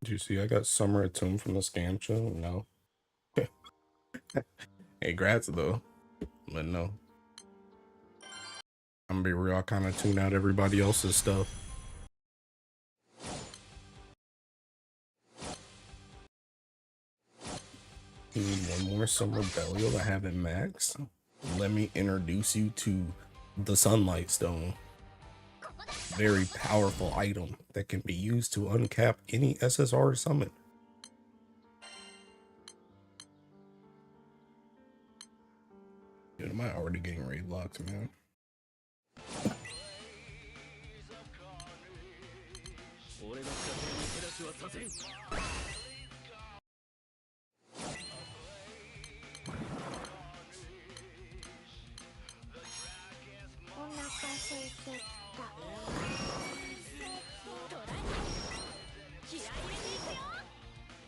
Did you see I got Summer attuned from the scam show? No. Hey, grats though. But no. I'm gonna be real, I kind of tune out everybody else's stuff. You need one more Summer Belial to have it max? Let me introduce you to the Sunlight Stone. Very powerful item that can be used to uncap any SSR summon. Dude, am I already getting raid locked, man? What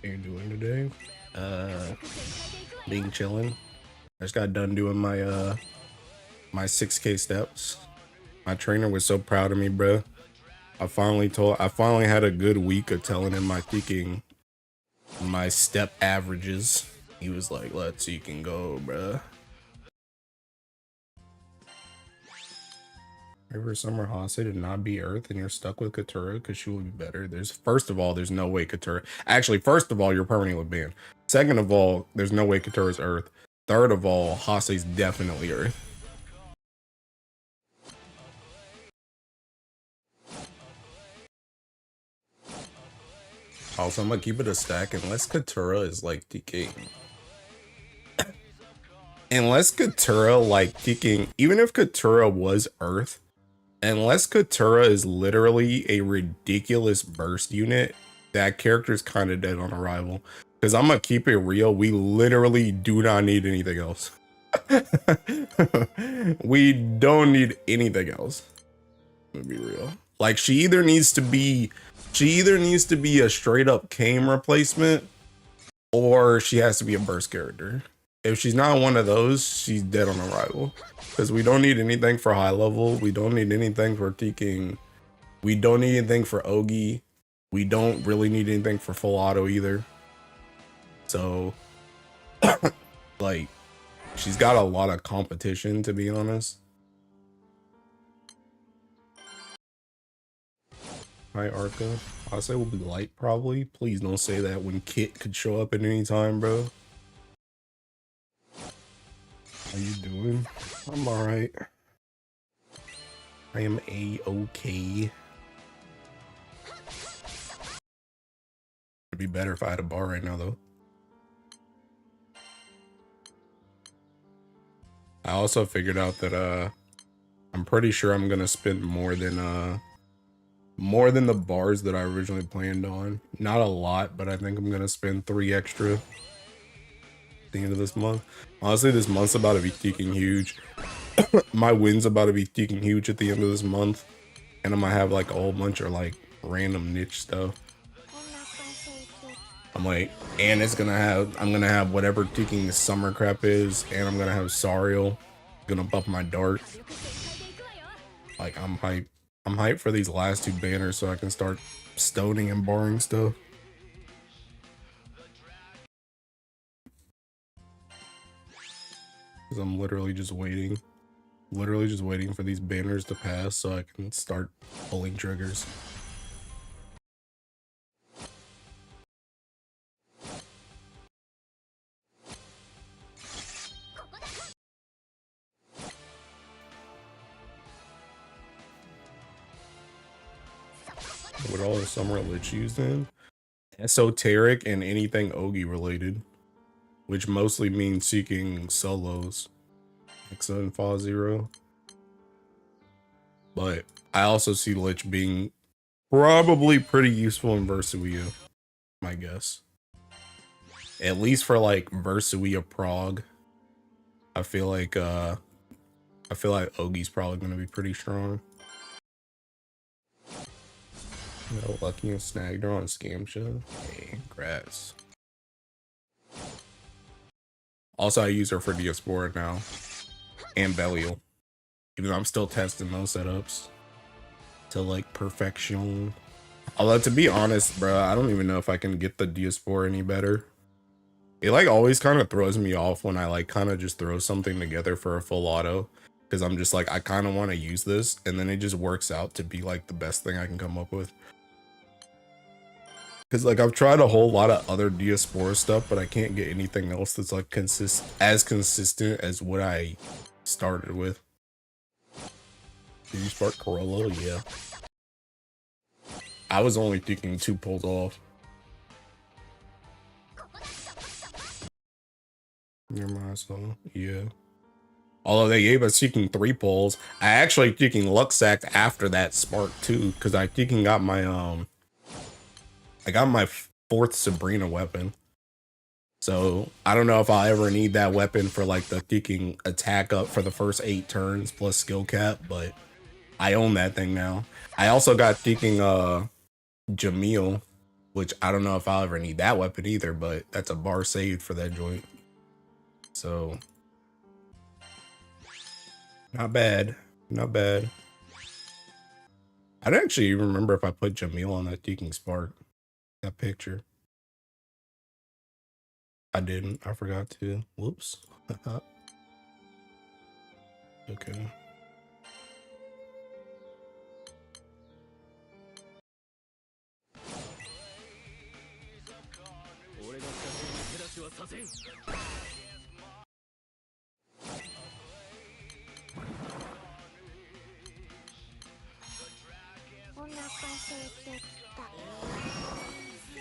are you doing today? Being chilling. I just got done doing my my 6K steps. My trainer was so proud of me, bro. I finally had a good week of telling him my step averages. He was like, let's see, you can go, bro. River Summer Hase to not be Earth and you're stuck with Katura because she will be better. First of all, there's no way Katura. Actually, first of all, you're permanently banned. Second of all, there's no way Katura's Earth. Third of all, Hase's definitely Earth. Also, I'm gonna keep it a stack unless Katura is like DKing. Unless Katura like kicking, even if Katura was Earth, unless Katura is literally a ridiculous burst unit, that character's kind of dead on arrival. Because I'm gonna keep it real, we literally do not need anything else. We don't need anything else. To be real, like she either needs to be a straight up Kame replacement, or she has to be a burst character. If she's not one of those, she's dead on arrival. Because we don't need anything for high level. We don't need anything for T-King. We don't need anything for Ogi. We don't really need anything for full auto either. So, like, she's got a lot of competition, to be honest. Hi, Arca. I'll say we'll be light, probably. Please don't say that when Kit could show up at any time, bro. How you doing? I'm alright. I am a-okay. It'd be better if I had a bar right now, though. I also figured out that I'm pretty sure I'm gonna spend more than the bars that I originally planned on. Not a lot, but I think I'm gonna spend 3 extra at the end of this month. Honestly, this month's about to be peaking huge. My win's about to be peaking huge at the end of this month, and I'm gonna have like a whole bunch of like random niche stuff. I'm like, and I'm gonna have whatever peaking the summer crap is, and I'm gonna have Sariel. Gonna buff my dart. Like, I'm hyped. I'm hyped for these last 2 banners so I can start stoning and barring stuff. Because I'm literally just waiting for these banners to pass so I can start pulling triggers. What all the summer lich used in? Esoteric and anything Ogi related, which mostly means seeking solos. Exa and Fa Zero. But I also see Lich being probably pretty useful in Versuia, my guess. At least for like Versuia Prague. I feel like Ogi's probably gonna be pretty strong. Lucky and snagged her on Scam Show. Hey, congrats. Also, I use her for Diaspora now. And Belial. Even though I'm still testing those setups to like perfection. Although to be honest, bro, I don't even know if I can get the Diaspora any better. It like always kind of throws me off when I like kind of just throw something together for a full auto, because I'm just like, I kind of want to use this, and then it just works out to be like the best thing I can come up with. Because like I've tried a whole lot of other Diaspora stuff, but I can't get anything else that's like as consistent as what I started with. Did you spark Corolla? Yeah. I was only thinking 2 pulls off. Near my soul. Yeah. Although they gave us Seeking 3 pulls, I actually Seeking Luxac after that spark too, because I Seeking got my I got my 4th Sabrina weapon. So I don't know if I'll ever need that weapon for like the Seeking attack up for the first 8 turns plus skill cap, but I own that thing now. I also got Seeking Jamil, which I don't know if I'll ever need that weapon either, but that's a bar saved for that joint. So not bad, not bad. I don't actually remember if I put Jamil on that Seeking Spark, that picture. I didn't, I forgot to, whoops. Okay.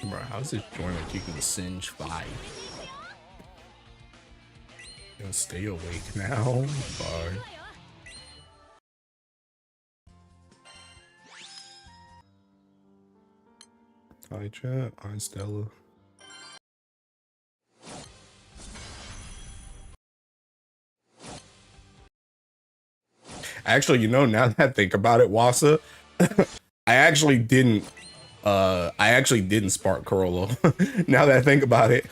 Bro, how's this joint that you can singe 5? Gonna stay awake now? Bye. Hi chat, hi Stella. Actually, you know, now that I think about it, Wasa, I actually didn't spark Corollo. Now that I think about it,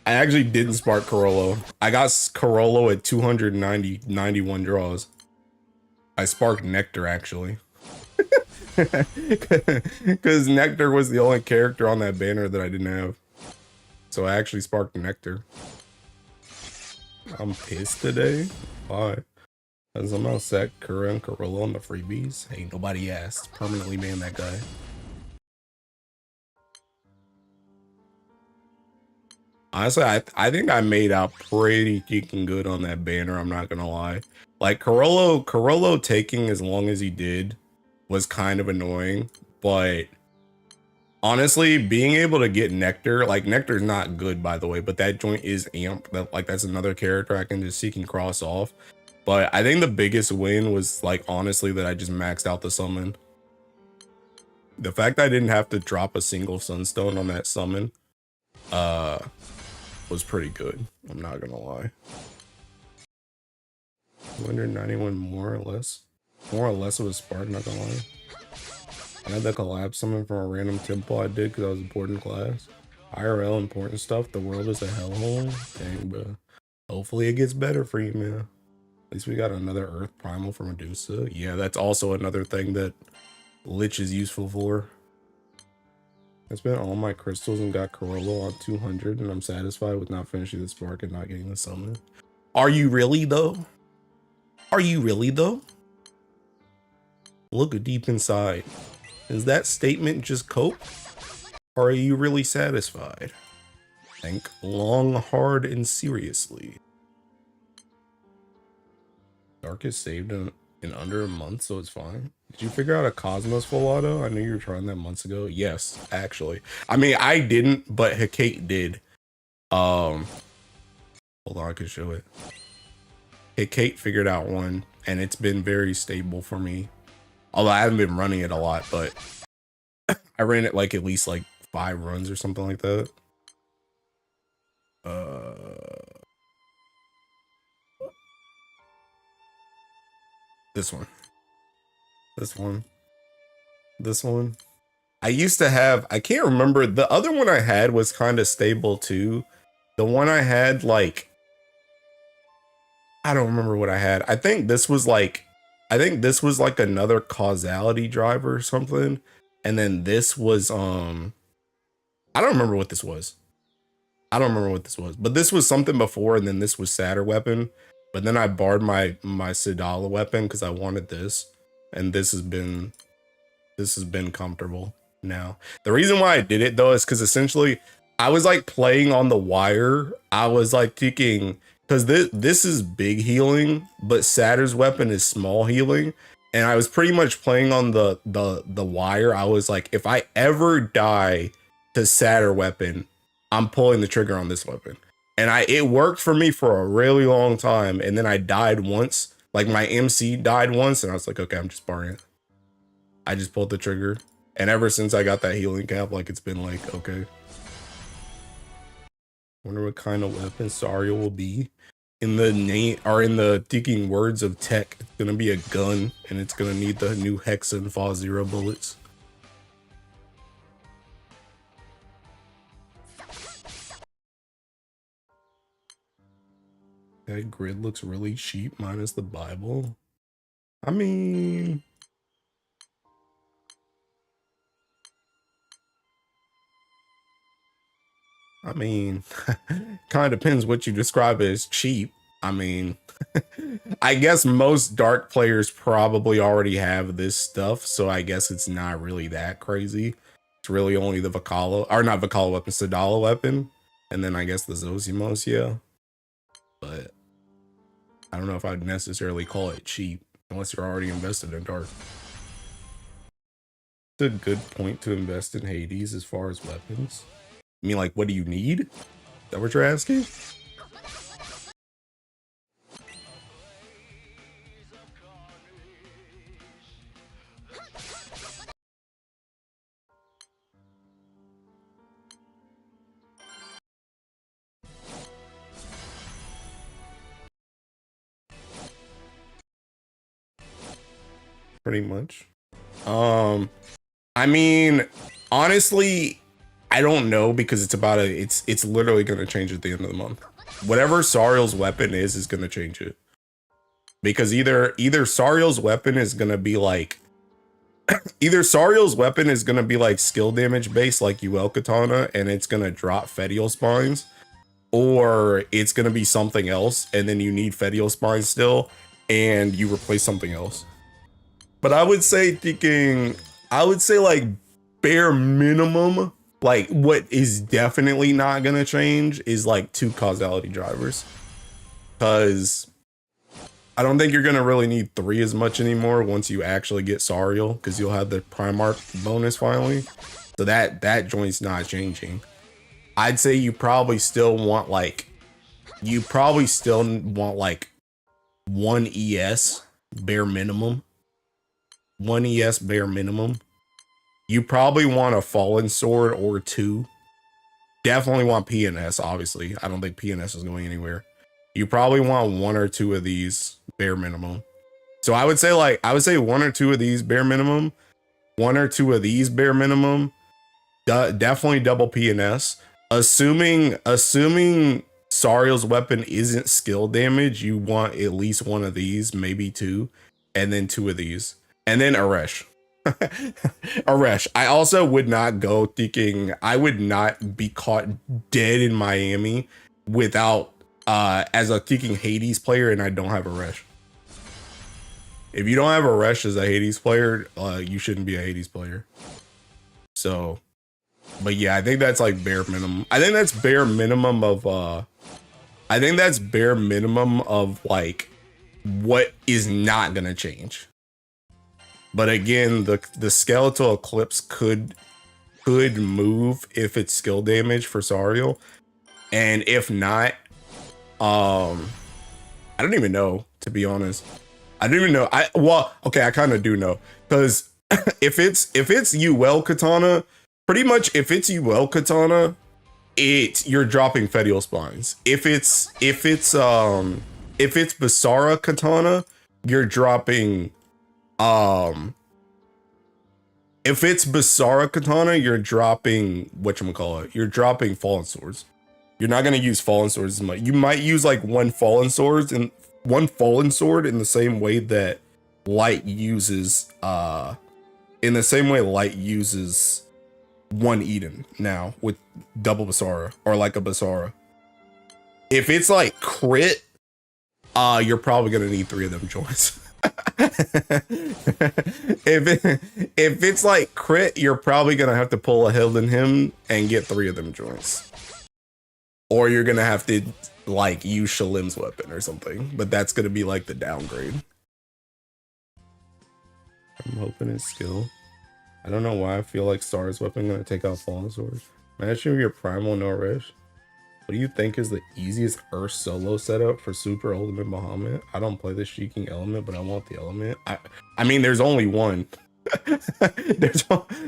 I actually didn't spark Corollo. I got Corollo at 291 draws. I sparked Nectar actually. Because Nectar was the only character on that banner that I didn't have. So I actually sparked Nectar. I'm pissed today. Why? Has somehow set Kura and Corollo on the freebies? Hey, nobody asked. Permanently ban that guy. Honestly, I think I made out pretty freaking good on that banner, I'm not gonna lie. Like Corollo taking as long as he did was kind of annoying, but honestly, being able to get Nectar, like Nectar's not good by the way, but that joint is Amp. That's another character I can just seek and cross off. But I think the biggest win was like honestly that I just maxed out the summon. The fact that I didn't have to drop a single sunstone on that summon was pretty good, I'm not gonna lie. 291 more or less. More or less of a spark, not gonna lie. I had the collapse summon from a random temple I did because I was bored in class. IRL important stuff, the world is a hellhole. Dang, bro. Hopefully it gets better for you, man. At least we got another Earth Primal for Medusa. Yeah, that's also another thing that Lich is useful for. I spent all my crystals and got Corollo on 200, and I'm satisfied with not finishing the spark and not getting the summon. Are you really though? Are you really though? Look deep inside. Is that statement just cope? Or are you really satisfied? Think long, hard, and seriously. Dark is saved in under a month, so it's fine. Did you figure out a Cosmos full auto? I knew you were trying that months ago. Yes, actually. I mean, I didn't, but Hecate did. Hold on, I can show it. Hecate figured out one, and it's been very stable for me. Although I haven't been running it a lot, but I ran it like at least like 5 runs or something like that. This one. This one. This one. I used to have, I can't remember, the other one I had was kind of stable too. The one I had, like, I don't remember what I had. I think this was like another causality driver or something. And then this was I don't remember what this was. I don't remember what this was, but this was something before, and then this was Satyr weapon. But then I barred my Sidala weapon because I wanted this, and this has been comfortable now. The reason why I did it though is because essentially I was like playing on the wire. I was like thinking, because this is big healing, but Satyr's weapon is small healing, and I was pretty much playing on the wire. I was like, if I ever die to Satyr weapon, I'm pulling the trigger on this weapon. And it worked for me for a really long time. And then I died once, like my MC died once, and I was like, okay, I'm just barring it. I just pulled the trigger. And ever since I got that healing cap, like it's been like, okay. Wonder what kind of weapon Sario will be. In the name, or in the thinking words of tech, it's gonna be a gun, and it's gonna need the new Hex and Fall Zero bullets. That grid looks really cheap minus the Bible. I mean, kind of depends what you describe as cheap. I mean, I guess most dark players probably already have this stuff, so I guess it's not really that crazy. It's really only the Vakala, or not Vakala weapon, Sidala weapon, and then I guess the Zosimos, yeah. But I don't know if I'd necessarily call it cheap unless you're already invested in dark. It's a good point to invest in Hades as far as weapons. I mean, like, what do you need? Is that what you're asking? Pretty much. I mean, honestly, I don't know, because it's literally gonna change at the end of the month. Whatever Sariel's weapon is gonna change it. Because either Sariel's weapon is gonna be like skill damage based like UL Katana, and it's gonna drop Fetial Spines, or it's gonna be something else, and then you need Fetial Spines still, and you replace something else. But I would say like bare minimum, like what is definitely not gonna change is like 2 causality drivers. Because I don't think you're gonna really need 3 as much anymore once you actually get Sariel, because you'll have the Primarch bonus finally. So that joint's not changing. I'd say you probably still want like 1 ES bare minimum. 1 ES bare minimum. You probably want a Fallen Sword or 2. Definitely want PNS, obviously. I don't think PNS is going anywhere. You probably want 1 or 2 of these bare minimum. So I would say 1 or 2 of these bare minimum. 1 or 2 of these bare minimum. Definitely double PNS. Assuming Sariel's weapon isn't skill damage, you want at least 1 of these, maybe 2, and then 2 of these. And then Aresh. Aresh. I also would not go thinking, I would not be caught dead in Miami without as a thinking Hades player, and I don't have Aresh. If you don't have Aresh as a Hades player, you shouldn't be a Hades player. So, but yeah, I think that's like bare minimum. I think that's bare minimum of like what is not gonna change. But again, the Skeletal Eclipse could move if it's skill damage for Sariel, and if not, I don't even know, to be honest. I don't even know. Okay, I kind of do know, because if it's UL Katana, pretty much if it's UL Katana, you're dropping Fetial Spines. If it's Basara Katana, you're dropping if it's Basara Katana, you're dropping whatchamacallit. You're dropping Fallen Swords. You're not gonna use Fallen Swords as much. You might use like one Fallen Sword in the same way that Light uses in the same way Light uses one Eden now with double Basara or like a Basara. If it's like crit, you're probably gonna need 3 of them joints. If it's like crit, you're probably gonna have to pull a Hilden Hymn and get 3 of them joints. Or you're gonna have to like use Shalim's weapon or something, but that's gonna be like the downgrade. I'm hoping it's skill. I don't know why I feel like Star's weapon gonna take out Fallen Sword. Imagine your primal no rush. What do you think is the easiest Earth solo setup for Super Ultimate Bahamut? I don't play the Sheeking element, but I want the element. I mean, there's only one.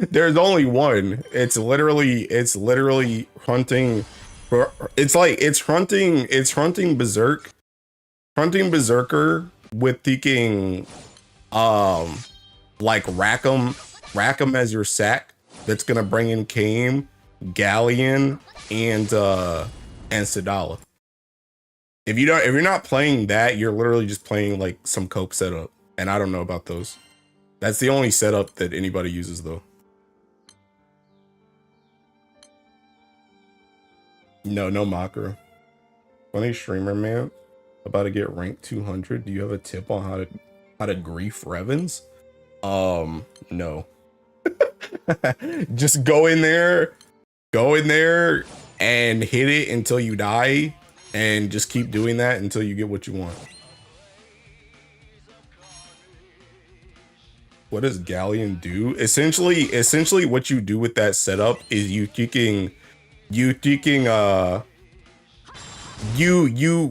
there's only one. It's literally hunting. It's hunting Berserker with thinking like Rackham as your sack that's gonna bring in Kame, Galleon, and Sadala. If you're not playing that, you're literally just playing like some cope setup, and I don't know about those. That's the only setup that anybody uses though. No Makara. Funny streamer man, about to get ranked 200. Do you have a tip on how to grief Revens? No. Just go in there and hit it until you die, and just keep doing that until you get what you want. What does Galleon do? Essentially what you do with that setup is you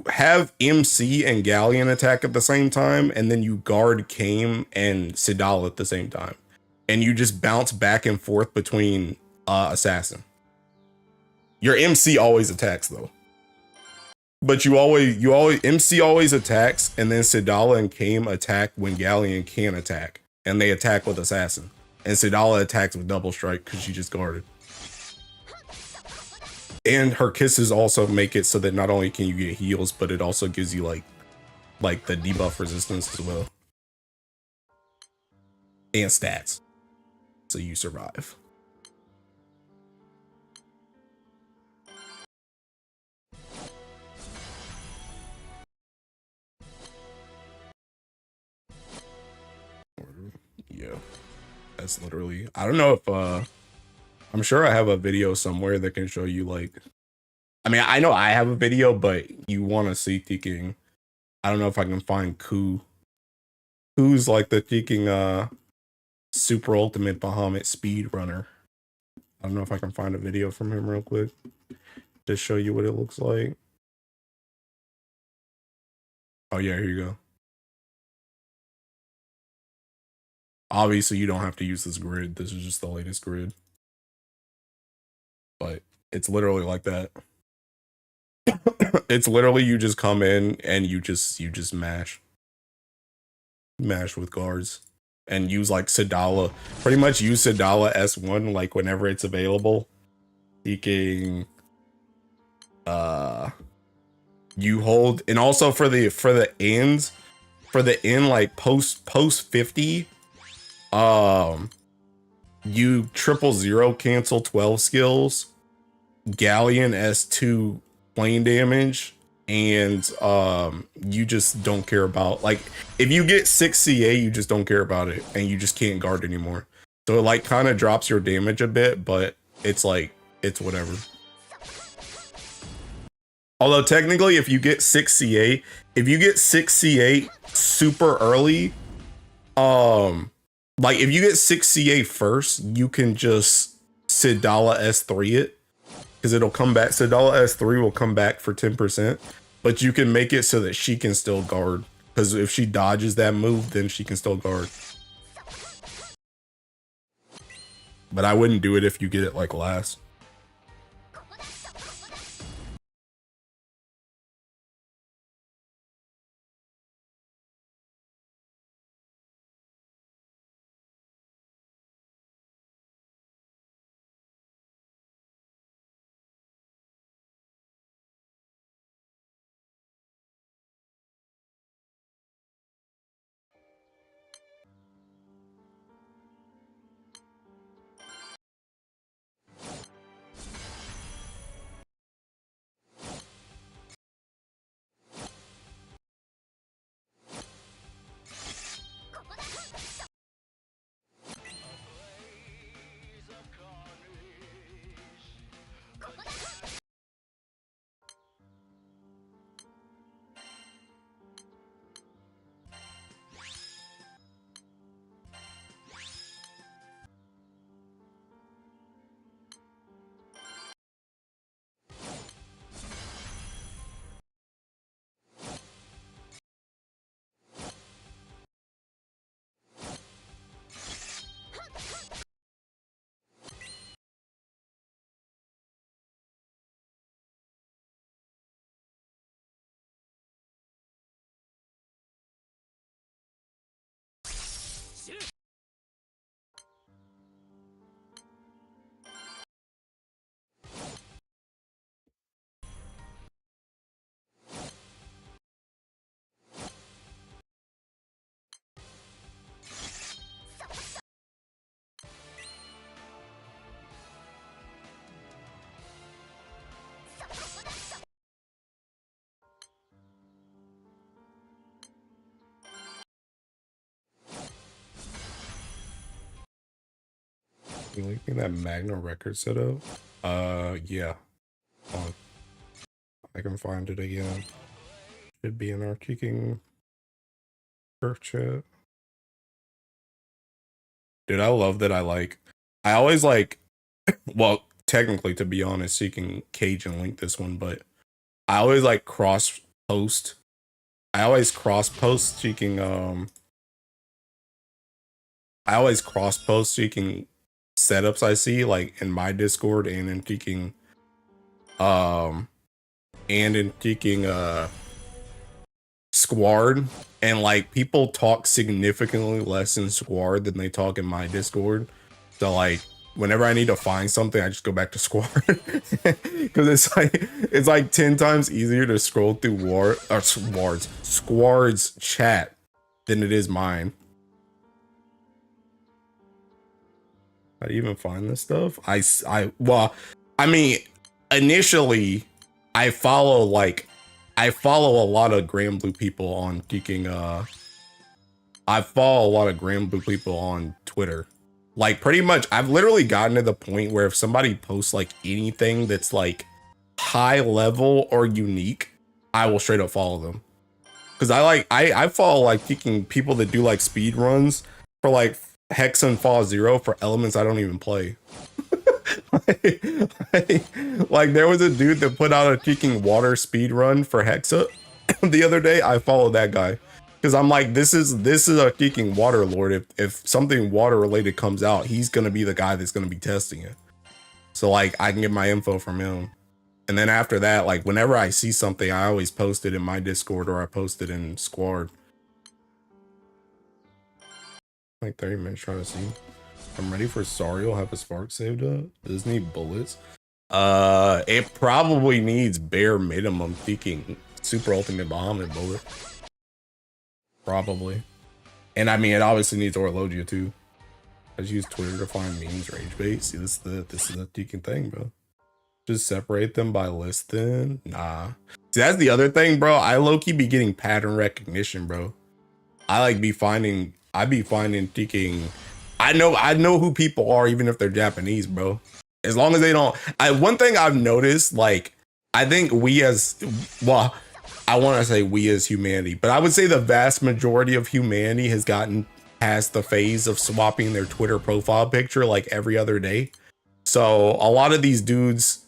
have MC and Galleon attack at the same time, and then you guard Kame and Sidal at the same time, and you just bounce back and forth between assassin. Your MC always attacks though, but you always MC always attacks, and then Sidala and Kame attack when Galleon can attack, and they attack with assassin, and Sidala attacks with double strike because she just guarded. And her kisses also make it so that not only can you get heals, but it also gives you like the debuff resistance as well. And stats. So you survive. Yeah. That's literally, I don't know if I'm sure I have a video somewhere that can show you like, I mean, I know I have a video, but you want to see King. I don't know if I can find Ku. Ku's like the King Super Ultimate Bahamut speed runner. I don't know if I can find a video from him real quick to show you what it looks like. Oh yeah, here you go. Obviously you don't have to use this grid. This is just the latest grid. But it's literally like that. It's literally you just come in and you just mash with guards and use like Sadala. Pretty much use Sadala S1 like whenever it's available. Seeking you hold, and also for the ends, for the end like post 50, you 000 cancel 12 skills, Galleon S2 plane damage, and you just don't care about, like, if you get 6 CA, you just don't care about it, and you just can't guard anymore. So it like kind of drops your damage a bit, but it's like, it's whatever. Although technically if you get 6 CA, super early, like if you get 6 CA first, you can just Sidala S3 it, because it'll come back. Sidala S3 will come back for 10%, but you can make it so that she can still guard, because if she dodges that move, then she can still guard. But I wouldn't do it if you get it like last. You linking that Magna record setup? Yeah. Hold on. I can find it again. Should be in our kicking group chat. Dude, I love that I always well, technically to be honest, so you can cage and link this one, but I always cross post. I always cross post so you can setups I see like in my Discord and in kicking Squad, and like people talk significantly less in Squad than they talk in my Discord. So like whenever I need to find something, I just go back to Squad because it's like 10 times easier to scroll through Squad's chat than it is mine. How do you even find this stuff? Well, I mean, initially I follow a lot of Grand Blue people on kicking I follow a lot of Grand Blue people on Twitter. Like pretty much I've literally gotten to the point where if somebody posts like anything that's like high level or unique, I will straight up follow them. Cause I follow like kicking people that do like speed runs for like Hex and Fall Zero for elements I don't even play. like there was a dude that put out a kicking water speed run for Hexa the other day. I followed that guy because I'm like, this is a kicking water lord. If something water related comes out, he's gonna be the guy that's gonna be testing it. So like I can get my info from him. And then after that, like whenever I see something, I always post it in my Discord or I post it in Squad. Like 30 minutes trying to see. I'm ready for Sariel. Have a spark saved up. Does this need bullets? It probably needs bare minimum thinking super ultimate Bahamut bullet. Probably. And I mean, it obviously needs Orlogia too. I just use Twitter to find memes, rage bait. See, this is the deacon thing, bro. Just separate them by list then. Nah. See, that's the other thing, bro. I low-key be getting pattern recognition, bro. I be finding thinking. I know who people are, even if they're Japanese, bro. As long as they don't. One thing I've noticed, like, I think I want to say we as humanity, but I would say the vast majority of humanity has gotten past the phase of swapping their Twitter profile picture like every other day. So a lot of these dudes,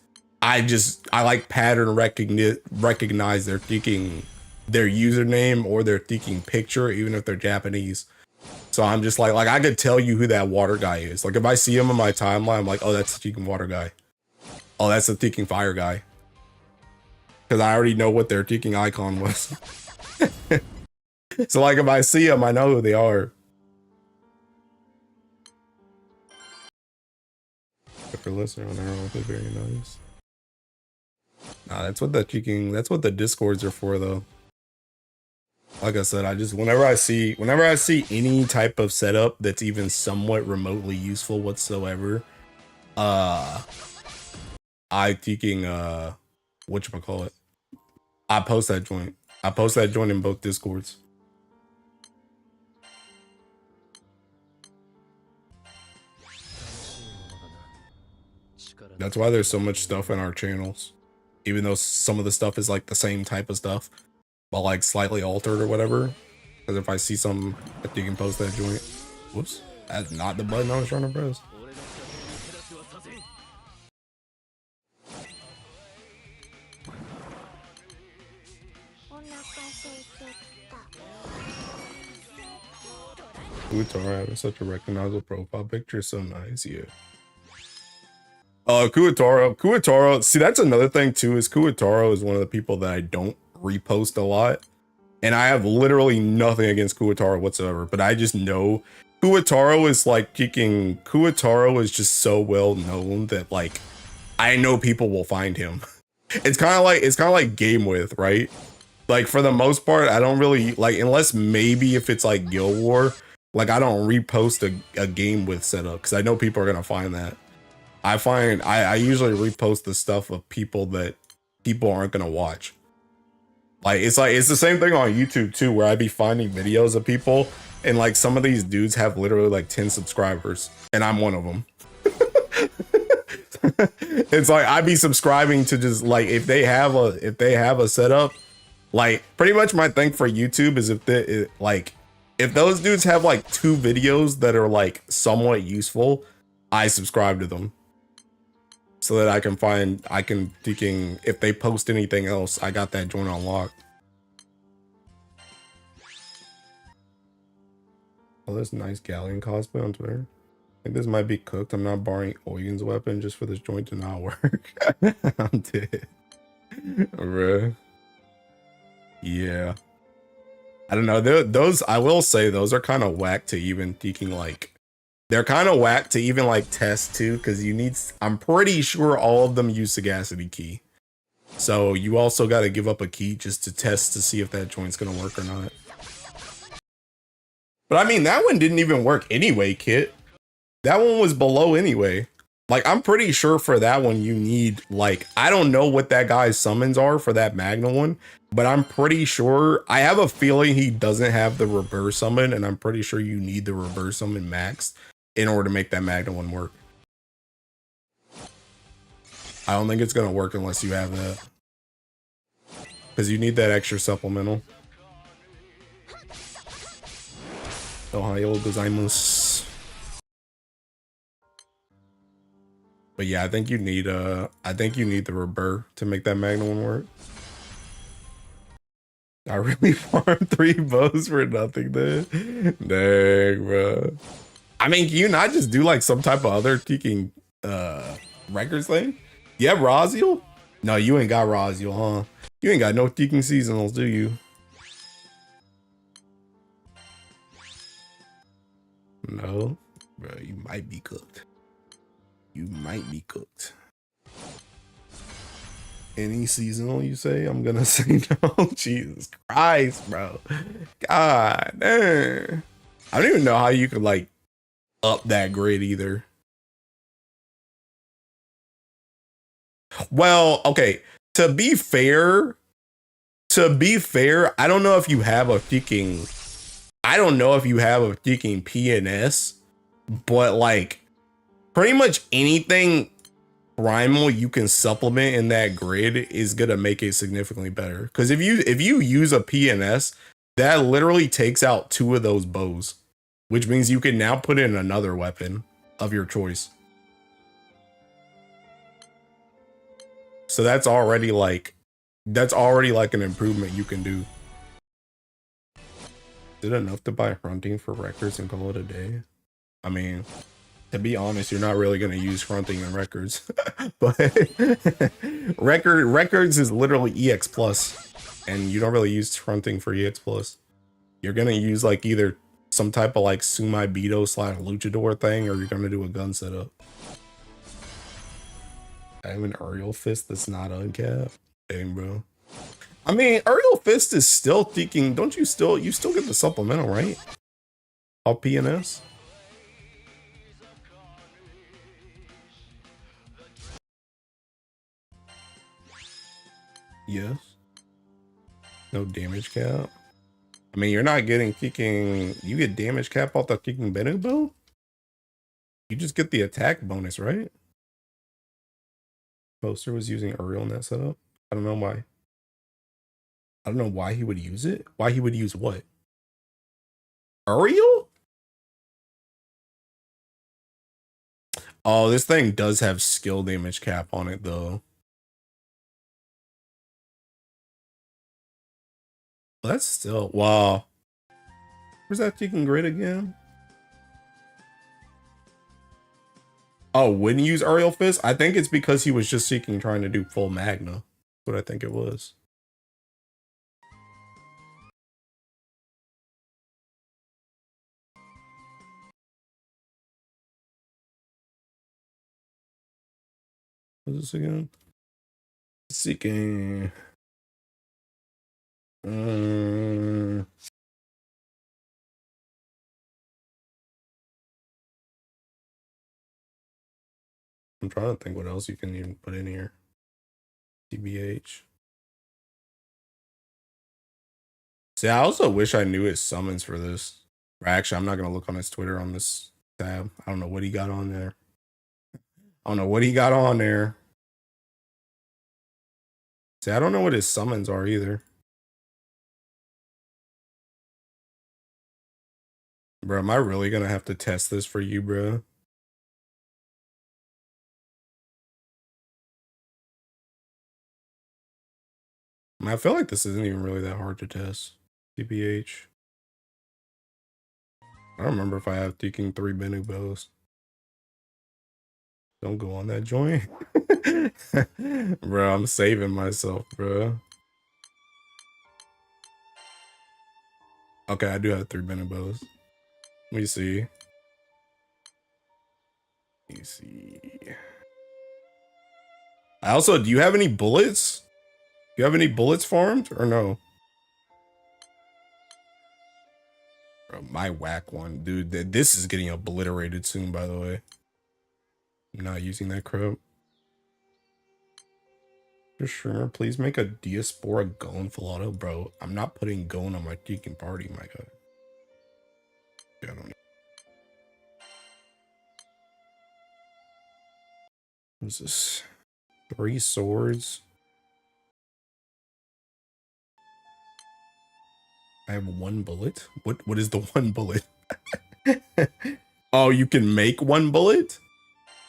I like pattern recognize their thinking, their username or their thinking picture, even if they're Japanese. So I'm just like I could tell you who that water guy is. Like if I see him on my timeline, I'm like, oh, that's the thinking water guy. Oh, that's the thinking fire guy. Because I already know what their thinking icon was. So like if I see them, I know who they are. If you're listening on arrow, they're very nice. Nah, that's what the Discords are for though. Like I said, whenever I see any type of setup that's even somewhat remotely useful whatsoever, I thinking whatchamacallit, I post that joint. I post that joint in both Discords. That's why there's so much stuff in our channels. Even though some of the stuff is like the same type of stuff, but like slightly altered or whatever. Because if I see something, I think you can post that joint. Whoops, that's not the button I was trying to press. Kuwatara having such a recognizable profile picture, so nice, yeah. Kuwatara, see that's another thing too, is Kuwatara is one of the people that I don't repost a lot. And I have literally nothing against Kuwatara whatsoever, but I just know Kuwatara is just so well known that like I know people will find him. It's kind of like Game With, right? Like for the most part, I don't really like, unless maybe if it's like Guild War, like I don't repost a Game With setup because I know people are gonna find that. I usually repost the stuff of people that people aren't gonna watch. Like it's the same thing on YouTube too, where I be finding videos of people and like some of these dudes have literally like 10 subscribers and I'm one of them. It's like I'd be subscribing to just like if they have a setup, like pretty much my thing for YouTube is if those dudes have like 2 videos that are like somewhat useful, I subscribe to them. So that I can thinking if they post anything else, I got that joint unlocked. Oh, there's nice Galleon cosplay on Twitter. I think this might be cooked. I'm not borrowing Oyun's weapon just for this joint to not work. I'm dead. Bruh. Yeah. I don't know. Those, I will say, those are kind of whack to even thinking like, they're kind of whack to even like test too, because you need, I'm pretty sure all of them use Sagacity Key. So you also got to give up a key just to test to see if that joint's going to work or not. But I mean, that one didn't even work anyway, Kit. That one was below anyway. Like, I'm pretty sure for that one, you need, like, I don't know what that guy's summons are for that Magna one, but I'm pretty sure, I have a feeling he doesn't have the reverse summon, and I'm pretty sure you need the reverse summon maxed in order to make that Magna one work. I don't think it's going to work unless you have that. Because you need that extra supplemental. Ohio gozaimasu. But yeah, I think you need the Rebirth to make that Magna one work. I really farmed 3 bows for nothing then. Dang, bro. I mean, can you not just do like some type of other kicking records thing? You have Raziel? No, you ain't got Raziel, huh? You ain't got no kicking seasonals, do you? No, bro, you might be cooked. You might be cooked. Any seasonal, you say? I'm gonna say no. Jesus Christ, bro. God damn. I don't even know how you could like up that grid either. Well, okay. To be fair, I don't know if you have a freaking PNS, but like pretty much anything primal you can supplement in that grid is gonna make it significantly better. Because if you use a PNS, that literally takes out 2 of those bows, which means you can now put in another weapon of your choice. So that's already like an improvement you can do. Is it enough to buy fronting for records and call it a day? I mean, to be honest, you're not really going to use fronting in records, but records is literally EX plus, and you don't really use fronting for EX plus. You're going to use like either some type of like Sumai Bito / luchador thing, or you're going to do a gun setup. I have an aerial fist that's not uncapped. Dang, bro. I mean, aerial fist is still thinking. Don't you still get the supplemental, right? All PNS. Yes. No damage cap. I mean, you're not getting kicking. You get damage cap off the kicking Benubo? You just get the attack bonus, right? Poster was using Uriel in that setup. I don't know why. I don't know why he would use it. Why he would use what? Uriel? Oh, this thing does have skill damage cap on it, though. That's still, wow. Where's that kicking grid again? Oh, wouldn't use Aerial Fist? I think it's because he was just seeking trying to do full Magna. That's what I think it was. What's this again? Seeking. I'm trying to think what else you can even put in here. TBH. See, I also wish I knew his summons for this. Or actually, I'm not going to look on his Twitter on this tab. I don't know what he got on there. I don't know what he got on there. See, I don't know what his summons are either. Bro, am I really gonna have to test this for you, bro? I feel like this isn't even really that hard to test. TBH. I don't remember if I have taking 3 Benu bows. Don't go on that joint. Bro, I'm saving myself, bro. Okay, I do have 3 Benu bows. Let me see. Let me see. I also, do you have any bullets? Do you have any bullets farmed or no? Bro, my whack one, dude. This is getting obliterated soon, by the way. I'm not using that crap. For sure, please make a Diaspora Gone full auto, bro. I'm not putting Gone on my Deacon party, my god. Yeah, I don't know. What's this? 3 swords. I have 1 bullet. What is the 1 bullet? Oh, you can make 1 bullet?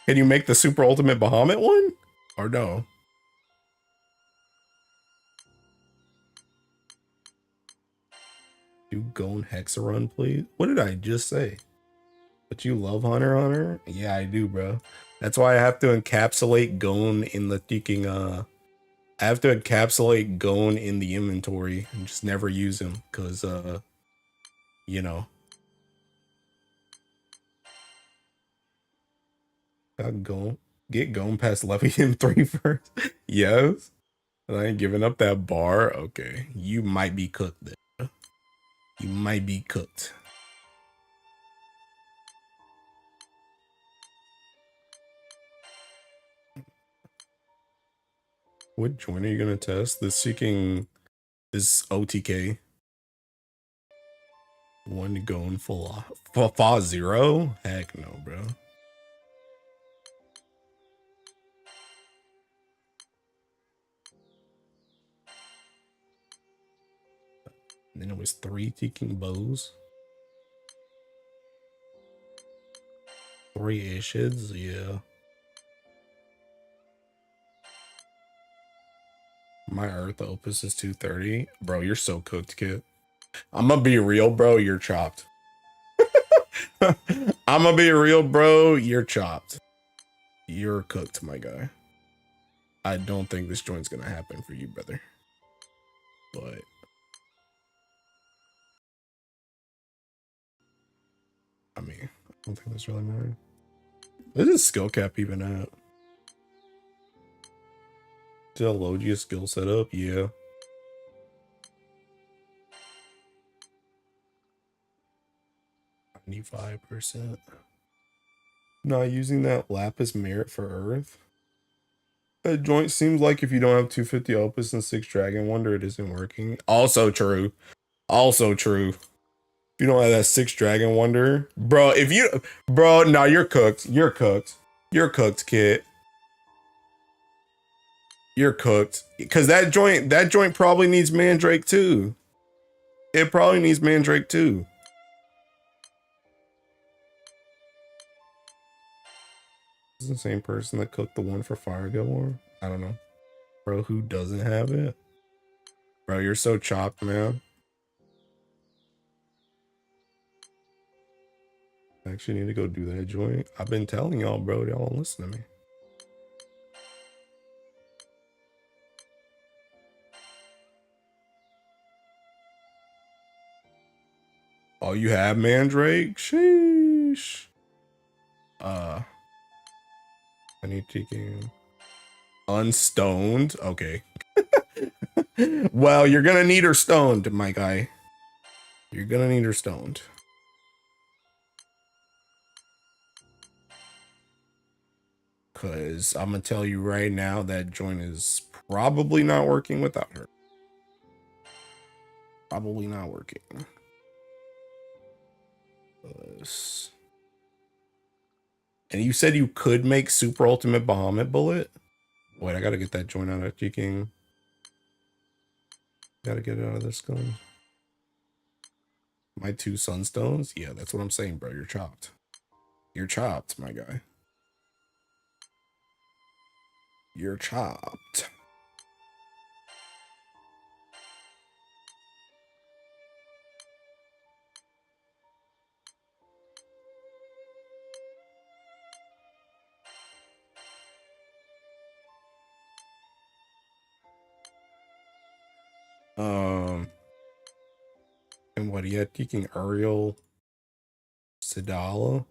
Can you make the super ultimate Bahamut one? Or no? Do Gone Hexa run, please. What did I just say? But you love Hunter x Hunter? Yeah, I do, bro. That's why I have to encapsulate Gone in the freaking I have to encapsulate Gone in the inventory and just never use him because you know. Got Gone. Get Gone past Leviathan 3 first. Yes. I ain't giving up that bar. Okay. You might be cooked then. You might be cooked. What joint are you gonna test? The seeking this OTK. 1 Gone full Fa 0? Heck no, bro. And then it was 3 Teaking Bows. 3 Ishids, yeah. My Earth Opus is 230. Bro, you're so cooked, kid. I'm gonna be real, bro. You're chopped. I'm gonna be real, bro. You're chopped. You're cooked, my guy. I don't think this joint's gonna happen for you, brother. But I mean, I don't think that's really matters. What is skill cap even at? Did I load you a skill setup? Yeah. 95%. Not using that lapis merit for Earth. That joint seems like if you don't have 250 opus and 6 dragon wonder, it isn't working. Also true. Also true. If you don't have that 6 dragon wonder, bro, if you, bro, no, you're cooked. You're cooked. You're cooked, kid. You're cooked. Cause that joint probably needs Mandrake too. It probably needs Mandrake too. Is the same person that cooked the one for Fire War? I don't know. Bro, who doesn't have it? Bro, you're so chopped, man. I actually need to go do that joint. I've been telling y'all, bro. Y'all don't listen to me. Oh, you have Mandrake? Sheesh. I need to game unstoned. Okay. Well, you're gonna need her stoned, my guy. You're gonna need her stoned. Cause I'm gonna tell you right now that joint is probably not working without her. Probably not working. And you said you could make super ultimate Bahamut bullet? Wait, I gotta get that joint out of King. Gotta get it out of this gun. My 2 sunstones? Yeah, that's what I'm saying, bro. You're chopped. You're chopped, my guy. You're chopped. And what, he had King Ariel Sidala?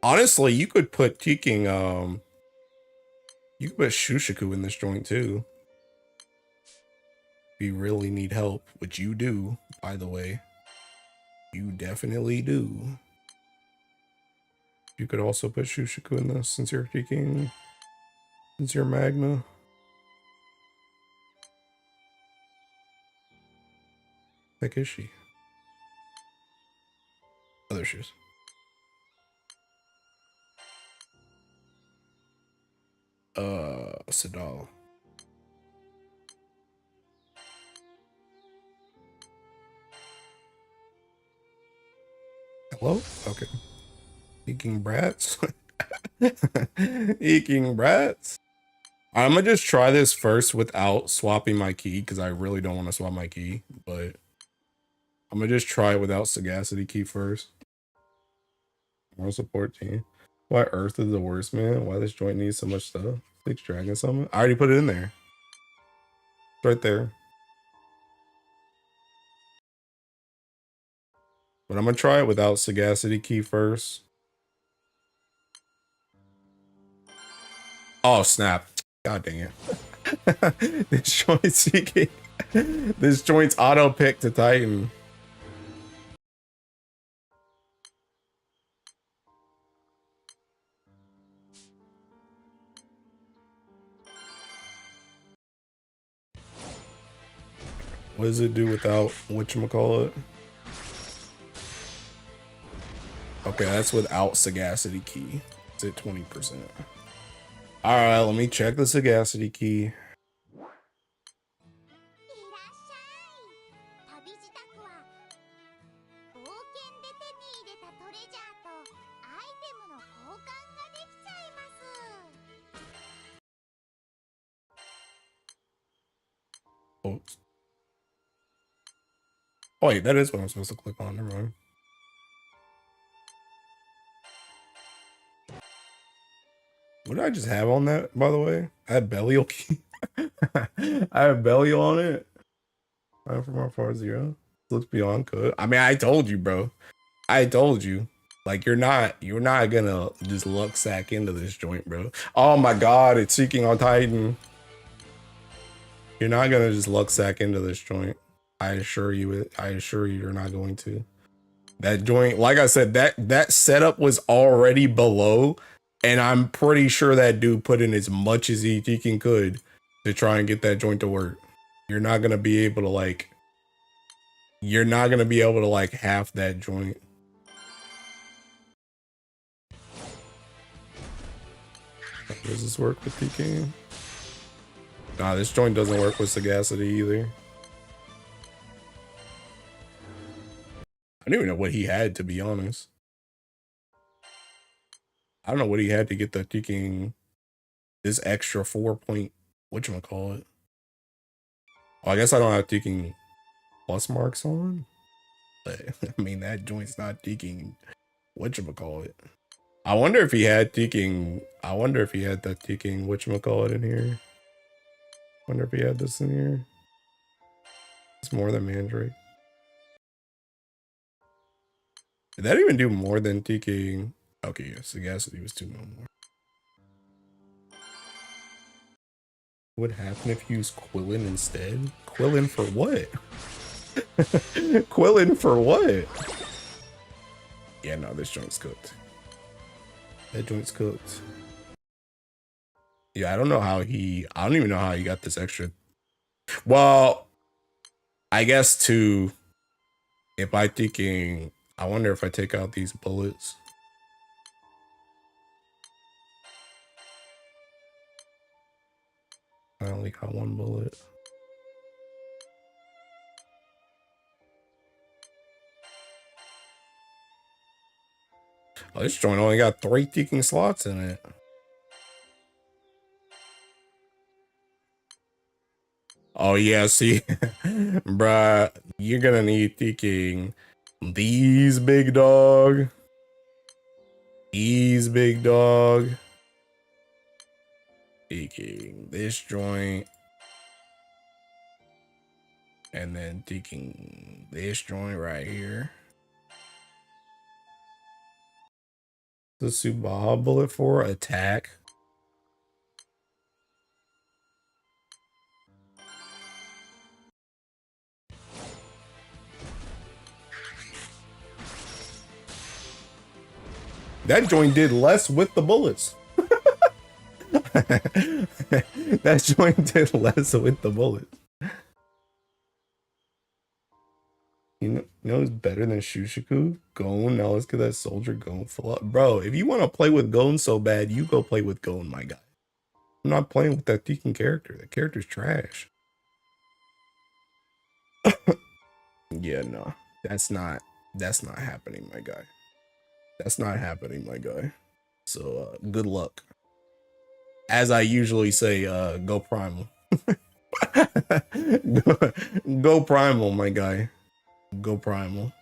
Honestly, you could put King, you could put Shushiku in this joint too. If you really need help, which you do, by the way. You definitely do. You could also put Shushiku in this since you're King, since you're Magna. Heck is she? Other shoes. Sadal. Hello? Okay. Eking brats. Eking brats. I'm gonna just try this first without swapping my key because I really don't want to swap my key, but I'm gonna just try it without sagacity key first. Moral support team. Why Earth is the worst, man? Why this joint needs so much stuff? Six Dragon Summon? I already put it in there. It's right there. But I'm gonna try it without sagacity key first. Oh snap. God dang it. This joint's seeking. This joint's auto pick to Titan. What does it do without whatchamacallit? Okay, that's without sagacity key. It's at 20%. Alright, let me check the sagacity key. Oh. Oh wait, that is what I'm supposed to click on. Never mind. What did I just have on that, by the way? I had Belial key. I have Belial on it. I'm from far 0. Looks beyond good. I mean, I told you, bro. I told you. Like you're not gonna just luck sack into this joint, bro. Oh my god, it's seeking on Titan. You're not gonna just luck sack into this joint. I assure you it. I assure you you're not going to. That joint, like I said, that setup was already below, and I'm pretty sure that dude put in as much as he could to try and get that joint to work. You're not gonna be able to like. You're not gonna be able to like half that joint. Does this work with PK? Nah, this joint doesn't work with sagacity either. I don't even know what he had, to be honest. I don't know what he had to get the ticking this extra 4 point whatchamacallit. Oh, I guess I don't have ticking plus marks on. But I mean that joint's not ticking whatchamacallit. I wonder if he had ticking. I wonder if he had that ticking whatchamacallit in here. Wonder if he had this in here. It's more than Mandrake. Did that even do more than ticking? Okay, yeah, sagacity was 2 mil more. What would happen if you use Quillin instead? Quillin for what? Quillin for what? Yeah, no, this joint's cooked. That joint's cooked. Yeah, I don't even know how he got this extra. Well, I guess if I thinking I wonder if I take out these bullets. I only got one bullet. Oh, this joint only got 3 ticking slots in it. Oh yeah, see, bruh, you're gonna need ticking these big dog, ticking this joint, and then ticking this joint right here. The Subaha bullet for attack. That joint did less with the bullets. That joint did less with the bullets. You know who's better than Shushiku? Gon. Now let's get that soldier Gon full up. Bro, if you want to play with Gon so bad, you go play with Gon, my guy. I'm not playing with that Deacon character. That character's trash. Yeah, no. That's not happening, my guy. That's not happening, my guy. So good luck. As I usually say, go primal. Go primal, my guy. Go primal.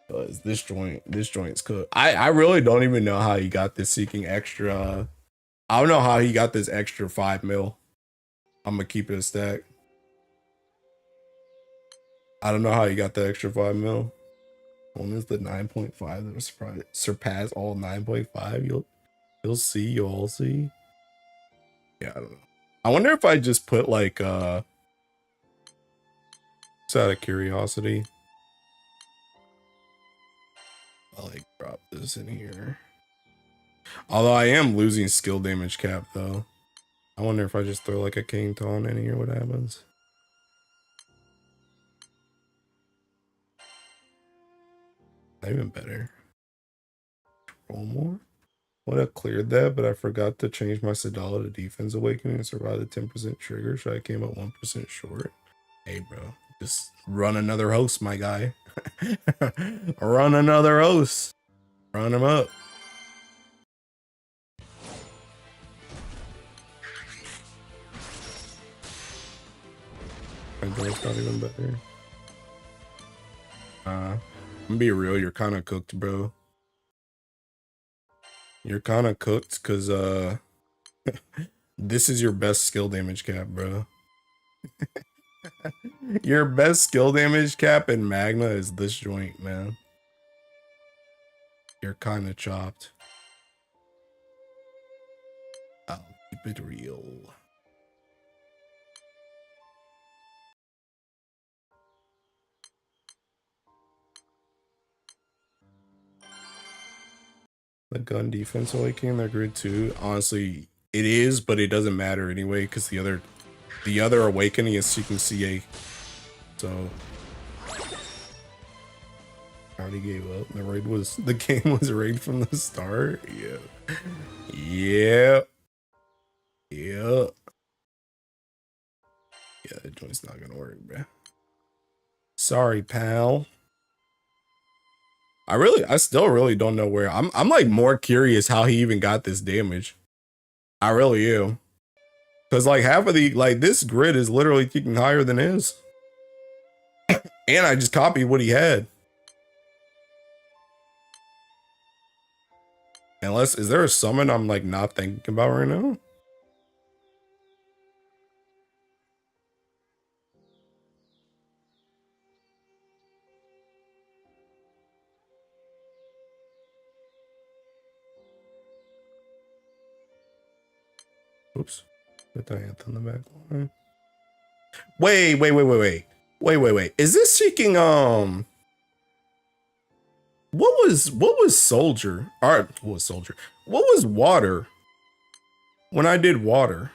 Cause this joint's cooked. I really don't even know how he got this seeking extra. I don't know how he got this extra 5 mil. I'm gonna keep it a stack. I don't know how he got the extra 5 mil. One is the 9.5 that was surpass all 9.5. You'll see, you'll all see. Yeah, I don't know. I wonder if I just put like just out of curiosity. I'll like drop this in here. Although I am losing skill damage cap though. I wonder if I just throw like a King Taunt in here, what happens? Even better. Roll more. Would have cleared that, but I forgot to change my Sadala to Defense Awakening and survive the 10% trigger, so I came up 1% short. Hey, bro, just run another host, my guy. Run another host. Run him up. My joint's not even better. I'm gonna be real, you're kind of cooked, bro. You're kind of cooked, because, this is your best skill damage cap, bro. Your best skill damage cap in Magna is this joint, man. You're kind of chopped. I'll keep it real. The gun defense awakening, they're grid 2. Honestly, it is, but it doesn't matter anyway, because the other awakening is seeking CA. So I already gave up. The game was rigged from the start. Yeah. Yeah. Yeah. Yeah, that joint's not gonna work, bro. Sorry, pal. I still really don't know where. I'm like more curious how he even got this damage. I really am. Cause like half of this grid is literally kicking higher than his. And I just copied what he had. Unless, is there a summon I'm like not thinking about right now? Oops. Put the anthem in the back line. Wait. Is this seeking what was soldier? Alright, what was soldier? What was water? When I did water.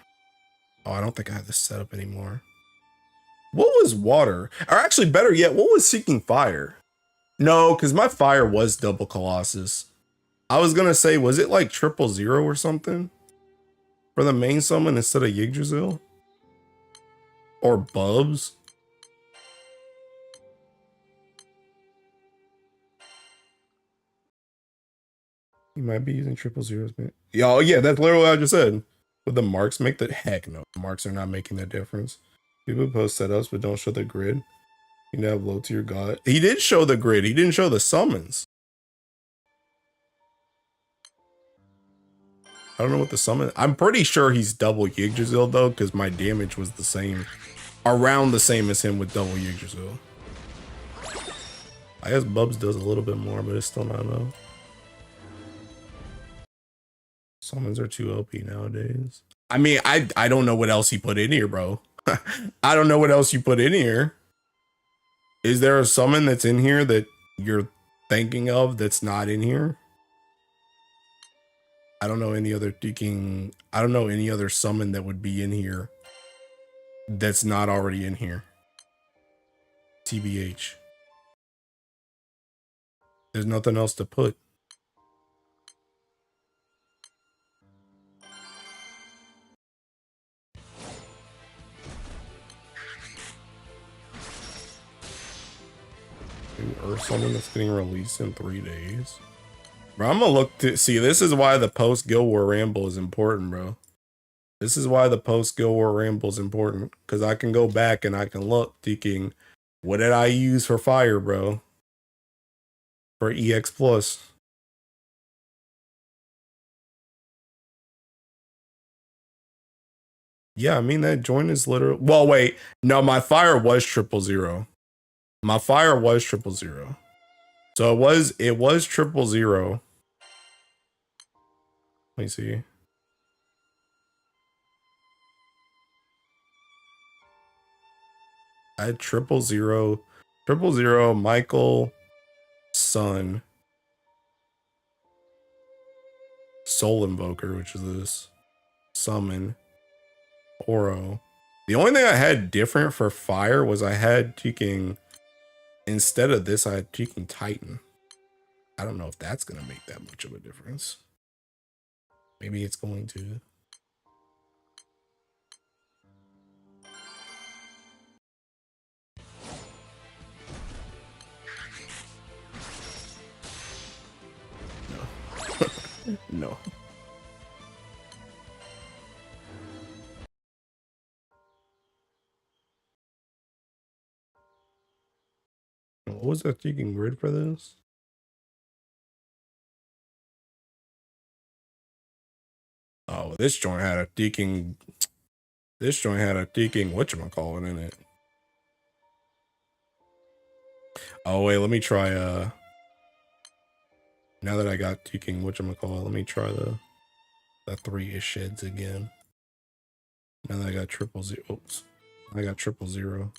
Oh, I don't think I have this set up anymore. What was water? Or actually better yet, what was seeking fire? No, because my fire was double Colossus. I was gonna say, was it like 000 or something for the main summon instead of Yggdrasil or Bubs? You might be using 000s, man. Oh yeah, that's literally what I just said. Would the marks make the heck no? Marks are not making the difference. People post setups but don't show the grid. You know, have low tier god. He did show the grid. He didn't show the summons. I don't know what the summon. I'm pretty sure he's double Yggdrasil though, because my damage was the same, around the same as him with double Yggdrasil. I guess Bubs does a little bit more, but it's still not enough. Summons are too OP nowadays. I mean, I don't know what else he put in here, bro. I don't know what else you put in here. Is there a summon that's in here that you're thinking of that's not in here? I don't know any other deking. I don't know any other summon that would be in here that's not already in here. TBH. There's nothing else to put. New Earth summon that's getting released in 3 days. Bro, I'm gonna look to see. This is why the post Guild War Ramble is important, bro. This is why the post Guild War Ramble is important, because I can go back and I can look thinking, what did I use for fire, bro? For EX Plus. Yeah, I mean that joint is literally. Well, wait, no, my fire was 000. My fire was 000. So it was 000. Let me see. I had 000, Michael, Sun, Soul Invoker, which is this, Summon, Oro. The only thing I had different for fire was I had Teaking, instead of this, I had Teaking Titan. I don't know if that's going to make that much of a difference. Maybe it's going to. No. What was that Teaking grid for this? Oh, this joint had a Teaking. This joint had a Teaking whatchamacallit in it. Oh wait, let me try now that I got Teaking whatchamacallit, let me try the 3-ish sheds again. Now that I got 000. Oops. I got 000.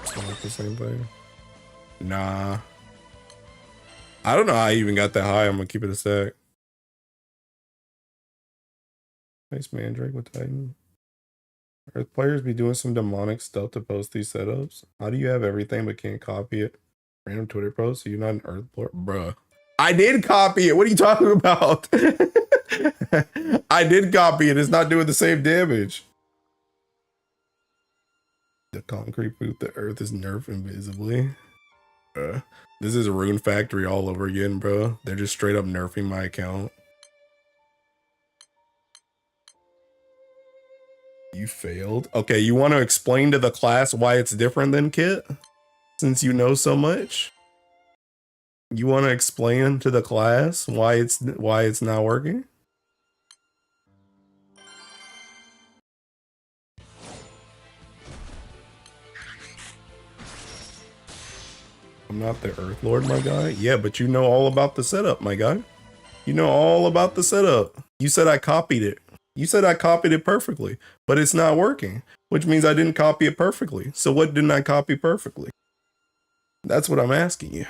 It's not like the same thing. Nah. I don't know how I even got that high. I'm gonna keep it a sec. Nice Mandrake with Titan. Earth players be doing some demonic stuff to post these setups. How do you have everything but can't copy it? Random Twitter post? So you're not an Earth player? Bruh. I did copy it. What are you talking about? I did copy it. It's not doing the same damage. The concrete boot, the Earth is nerfed invisibly. This is a Rune Factory all over again, bro. They're just straight up nerfing my account. You failed. Okay, you want to explain to the class why it's different than Kit? Since you know so much? You want to explain to the class why it's not working? I'm not the Earth Lord, my guy. Yeah, but you know all about the setup, my guy. You know all about the setup. You said I copied it. You said I copied it perfectly, but it's not working, which means I didn't copy it perfectly. So what didn't I copy perfectly? That's what I'm asking you.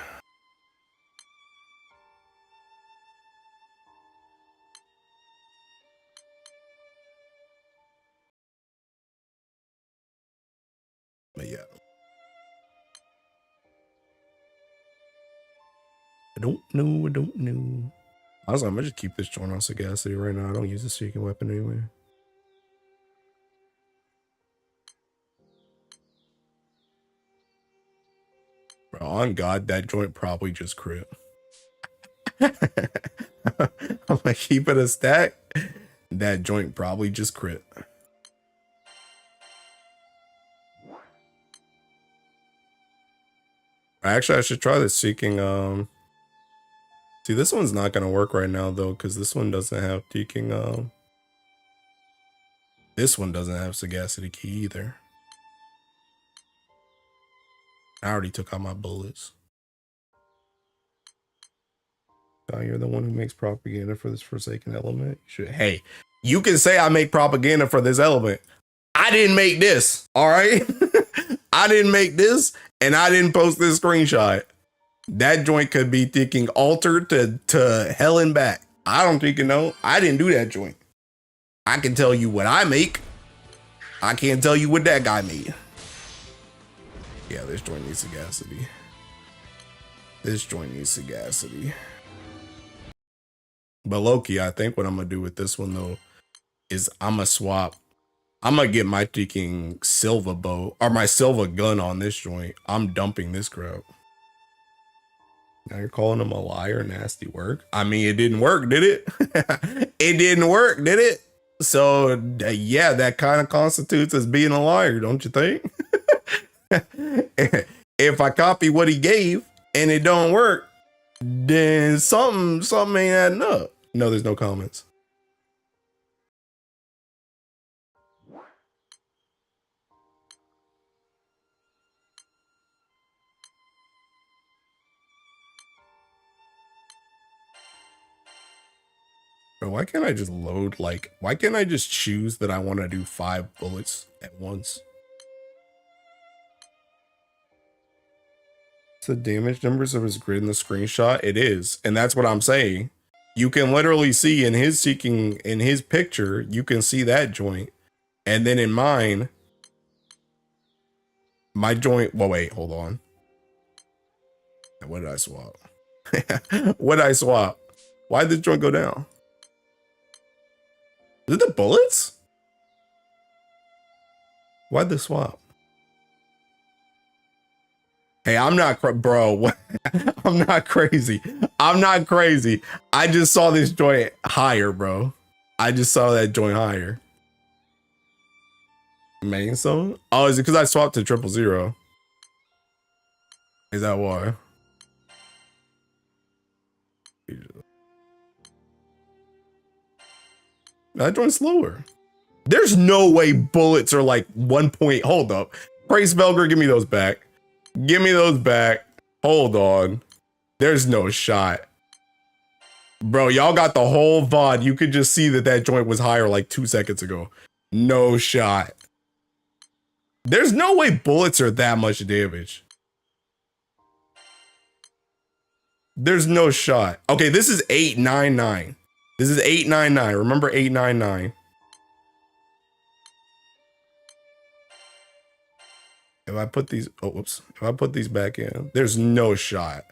I don't know. I don't know. Honestly, I'm gonna just keep this joint on sagacity right now. I don't use the seeking weapon anyway. Bro, on God, that joint probably just crit. I'm gonna keep it a stack. That joint probably just crit. Actually, I should try this seeking. See, this one's not gonna work right now though, because this one doesn't have seeking. This one doesn't have sagacity key either. I already took out my bullets. Oh, you're the one who makes propaganda for this forsaken element. Hey, you can say I make propaganda for this element. I didn't make this, all right? I didn't make this, and I didn't post this screenshot. That joint could be thinking altered to hell and back. I don't think you know. I didn't do that joint. I can tell you what I make. I can't tell you what that guy made. Yeah, this joint needs sagacity. This joint needs sagacity. But low-key, I think what I'm gonna do with this one though is I'm gonna swap. I'm gonna get my freaking silver bow or my silver gun on this joint. I'm dumping this crap. Now you're calling him a liar, nasty work. I mean, it didn't work, did it? It didn't work, did it? So yeah, that kind of constitutes as being a liar, don't you think? If I copy what he gave and it don't work, then something ain't adding up. No, there's no comments. Bro, why can't I just load, like, why can't I just choose that I want to do 5 bullets at once? It's the damage numbers of his grid in the screenshot. It is, and that's what I'm saying. You can literally see in his seeking, in his picture, you can see that joint. And then in mine, my joint, well, wait, hold on. What did I swap? What did I swap? Why did the joint go down? Is it the bullets? Why'd they swap? Hey, I'm not, bro. I'm not crazy. I'm not crazy. I just saw this joint higher, bro. I just saw that joint higher. Main something? Oh, is it because I swapped to 000? Is that why? That joint's slower. There's no way bullets are like 1 point. Hold up. Praise Velger, give me those back. Give me those back. Hold on. There's no shot. Bro, y'all got the whole VOD. You could just see that that joint was higher like 2 seconds ago. No shot. There's no way bullets are that much damage. There's no shot. Okay, this is 899. This is 899. Remember 899. If I put these, oh, whoops. If I put these back in, there's no shot.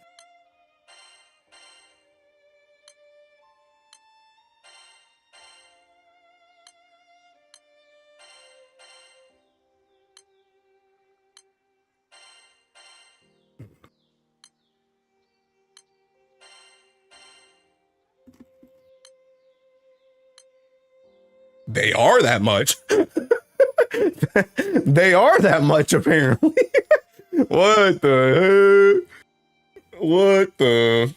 They are that much. They are that much, apparently. What the heck? What the?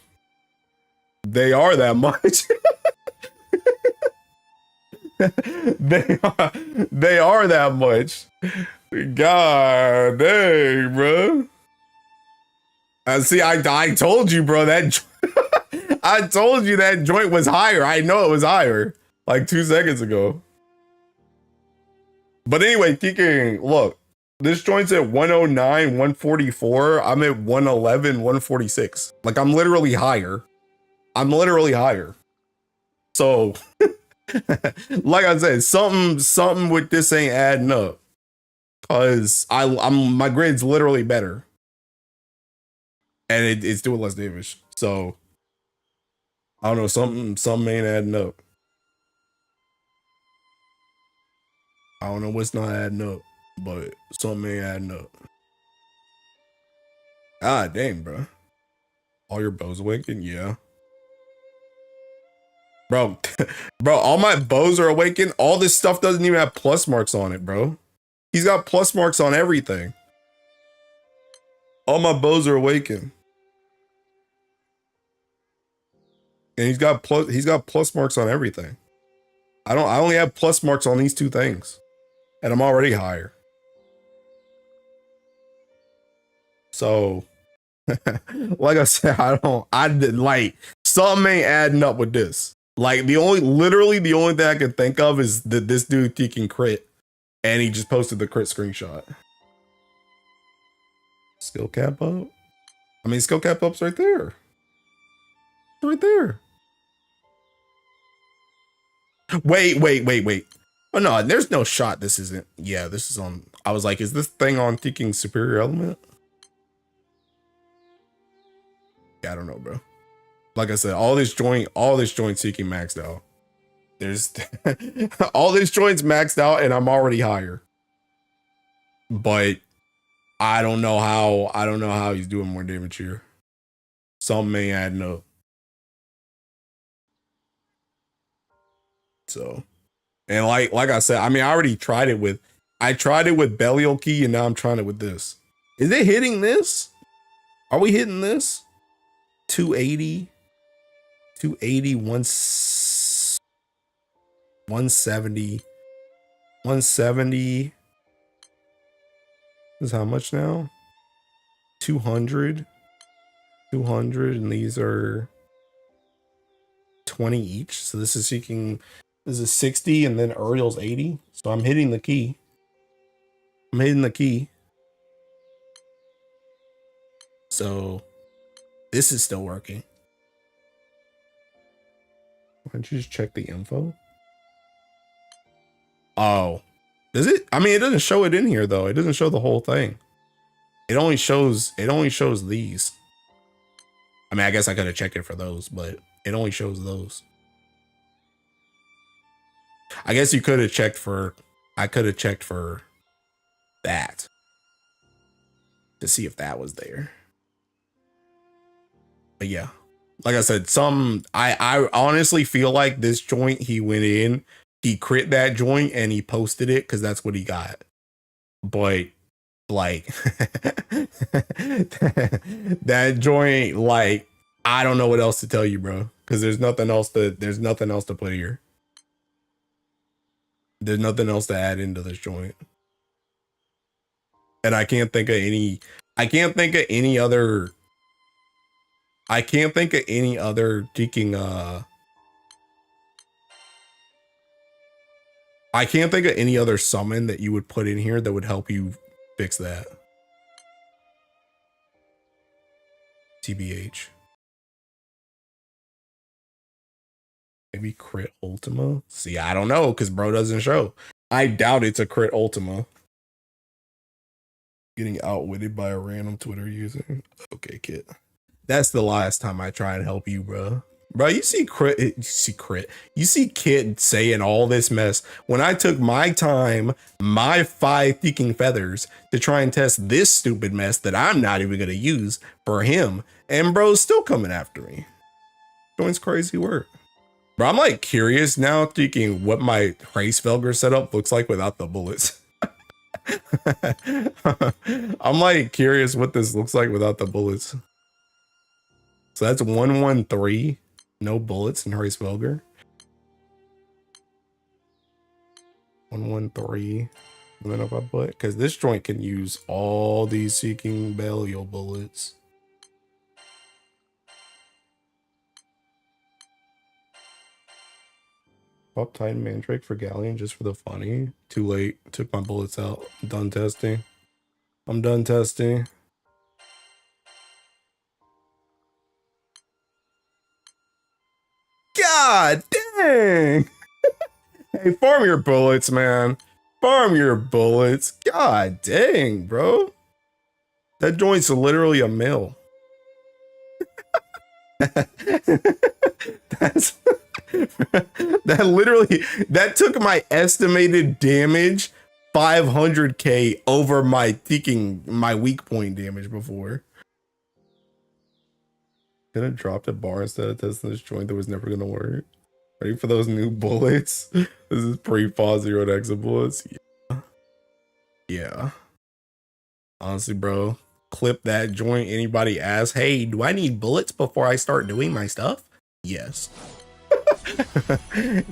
They are that much. they are that much. God dang, bro. See, I told you, bro, that I told you that joint was higher. I know it was higher like 2 seconds ago. But anyway, thinking, look, this joint's at 109, 144. I'm at 111, 146. Like, I'm literally higher. I'm literally higher. So, like I said, something with this ain't adding up. Cause I'm my grid's literally better. and it's doing less damage. So I don't know, something ain't adding up. I don't know what's not adding up, but something ain't adding up. Ah, dang, bro. All your bows awakened? Yeah. Bro, bro, all my bows are awakened. All this stuff doesn't even have plus marks on it, bro. He's got plus marks on everything. All my bows are awakened. And he's got plus marks on everything. I only have plus marks on these two things. And I'm already higher. So like I said, like something ain't adding up with this. Like literally the only thing I can think of is that this dude taking crit and he just posted the crit screenshot. Skill cap up? I mean, skill cap up's right there. Right there. Wait. Oh no, there's no shot this isn't. Yeah, this is on. I was like, is this thing on taking superior element? Yeah, I don't know, bro. Like I said, all this joint seeking maxed out. There's all this joint's maxed out and I'm already higher. But I don't know how he's doing more damage here. Something may add up. So, and like I said, I mean, I already tried it with Belial Key and now I'm trying it with this. Is it hitting this? Are we hitting this? 280, 170. This is how much now? 200, and these are 20 each. So this is 60 and then Uriel's 80. So I'm hitting the key. So this is still working. Why don't you just check the info? Oh, does it? I mean, it doesn't show it in here though. It doesn't show the whole thing. It only shows these. I mean, I guess I could have checked it for those, but it only shows those. I guess you could have checked for, I could have checked for that to see if that was there. But yeah, like I said, I honestly feel like this joint, he went in, he crit that joint and he posted it because that's what he got. But like that joint, like, I don't know what else to tell you, bro, because there's nothing else to put here. There's nothing else to add into this joint. And I can't think of any other deaking I can't think of any other summon that you would put in here that would help you fix that. TBH. Maybe crit Ultima? See, I don't know, because bro doesn't show. I doubt it's a crit Ultima. Getting outwitted by a random Twitter user. Okay, kid. That's the last time I try and help you, bro. Bro, you see kid saying all this mess when I took my time, my 5 peaking feathers to try and test this stupid mess that I'm not even gonna use for him, and bro's still coming after me. Doing crazy work. Bro, I'm like curious now, thinking what my Hraesvelgr setup looks like without the bullets. I'm like curious what this looks like without the bullets. So that's 113. No bullets in Hraesvelgr. 113. And then if I put, because this joint can use all these Seeking Belial bullets. Pop Titan Mandrake for Galleon just for the funny. Too late. Took my bullets out. I'm done testing. God dang. Hey, farm your bullets, man. Farm your bullets. God dang, bro. That joint's literally a mill. That's that literally that took my estimated damage 500k over my thinking my weak point damage before. Gonna drop the bar instead of testing this joint that was never gonna work. Ready for those new bullets? This is pre-pause 0 to exit bullets. Yeah. Honestly, bro, clip that joint. Anybody asks, hey, do I need bullets before I start doing my stuff? Yes.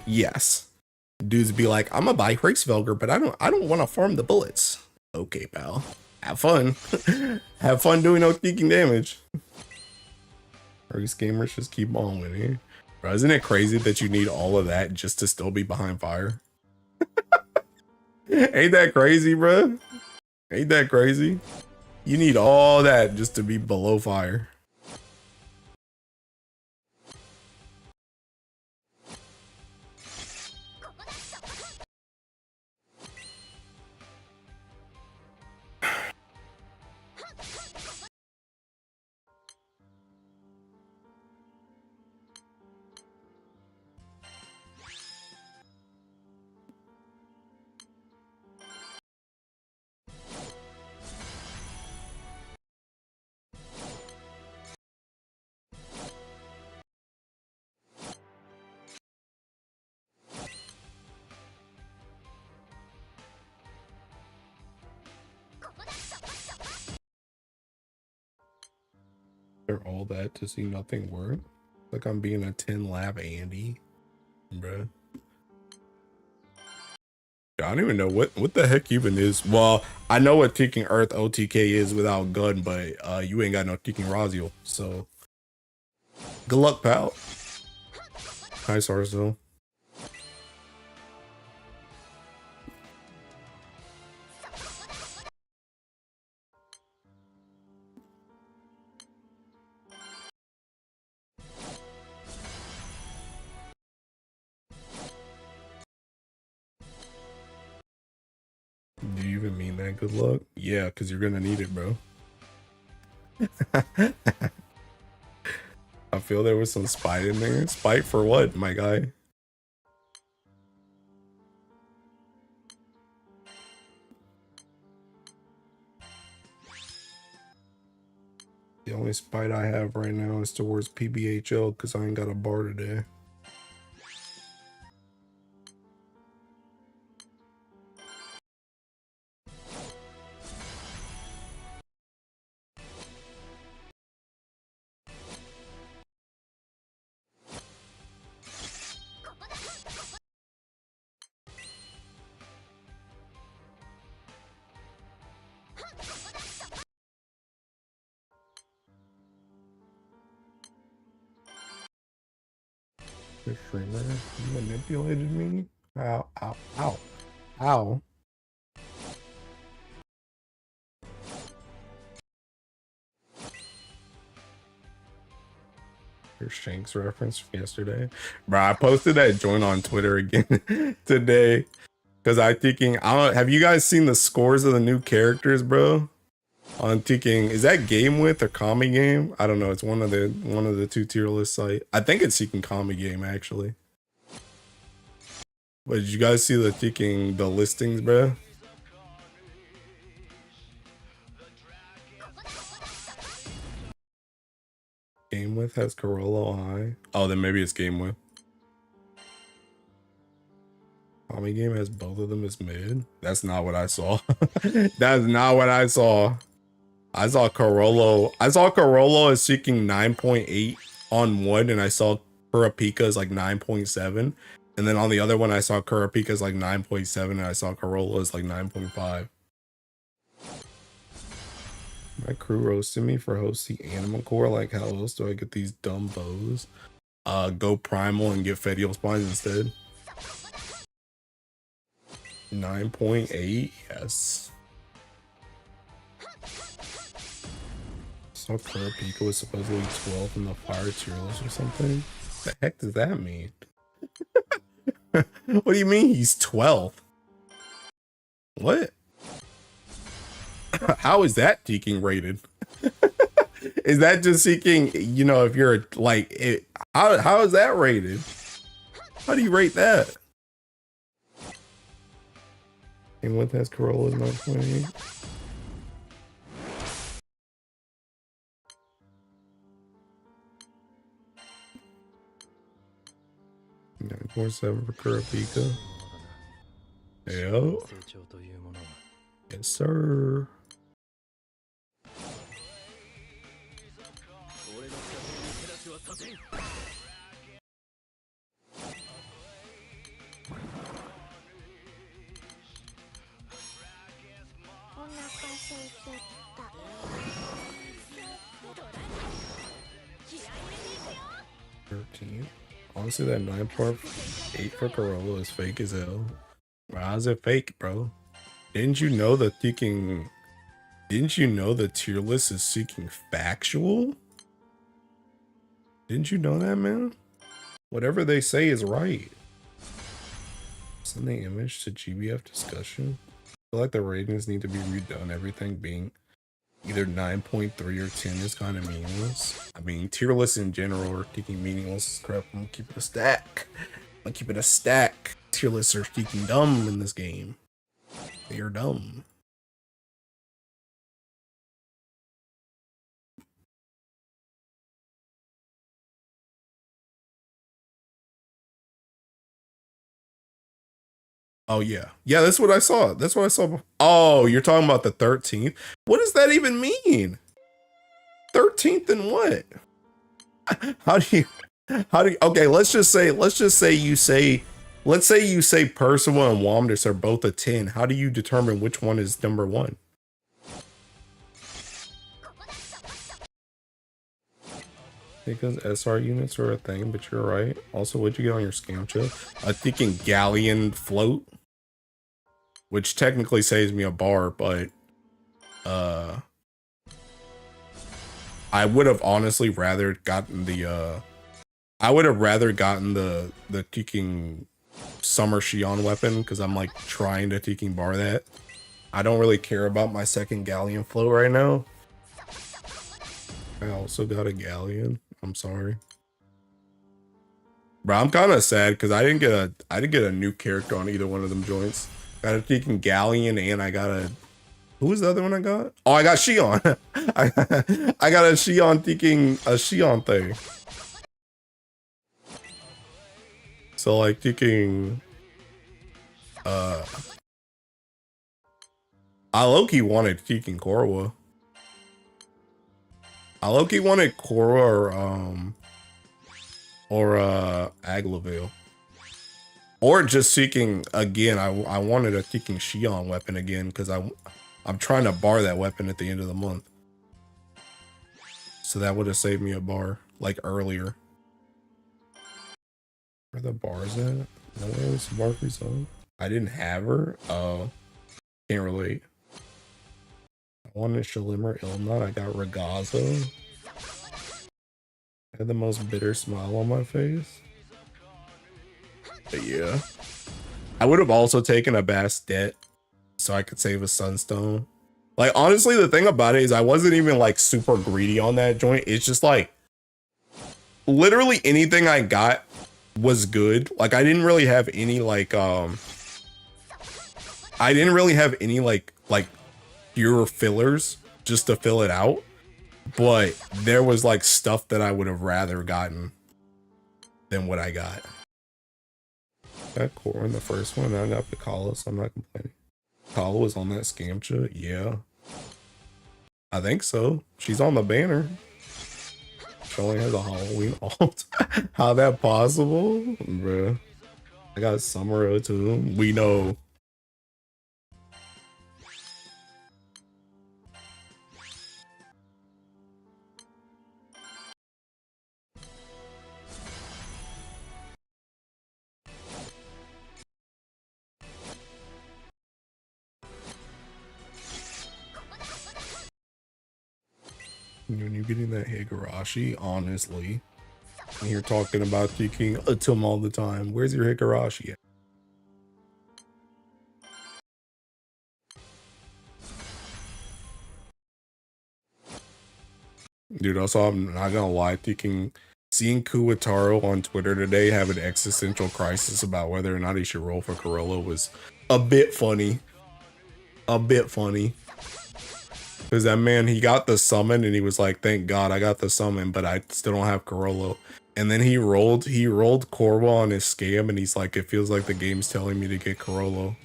Yes. Dudes be like, I'm gonna buy Hraksvelger, but I don't want to farm the bullets. Okay, pal. Have fun. Have fun doing no taking damage. Race gamers just keep on winning. Bro, isn't it crazy that you need all of that just to still be behind fire? Ain't that crazy, bro? Ain't that crazy? You need all that just to be below fire. They're all that to see nothing work. Like I'm being a 10 lap Andy, bro. I don't even know what the heck even is. Well, I know what Taking Earth OTK is without gun, but you ain't got no Taking Razio. So good luck, pal. Hi, Sarzo. Do you even mean that? Good luck? Yeah, because you're gonna need it, bro. I feel there was some spite in there. Spite for what, my guy? The only spite I have right now is towards PBHL because I ain't got a bar today. The streamer manipulated me? Ow, ow, ow, ow. Your Shanks reference from yesterday. Bro, I posted that joint on Twitter again today. Cause I thinking, I don't have you guys seen the scores of the new characters, bro? On thinking, is that Game With or Kami Game? I don't know. It's one of the two tier list site. I think it's seeking Kami Game actually. But did you guys see the thinking the listings, bro? Game With has Corolla high. Oh, then maybe it's Game With. Kami Game has both of them as mid. That's not what I saw. That's not what I saw. I saw Corolla. I saw Corolla is seeking 9.8 on one, and I saw Kurapika is like 9.7. And then on the other one, I saw Kurapika is like 9.7, and I saw Corolla is like 9.5. My crew roasted me for hosting Animal Core. Like, how else do I get these dumb bows? Go Primal and get Fedial Spines instead. 9.8, yes. So Kurapika was supposedly 12 in the fire tier list or something. What the heck does that mean? What do you mean he's 12? What? How is that deking rated? Is that just seeking, you know, if you're like, how is that rated? How do you rate that? And what has Corolla's not playing? 9.7 for Kurapika. Yep. Yes, sir. Honestly, that 9.8 for Corolla is fake as hell. How's it fake, bro? Didn't you know the tier list is seeking factual? Didn't you know that, man? Whatever they say is right. Send the image to GBF discussion. I feel like the ratings need to be redone. Everything being either 9.3 or 10 is kind of meaningless. I mean, tier lists in general are seeking meaningless. Crap, I'm gonna keep it a stack. I'm gonna keep it a stack. Tier lists are seeking dumb in this game. They are dumb. Oh yeah. Yeah, that's what I saw. That's what I saw. Oh, you're talking about the 13th? What does that even mean? 13th and what? How do you okay, let's say you say Percival and Womdus are both a 10. How do you determine which one is number 1? Because SR units are a thing, but you're right. Also, what'd you get on your scam chip? I'm thinking Galleon float, which technically saves me a bar, but I would have honestly rather gotten the the Teking Summer Shion weapon, because I'm like trying to Teking bar that. I don't really care about my second Galleon float right now. I also got a Galleon. I'm sorry. Bro, I'm kind of sad because I didn't get a new character on either one of them joints. Got a Teking Galleon and I got a, who was the other one I got? Oh, I got Shion. I got a Shion Teking, a Shion thing. So like Teking, I low-key wanted Teking Korwa. I low-key wanted Korwa or Aglavale. Or just seeking again. I wanted a Teking Shion weapon again because I'm trying to bar that weapon at the end of the month. So that would have saved me a bar like earlier. Where the bars at? No way was bar free zone. I didn't have her. Oh, can't relate. I wanted Shalimar Ilnut. I got Ragazzo. I had the most bitter smile on my face. But yeah. I would have also taken a Bastet so I could save a Sunstone. Like, honestly, the thing about it is I wasn't even like super greedy on that joint. It's just like literally anything I got was good. Like, I didn't really have any like pure fillers just to fill it out. But there was like stuff that I would have rather gotten than what I got. That core in the first one, I got Piccolo, so I'm not complaining. Piccolo was on that Scamcha, yeah. I think so. She's on the banner. She only has a Halloween alt. How that possible? Bruh. I got Summer too. We know. When you're getting that Higurashi, honestly, and you're talking about taking a Tim all the time. Where's your Higurashi at? Dude, also, I'm not gonna lie, seeing Kuwataro on Twitter today have an existential crisis about whether or not he should roll for Corolla was a bit funny. A bit funny. Because that man, he got the summon and he was like, thank God I got the summon, but I still don't have Corolla. And then he rolled Corva on his scam and he's like, it feels like the game's telling me to get Corolla.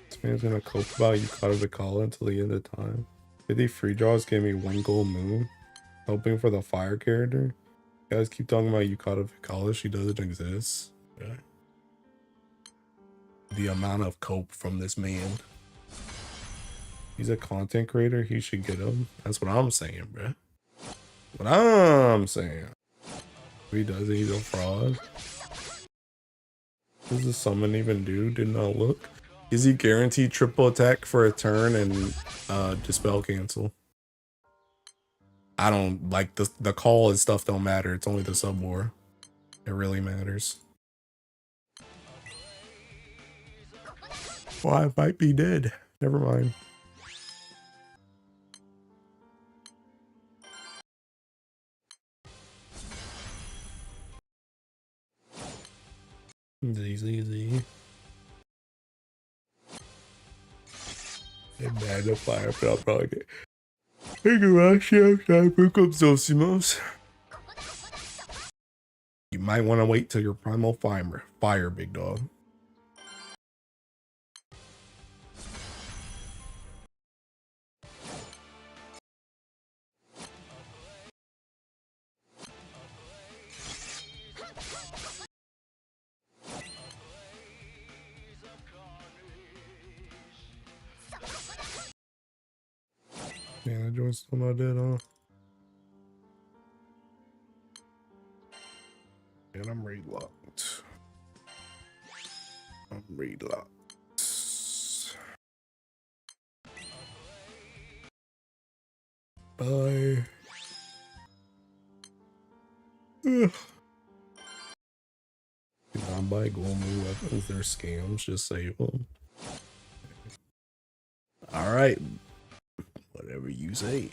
This man's gonna cope about Yukata Vikala until the end of time. 50 free draws gave me 1 gold moon. Hoping for the fire character. You guys keep talking about Yukata Vikala, she doesn't exist. Yeah. The amount of cope from this man. He's a content creator, he should get him. That's what I'm saying, bro. What I'm saying. If he doesn't, he's a fraud. What does the summon even do? Did not look. Is he guaranteed triple attack for a turn and dispel cancel? I don't like the call and stuff don't matter. It's only the sub war. It really matters. Well, I might be dead. Never mind. Easy. Get mad to fire, but I'll probably get. Hey, gosh, I pick up Zosimos. You might want to wait till your primal fire, big dog. Yeah, that joint's still not dead, huh? And I'm raid locked. Bye. Ugh. Do not buy Gomu weapons, they're scams, just save them. Alright. Whatever you say.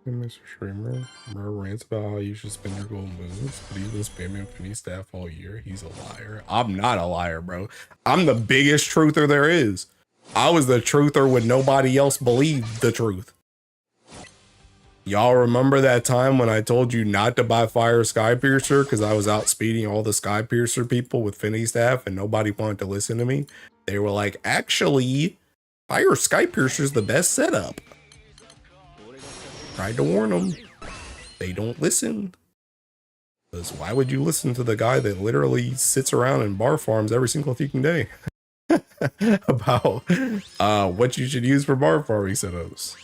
Mr. Streamer rants about how you should spend your gold moves, but he's been spamming Penny Staff all year. He's a liar. I'm not a liar, bro. I'm the biggest truther there is. I was the truther when nobody else believed the truth. Y'all remember that time when I told you not to buy Fire Skypiercer because I was out speeding all the Skypiercer people with Finny Staff and nobody wanted to listen to me? They were like, actually, Fire Skypiercer is the best setup. Tried to warn them. They don't listen. Because why would you listen to the guy that literally sits around and bar farms every single freaking day about what you should use for bar farming setups?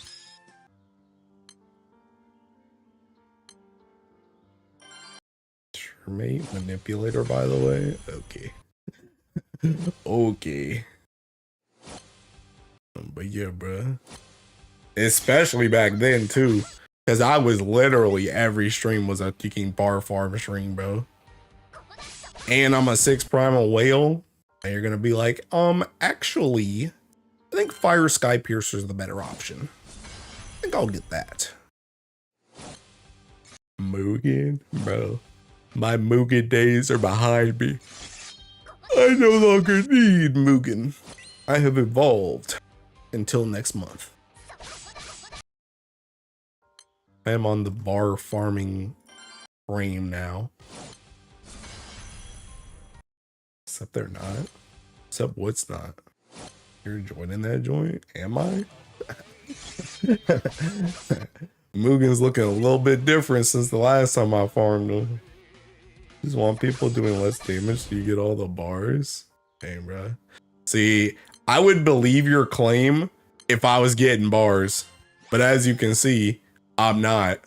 Mate manipulator, by the way. Okay. Okay. But yeah, bruh. Especially back then too, because I was literally every stream was a freaking bar farm stream, bro. And I'm a 6 primal whale, and you're gonna be like, actually, I think Fire Skypiercer is the better option. I think I'll get that. Mugen, bro. My Mugen days are behind me. I no longer need Mugen. I have evolved. Until next month. I am on the bar farming frame now. Except they're not. Except what's not. You're joining that joint? Am I? Mugen's looking a little bit different since the last time I farmed him. Just want people doing less damage so you get all the bars. Hey, bro. See, I would believe your claim if I was getting bars. But as you can see, I'm not.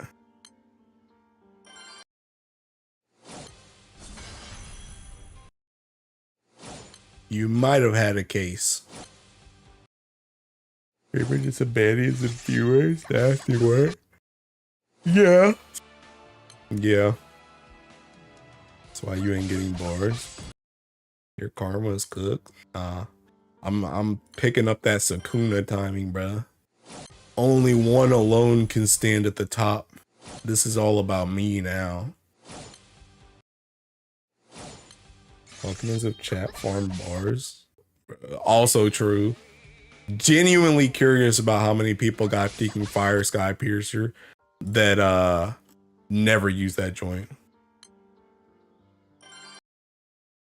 You might have had a case. Maybe just abandons and viewers after work. Yeah. Yeah. That's why you ain't getting bars. Your karma is cooked. I'm picking up that Sakuna timing, bruh. Only one alone can stand at the top. This is all about me now. Confidence of chat farm bars. Also true. Genuinely curious about how many people got Deacon Fire Sky Piercer that never used that joint.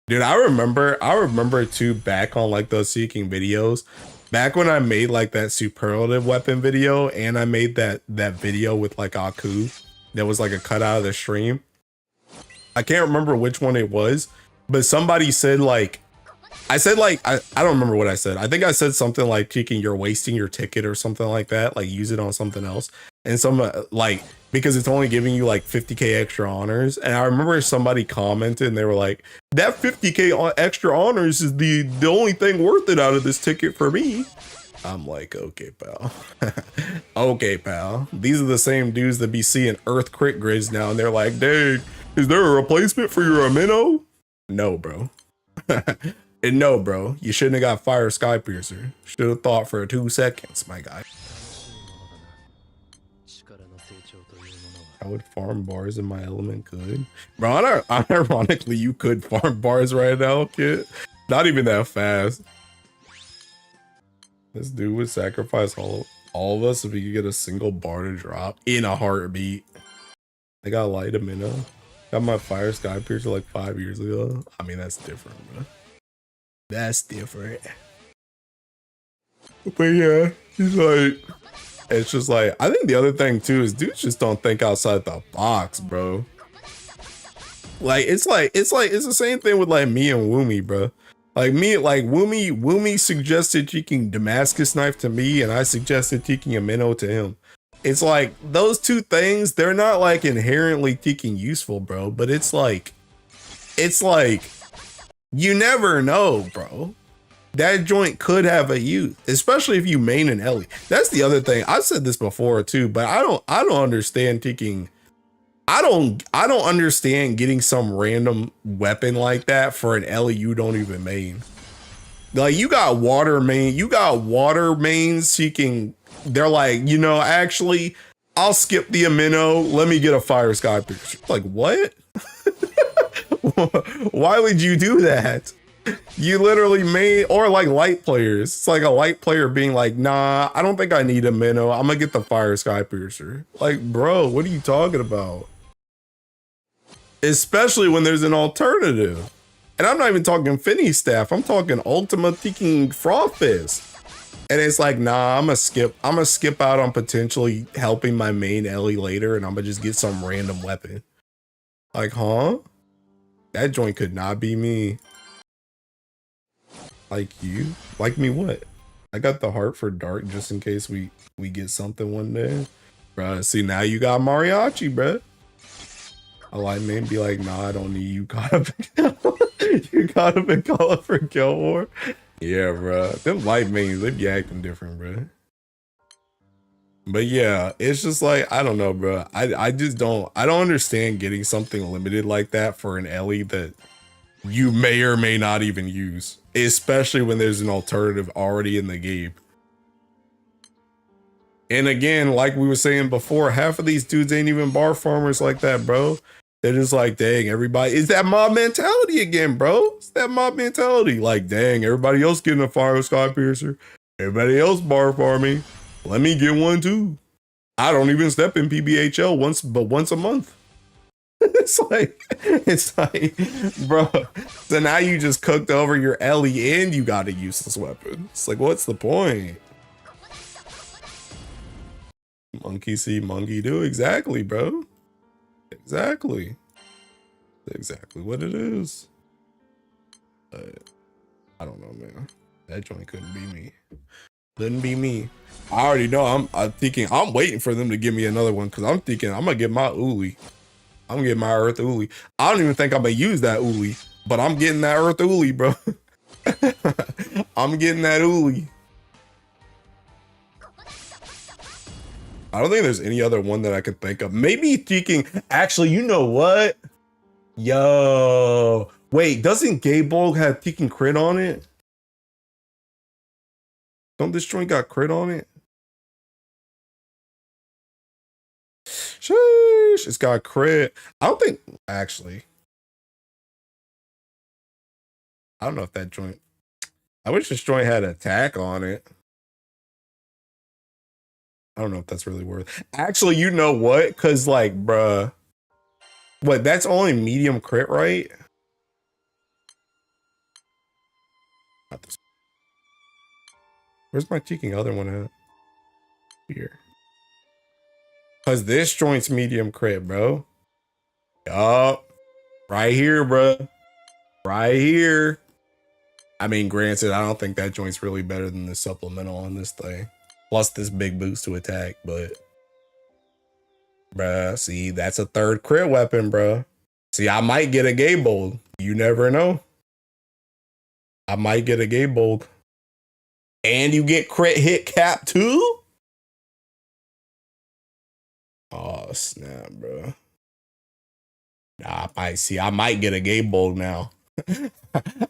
Dude, I remember too, back on like those Seeking videos, back when I made like that superlative weapon video, and I made that video with like Aku that was like a cutout of the stream. I can't remember which one it was, but somebody said like, I don't remember what I said. I think I said something like, Cheeking, you're wasting your ticket or something like that. Like, use it on something else. And some like, because it's only giving you like 50k extra honors. And I remember somebody commented and they were like, that 50k extra honors is the only thing worth it out of this ticket for me. I'm like, okay, pal. Okay, pal. These are the same dudes that be seeing Earth crit grids now. And they're like, dang, is there a replacement for your minnow? No, bro. And no, bro, you shouldn't have got Fire Sky Piercer. Should have thought for 2 seconds, my guy. I would farm bars in my element could. Bro, ironically, you could farm bars right now, kid. Not even that fast. This dude would sacrifice all of us if he could get a single bar to drop in a heartbeat. I got light a minnow. Got my Fire Sky Piercer like 5 years ago. I mean, that's different, bro. That's different. But yeah, he's like, it's just like, I think the other thing too is dudes just don't think outside the box, bro. Like, it's the same thing with like me and Woomy, bro. Like Woomy suggested cheeking Damascus knife to me, and I suggested cheeking a minnow to him. It's like those two things, they're not like inherently cheeking useful, bro, but it's like you never know, bro. That joint could have a use, especially if you main an Ellie. That's the other thing. I've said this before too, but I don't understand taking. I don't understand getting some random weapon like that for an Ellie you don't even main. Like you got water mains seeking. They're like, you know, actually, I'll skip the Amino. Let me get a Fire Sky Piercer. Like what? Why would you do that? You literally made, or like light players. It's like a light player being like, nah, I don't think I need a minnow. I'm gonna get the Fire Sky Piercer. Like, bro, what are you talking about? Especially when there's an alternative. And I'm not even talking Finny Staff. I'm talking Ultima Thinking Frog Fist. And it's like, nah, I'm gonna skip out on potentially helping my main Ellie later, and I'm gonna just get some random weapon. Like, huh? That joint could not be me. Like you? Like me what? I got the heart for dark just in case we get something one day. Bruh, see now you got mariachi, bruh. I like man be like, nah, I don't need you caught up you caught up in Call for Kill War. Yeah, bruh. Them light mains, they be acting different, bruh. But yeah, it's just like, I don't know, bro. I don't understand getting something limited like that for an Ellie that you may or may not even use, especially when there's an alternative already in the game. And again, like we were saying before, half of these dudes ain't even bar farmers like that, bro. They're just like, dang, everybody, it's that mob mentality again, bro. It's that mob mentality. Like, dang, everybody else getting a Fire Sky Piercer. Everybody else bar farming. Let me get one too. I don't even step in PBHL once a month. It's like, bro. So now you just cooked over your Ellie and you got a useless weapon. It's like, what's the point? Monkey see, monkey do. Exactly, bro. Exactly what it is. I don't know, man. That joint couldn't be me. Couldn't be me. I already know. I'm thinking. I'm waiting for them to give me another one because I'm thinking I'm gonna get my Uli. I'm gonna get my Earth Uli. I don't even think I'm gonna use that Uli, but I'm getting that Earth Uli, bro. I'm getting that Uli. I don't think there's any other one that I can think of. Maybe thinking. Actually, you know what? Yo, wait. Doesn't Gaybold have thinking crit on it? Don't this joint got crit on it? Sheesh, it's got crit. I don't think, actually. I don't know if that joint. I wish this joint had attack on it. I don't know if that's really worth. Actually, you know what? Because, like, bruh. What, that's only medium crit, right? Not this. Where's my cheeking other one at? Here. Because this joint's medium crit, bro. Yup. Right here, bro. Right here. I mean, granted, I don't think that joint's really better than the supplemental on this thing. Plus this big boost to attack, but... Bruh, see, that's a third crit weapon, bruh. See, I might get a Gaybold. You never know. I might get a Gaybold. And you get crit hit cap too? Oh, snap, bro. Nah, I might get a Gaybold now.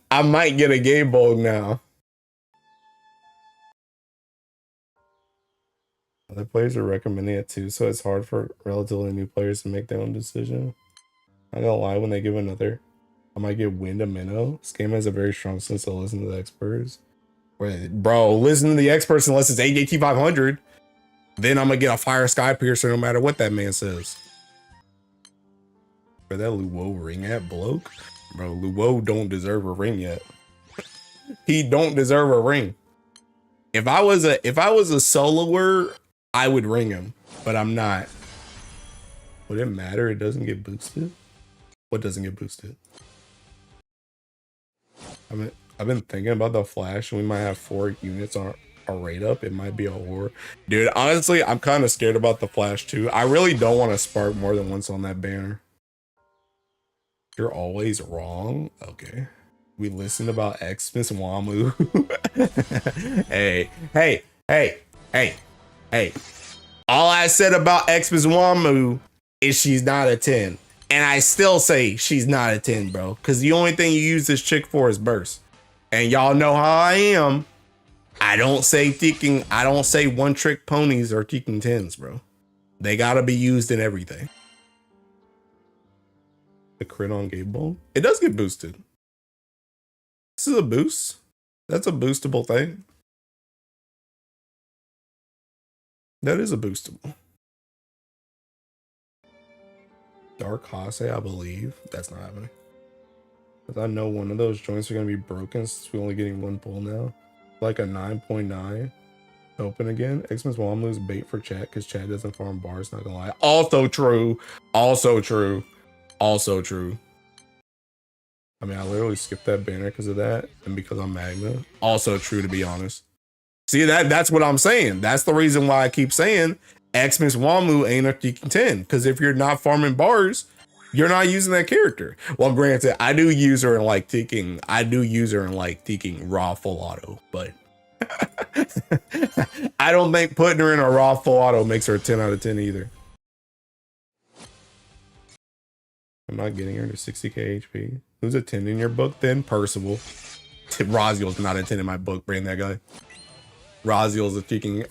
I might get a Gaybold now. Other players are recommending it too, so it's hard for relatively new players to make their own decision. I'm not gonna lie, when they give another, I might get Wind a minnow. This game has a very strong sense to listen to the experts. Bro, listen to the experts unless it's AJT 500. Then I'm gonna get a Fire Sky Piercer no matter what that man says. Where that Luo ring at, bloke? Bro, Luo don't deserve a ring yet. He don't deserve a ring. If I was a soloer, I would ring him, but I'm not. Would it matter? It doesn't get boosted. What doesn't get boosted? I've been thinking about the Flash, and we might have 4 units on our rate up. It might be a horror, dude. Honestly, I'm kind of scared about the Flash too. I really don't want to spark more than once on that banner. You're always wrong. Okay, we listened about Xmas Wamu. Hey. All I said about Xmas Wamu is she's not a 10. And I still say she's not a 10, bro. Because the only thing you use this chick for is burst. And y'all know how I am. I don't say one trick ponies or teaking 10s, bro. They gotta be used in everything. The crit on Gable. It does get boosted. This is a boost. That's a boostable thing. That is a boostable. Dark Hase, I believe. That's not happening. Because I know one of those joints are going to be broken since we're only getting 1 pull now. Like a 9.9. Open again. Xmas Wamlu's bait for chat because chat doesn't farm bars, not going to lie. Also true. Also true. Also true. I mean, I literally skipped that banner because of that and because I'm Magna. Also true, to be honest. See, that's what I'm saying. That's the reason why I keep saying Xmas Wamu ain't a Tekken 10. Because if you're not farming bars, you're not using that character. Well, granted, I do use her in like Tekken. I do use her in like Tekken raw full auto, but I don't think putting her in a raw full auto makes her a 10 out of 10 either. I'm not getting her to 60k HP. Who's a 10 in your book then? Percival. Raziel's not a 10 in my book, brand that guy. Raziel's a freaking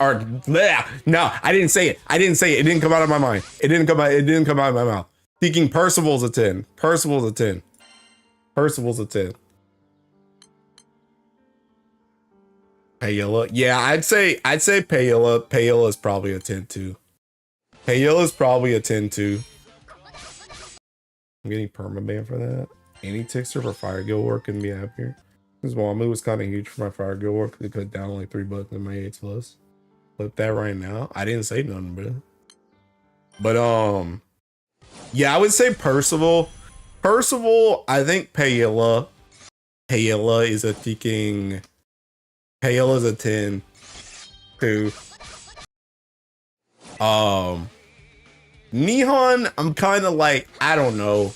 no, I didn't say it. I didn't say it. It didn't come out of my mind. It didn't come out of my mouth. Thinking Percival's a 10. Percival's a 10. Percival's a 10. Payola. Yeah, I'd say Payola. Payola's probably a 10 too. Payola's probably a 10 too. I'm getting permaban for that. Any Tixter for Fire Guild work couldn't be happier. This Wamu was kind of huge for my Fire Guild work because it cut down only $3 in my 8 plus. Flip that right now. I didn't say nothing, bro. But yeah, I would say Percival. Percival, I think Payola. Payola is a freaking. Payola's a 10. too. Nihon, I'm kind of like, I don't know.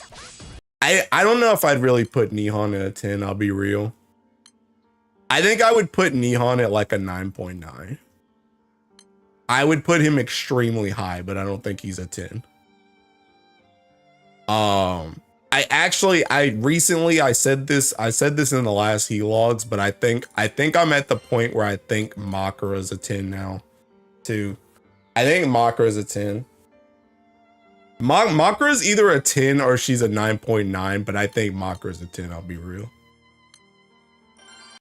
I don't know if I'd really put Nihon at a 10, I'll be real. I think I would put Nihon at like a 9.9. I would put him extremely high, but I don't think he's a 10. I recently said this in the last Helogs, but I think I'm at the point where I think Makara's a 10 now too. I think Makara's a 10. Makara's either a 10 or she's a 9.9, but I think Makara's a 10, I'll be real.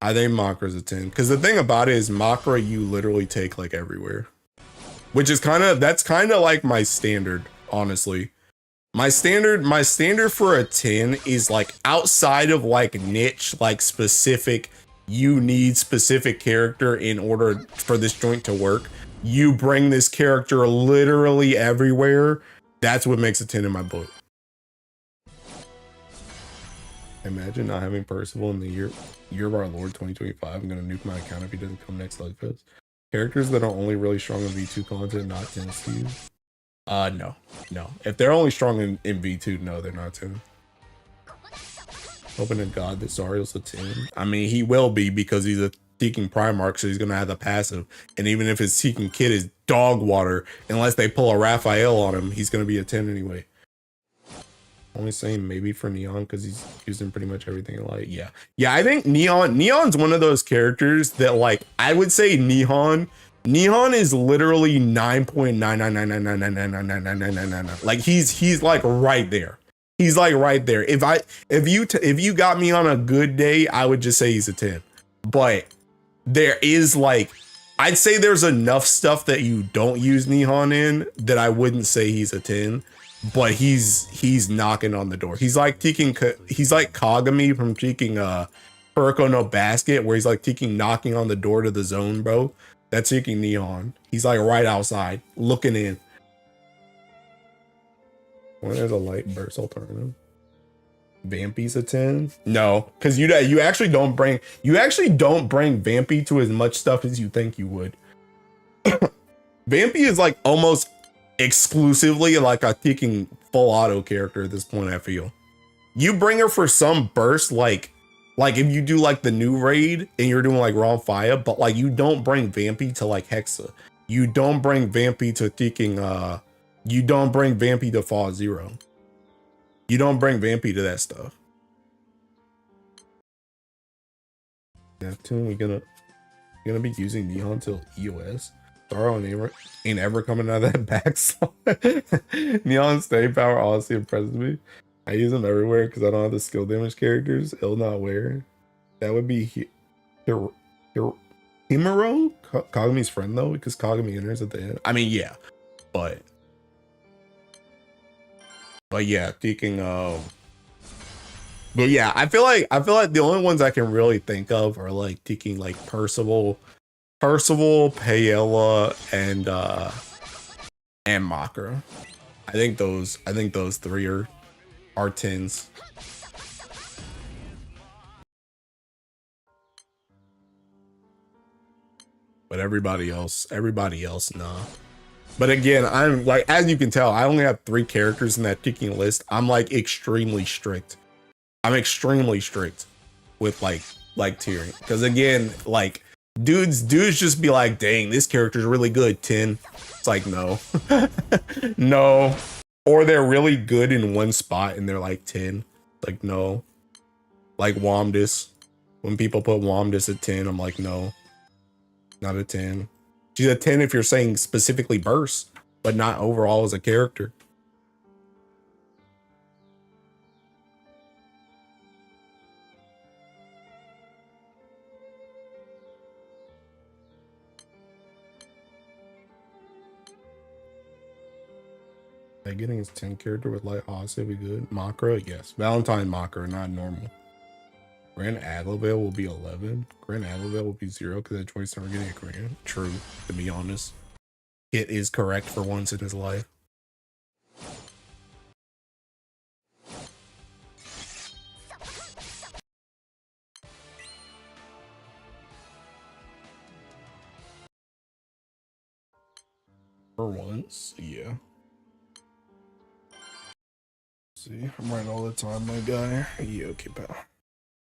I think Makara's a 10. Because the thing about it is Makara you literally take like everywhere. Which is that's kind of like my standard, honestly. My standard for a 10 is like outside of like niche, like specific, you need specific character in order for this joint to work. You bring this character literally everywhere. That's what makes a 10 in my book. Imagine not having Percival in the year of our Lord 2025. I'm gonna nuke my account if he doesn't come next Life Fest. Characters that are only really strong in V2 content, not 10s to use. No. If they're only strong in V2, no, they're not 10. Hoping to God that Zariel's a 10. I mean, he will be because he's a Seeking Primarch, so he's gonna have the passive. And even if his Seeking kit is dog water, unless they pull a Raphael on him, he's gonna be a 10 anyway. Only saying maybe for Neon because he's using pretty much everything in light. Yeah, I think Neon's one of those characters that like I would say Neon is literally 9.99999999999. Like he's like right there. He's like right there. If you got me on a good day, I would just say he's a 10. But there is like I'd say there's enough stuff that you don't use Nihon in that I wouldn't say he's a 10. But he's knocking on the door. He's like Kagami from taking Kuroko no Basket, where he's like knocking on the door to the zone, bro. That's taking Neon. He's like right outside, looking in. When there's a light burst alternative. Vampy's a 10? No, because you actually don't bring Vampy to as much stuff as you think you would. Vampy is like almost exclusively like a ticking full auto character at this point. I feel you bring her for some burst, like if you do like the new raid and you're doing like Raw Fire, but like you don't bring Vampy to like Hexa. You don't bring Vampy to ticking you don't bring Vampy to Fall Zero. You don't bring Vampy to that stuff. Neptune, we're gonna be using Neon till EOS. Starro ain't ever coming out of that backslide. Neon stay power honestly impresses me. I use them everywhere because I don't have the skill damage characters. Ill not wear. That would be Himuro, Kagami's friend though, because Kagami enters at the end. I mean, yeah, but yeah, thinking but yeah, I feel like the only ones I can really think of are like thinking like Percival, Paella, and Makara. I think those three are 10s. But everybody else, nah. But again, I'm like, as you can tell, I only have 3 characters in that ticking list. I'm like extremely strict. I'm extremely strict with like tiering. Because again, like dudes just be like, dang, this character's really good, 10. It's like, no. No. Or they're really good in one spot and they're like 10. Like, no. Like Womdis. When people put Womdis at 10, I'm like, no. Not a 10. She's a 10 if you're saying specifically burst, but not overall as a character. Like getting his 10 character with light Hoss would be good. Makara, yes. Valentine Makara, not normal. Grand Aglavale will be 11. Grand Aglavale will be 0 because that choice never getting a grand. True, to be honest. It is correct for once in his life. For once, yeah. See, I'm right all the time, my guy. Yeah, okay, pal.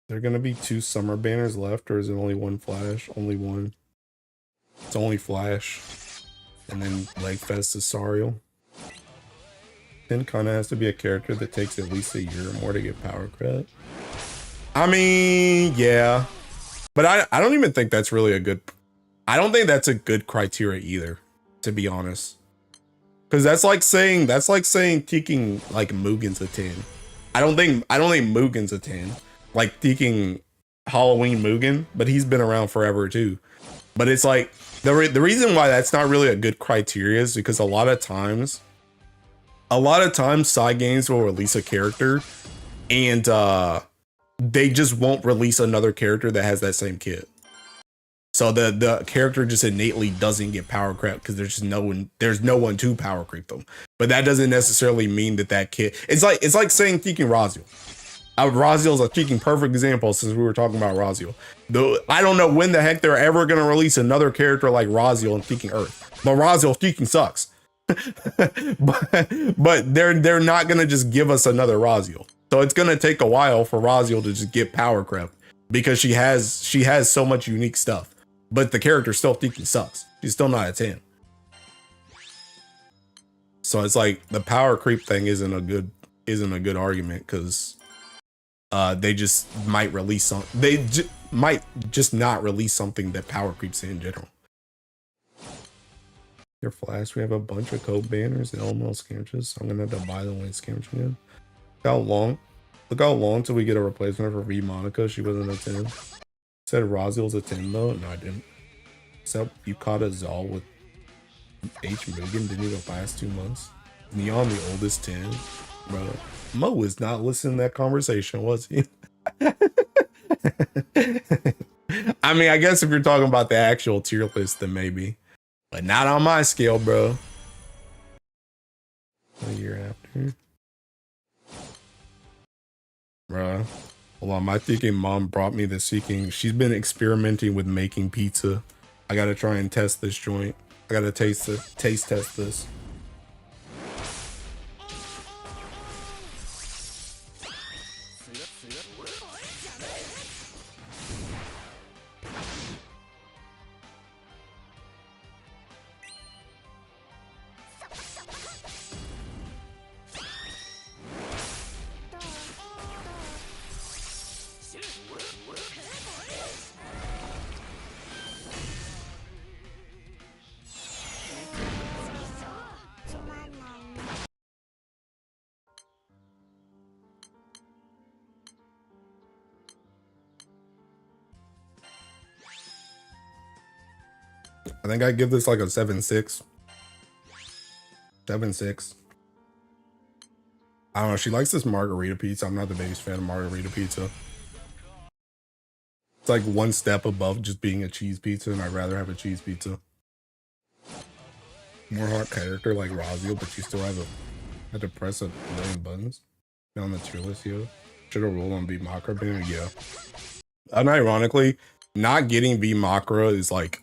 There gonna be 2 summer banners left, or is it only 1 flash? Only 1. It's only flash. And then Legfest is Sariel. Then kinda has to be a character that takes at least a year or more to get power credit. I mean, yeah. But I don't even think that's really a good... I don't think that's a good criteria either, to be honest. Because that's like saying taking like Mugen's a 10. I don't think Mugen's a 10. Like taking Halloween Mugen, but he's been around forever too. But it's like the reason why that's not really a good criteria is because a lot of times side games will release a character and they just won't release another character that has that same kit. So the character just innately doesn't get power creep because there's no one to power creep them. But that doesn't necessarily mean that kit. It's like saying Teking Raziel. Raziel is a freaking perfect example since we were talking about Raziel. Though I don't know when the heck they're ever gonna release another character like Raziel in Teking Earth. But Raziel freaking sucks. but they're not gonna just give us another Raziel. So it's gonna take a while for Raziel to just get power creep because she has so much unique stuff. But the character still freaking sucks. She's still not a 10. So it's like the power creep thing isn't a good argument because they just might release might just not release something that power creeps in general. Your flash, we have a bunch of code banners and elemental scavengers. So I'm gonna have to buy the win scavenger again. Look how long till we get a replacement for V Monica. She wasn't a 10. Said Raziel's a 10 though. No, I didn't. Except you caught a Zal with H Mugen, didn't even last 2 months. Neon the oldest 10. Bro, Mo was not listening to that conversation, was he? I mean, I guess if you're talking about the actual tier list, then maybe. But not on my scale, bro. A year after. Bruh. Hold on, my thinking mom brought me the seeking. She's been experimenting with making pizza. I gotta try and test this joint. I gotta taste test this. I think I give this like a 7.6. 7.6. I don't know. She likes this margarita pizza. I'm not the biggest fan of margarita pizza. It's like one step above just being a cheese pizza, and I'd rather have a cheese pizza. More hard character like Raziel, but you still have to press a million buttons. On the tier list, yo. Should have rolled on V Makra banner, yeah. Unironically, not getting V Makra is like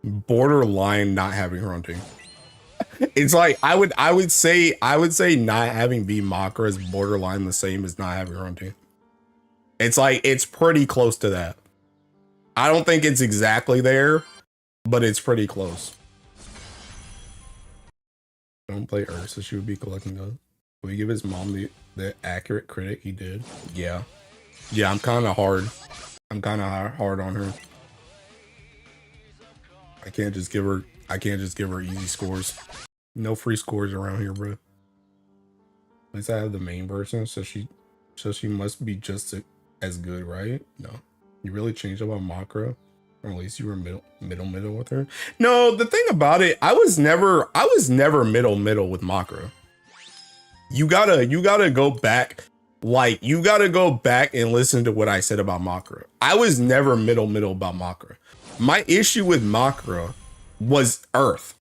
borderline not having her on team. It's like I would say not having V Makra is borderline the same as not having her on team. It's like it's pretty close to that. I don't think it's exactly there, but it's pretty close. Don't play Ursa, she would be collecting those. Will he give his mom the accurate critic? He did. Yeah. Yeah, I'm kind of hard. I'm kind of hard on her. I can't just give her easy scores. No free scores around here, bro. At least I have the main version, so she must be just as good, right? No. You really changed about Makra? Or at least you were middle with her? No, the thing about it, I was never middle with Makra. You gotta go back. Like, you gotta go back and listen to what I said about Makra. I was never middle about Makra. My issue with Makra was Earth.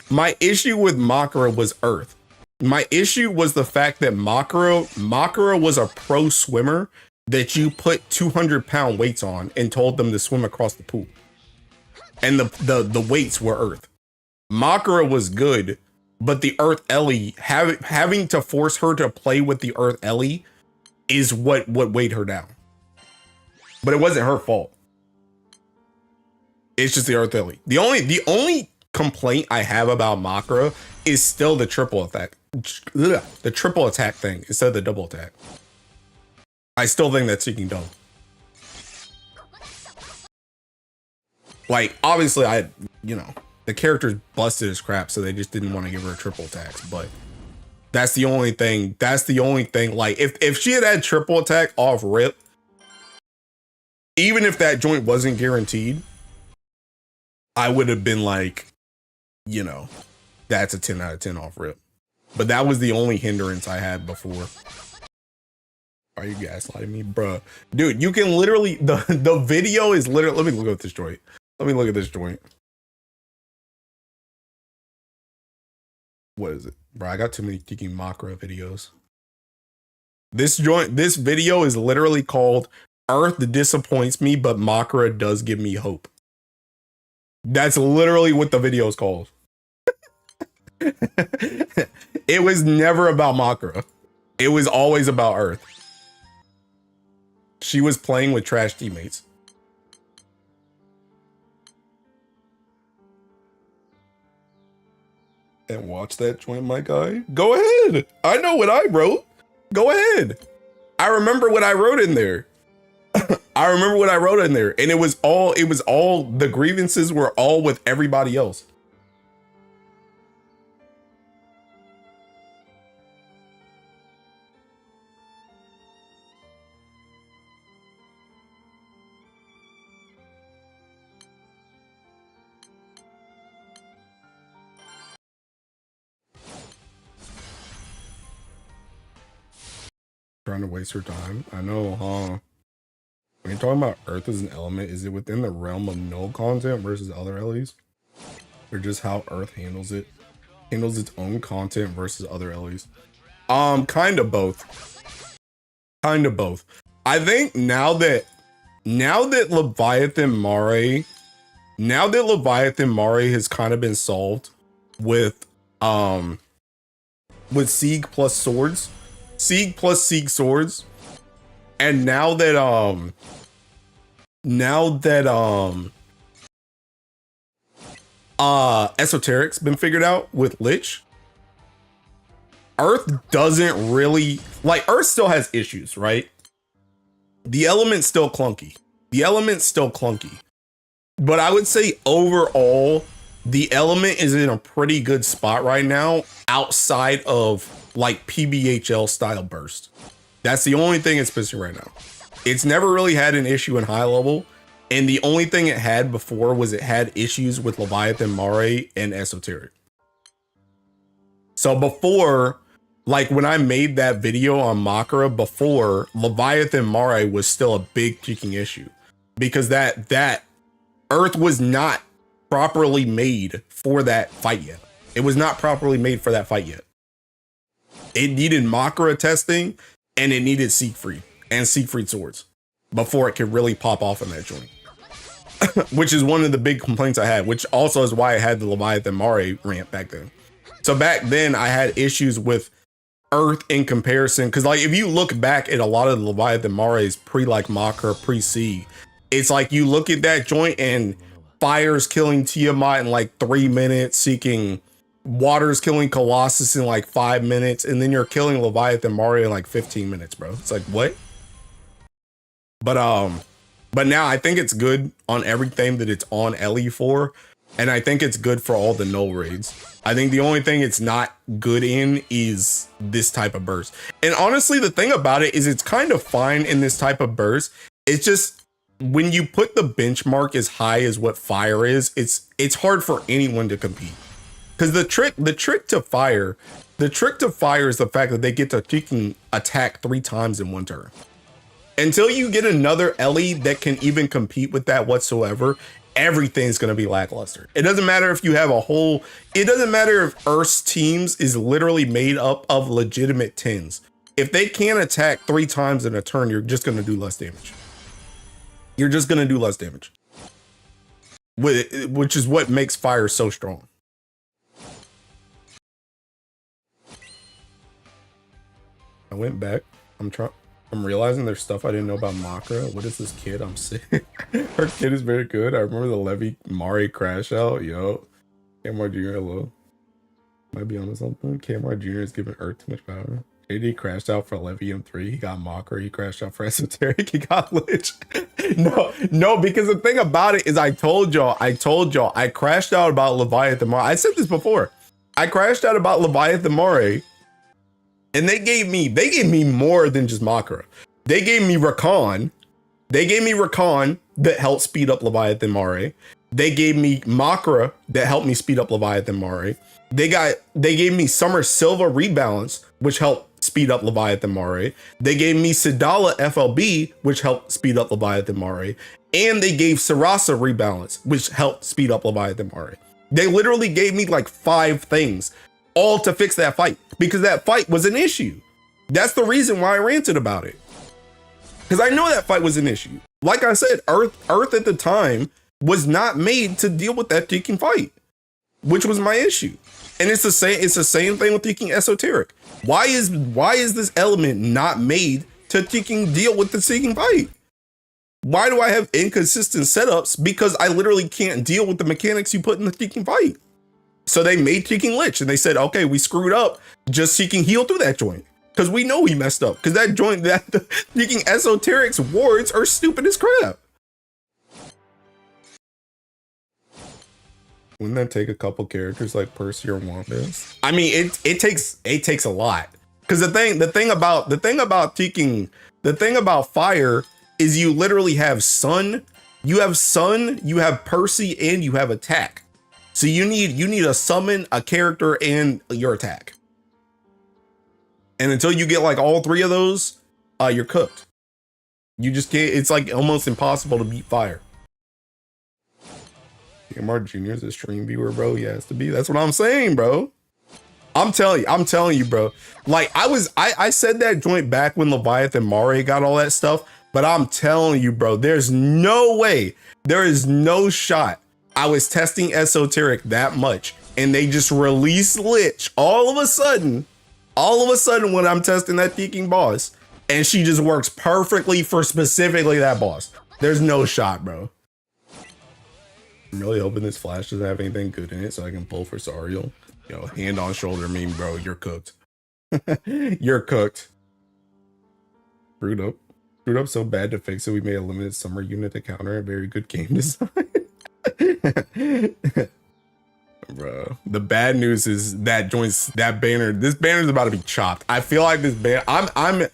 My issue with Makra was Earth. My issue was the fact that Makra was a pro swimmer that you put 200-pound weights on and told them to swim across the pool. And the weights were Earth. Makara was good, but the Earth Ellie, having to force her to play with the Earth Ellie is what weighed her down. But it wasn't her fault. It's just the Earth Ellie. The only complaint I have about Makara is still the triple attack. The triple attack thing instead of the double attack. I still think that's seeking double. Like, obviously, the character's busted as crap, so they just didn't want to give her a triple attacks. But that's the only thing. That's the only thing. Like, if she had triple attack off rip, even if that joint wasn't guaranteed, I would have been like, that's a 10 out of 10 off rip. But that was the only hindrance I had before. Are you gaslighting me, bruh? Dude, you can literally, the video is literally, let me look at this joint. Let me look at this joint. What is it? Bro, I got too many freaking Makara videos. This video is literally called Earth Disappoints Me, but Makara Does Give Me Hope. That's literally what the video is called. It was never about Makara. It was always about Earth. She was playing with trash teammates. And watch that joint, my guy. Go ahead. I know what I wrote. Go ahead. I remember what I wrote in there. I remember what I wrote in there. And it was all, the grievances were all with everybody else. Trying to waste her time. I know, huh? When you're talking about Earth as an element, is it within the realm of no content versus other LEs? Or just how Earth handles it? Handles its own content versus other LEs? Kind of both. Kind of both. I think now that Leviathan Mare has kind of been solved with Sieg plus swords. Sieg plus Sieg swords. And now that Esoteric's been figured out with Lich, Earth doesn't really, like, Earth still has issues, right? The element's still clunky. But I would say overall, the element is in a pretty good spot right now outside of like PBHL style burst. That's the only thing it's pissing right now. It's never really had an issue in high level. And the only thing it had before was it had issues with Leviathan Mare and Esoteric. So before, like when I made that video on Makara before, Leviathan Mare was still a big kicking issue. Because that Earth was not properly made for that fight yet. It was not properly made for that fight yet. It needed Makara testing and it needed Siegfried and Siegfried swords before it could really pop off in that joint. Which is one of the big complaints I had, which also is why I had the Leviathan Mare ramp back then. So back then I had issues with Earth in comparison. Cause like if you look back at a lot of the Leviathan Mares pre like Makara, pre-Sieg, it's like you look at that joint and Fire's killing Tiamat in like 3 minutes, Seeking Water's killing Colossus in like 5 minutes, and then you're killing Leviathan Mare in like 15 minutes, bro. It's like, what? But now I think it's good on everything that it's on LE for, and I think it's good for all the null raids. I think the only thing it's not good in is this type of burst. And honestly, the thing about it is it's kind of fine in this type of burst. It's just when you put the benchmark as high as what Fire is, it's hard for anyone to compete. Because the trick to Fire is the fact that they get to attack 3 times in one turn. Until you get another LE that can even compete with that whatsoever, everything's going to be lackluster. It doesn't matter if you have it doesn't matter if Earth's teams is literally made up of legitimate 10s. if they can't attack 3 times in a turn, you're just gonna do less damage. You're just gonna do less damage. Which is what makes fire so strong. I went back. I'm realizing there's stuff I didn't know about Makra. What is this kid? I'm sick. Her kid is very good. I remember the Levy Mari crash out. Yo, Camar Jr. Hello. Might be onto something. Camar Jr. is giving Earth too much power. JD crashed out for Levy M3. He got Makra. He crashed out for Esoteric. He got Lich. No, because the thing about it is I told y'all, I crashed out about Leviathan Mare. I said this before. I crashed out about Leviathan Mare. And they gave me more than just Makra. They gave me Rakan. They gave me Rakan that helped speed up Leviathan Mare. They gave me Makra that helped me speed up Leviathan Mare. They gave me Summer Silva Rebalance, which helped speed up Leviathan Mare. They gave me Sidala FLB, which helped speed up Leviathan Mare. And they gave Sarasa Rebalance, which helped speed up Leviathan Mare. They literally gave me like 5 things, all to fix that fight, because that fight was an issue. That's the reason why I ranted about it. Because I know that fight was an issue. Like I said, Earth at the time was not made to deal with that freaking fight, which was my issue. And it's the same thing with freaking Esoteric. Why is this element not made to freaking deal with the freaking fight? Why do I have inconsistent setups? Because I literally can't deal with the mechanics you put in the freaking fight. So they made freaking Lich and they said, okay, we screwed up, just seeking heal through that joint. Because we know he messed up. Because that joint, that the freaking Esoteric's wards are stupid as crap. Wouldn't that take a couple characters like Percy or Wanda? I mean, it takes a lot. Because the thing about fire is you literally have sun, you have Percy, and you have attack. So you need a summon, a character, and your attack. And until you get like all 3 of those, you're cooked. You just can't. It's like almost impossible to beat fire. Mark Jr. is a stream viewer, bro. He has to be. That's what I'm saying, bro. I'm telling you, bro. Like I said that joint back when Leviathan Mare got all that stuff, but I'm telling you, bro, there's no way, there is no shot I was testing Esoteric that much and they just release Lich all of a sudden when I'm testing that peaking boss and she just works perfectly for specifically that boss. There's no shot, bro. I'm really hoping this Flash doesn't have anything good in it so I can pull for Sariel. Yo, hand on shoulder meme, bro. You're cooked. You're cooked. Screwed up so bad to fix it. We made a limited summer unit to counter a very good game design. Bro, the bad news is that this banner is about to be chopped. I feel like this banner, I'm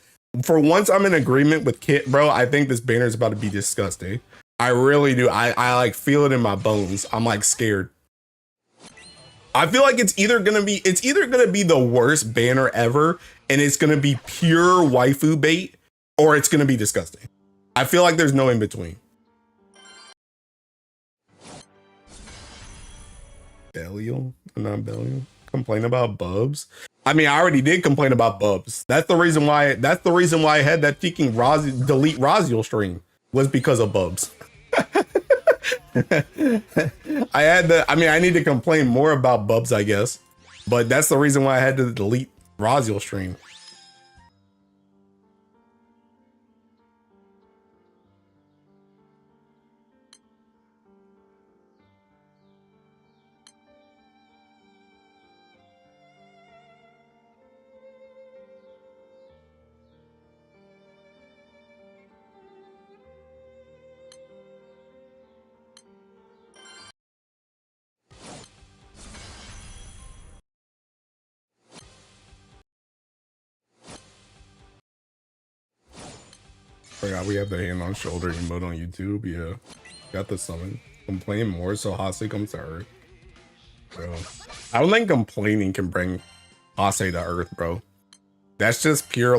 for once I'm in agreement with Kit, bro. I think this banner is about to be disgusting. I really do. I like feel it in my bones. I'm like scared. I feel like it's either gonna be the worst banner ever and it's gonna be pure waifu bait, or it's gonna be disgusting. I feel like there's no in between. Belial, not Belial. Complain about Bubs. I mean, I already did complain about Bubs. That's the reason why I had that freaking delete Raziel stream, was because of Bubs. I need to complain more about Bubs, I guess. But that's the reason why I had to delete Raziel stream. Forgot we have the hand on shoulder emote on YouTube. Yeah, got the summon. Complain more so Hase comes to Earth. Bro, I don't think complaining can bring Hase to Earth, bro. That's just pure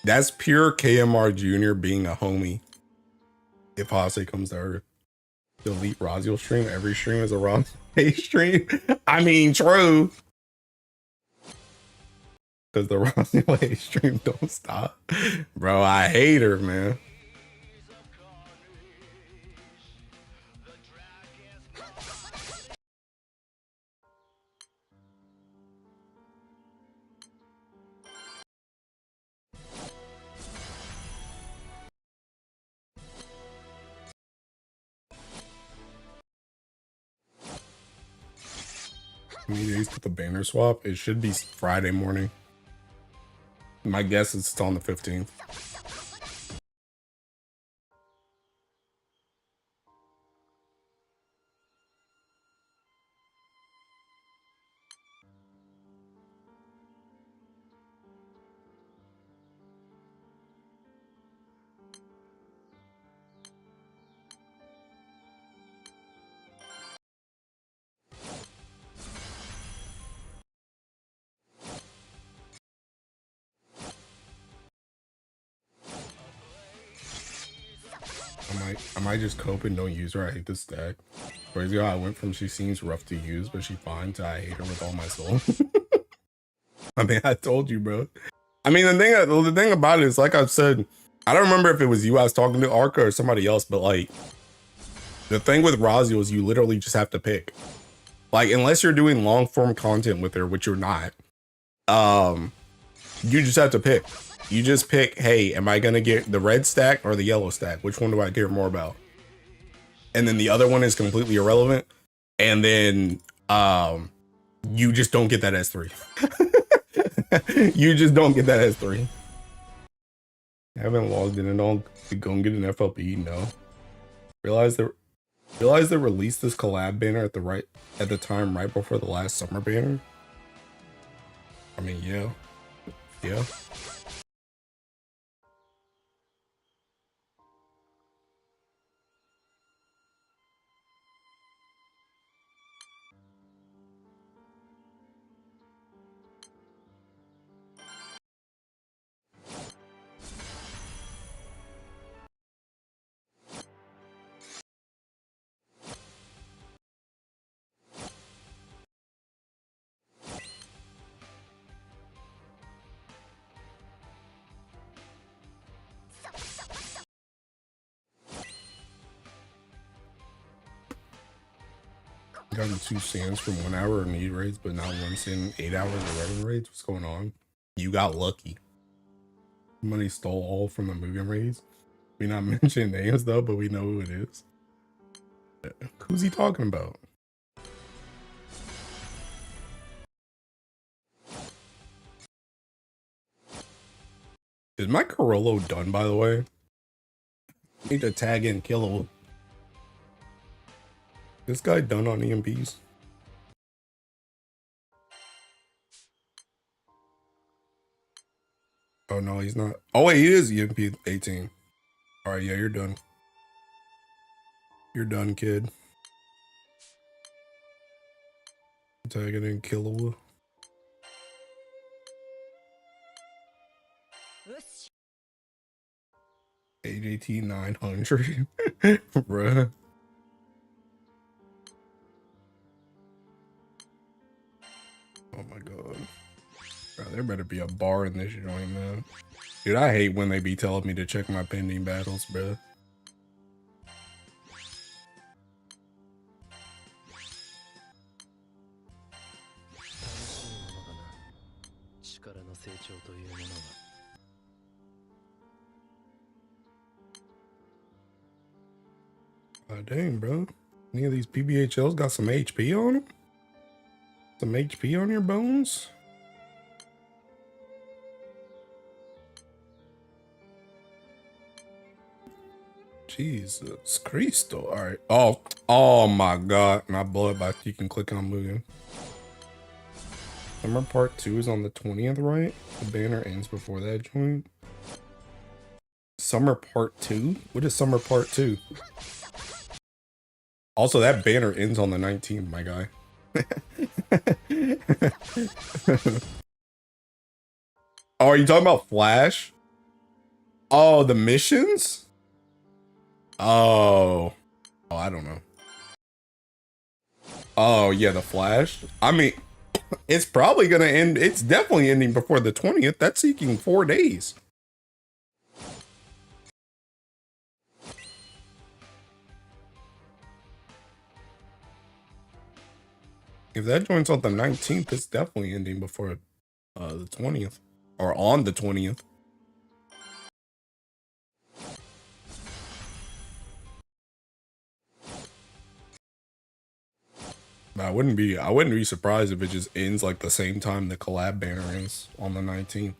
that's pure KMR Jr. being a homie. If Hase comes to Earth, delete Raziel stream. Every stream is a Raziel stream. I mean, true. Because the Rossi Way stream don't stop. Bro, I hate her, man. How many days to the banner swap? It should be Friday morning. My guess is it's on the 15th. I might just cope and don't use her. I hate this stack. Crazy how I went from she seems rough to use, but she's fine to I hate her with all my soul. I mean, I told you, bro. I mean, the thing about it is, like I've said, I don't remember if it was you I was talking to, Arca, or somebody else, but like, the thing with Razio is you literally just have to pick. Like, unless you're doing long form content with her, which you're not, you just have to pick. You just pick, hey, am I gonna get the red stack or the yellow stack? Which one do I care more about? And then the other one is completely irrelevant. And then you just don't get that S3. You just don't get that S3. I haven't logged in and all to go and get an FLP, no. Realize they released this collab banner at the time right before the last summer banner. I mean, yeah. Yeah. Gotten 2 sands from 1 hour of need raids, but not 1 sand 8 hours of regular raids. What's going on? You got lucky. Money stole all from the moving raids. We not mention names though, but we know who it is. Who's he talking about? Is my Carollo done, by the way? Need to tag in Kilo. This guy done on EMPs? Oh no, he's not. Oh wait, he is EMP 18. All right, yeah, you're done. You're done, kid. Tagging in Kilo. AJT 900, bruh. Oh my god. Bro, there better be a bar in this joint, man. Dude, I hate when they be telling me to check my pending battles, bro. God dang, bro. Any of these PBHLs got some HP on them? Some HP on your bones? Jesus Cristo. Alright. Oh my god. My bloodbath. You can click on moving. Summer part 2 is on the 20th, right? The banner ends before that joint. Summer part 2? What is summer part 2? Also, that banner ends on the 19th, my guy. Oh, are you talking about Flash? Oh, the missions? Oh, I don't know. Oh, yeah, the Flash. I mean, It's probably gonna end. It's definitely ending before the 20th. That's seeking 4 days. If that joins on the 19th, it's definitely ending before the 20th or on the 20th. But I wouldn't be surprised if it just ends like the same time the collab banner is on the 19th.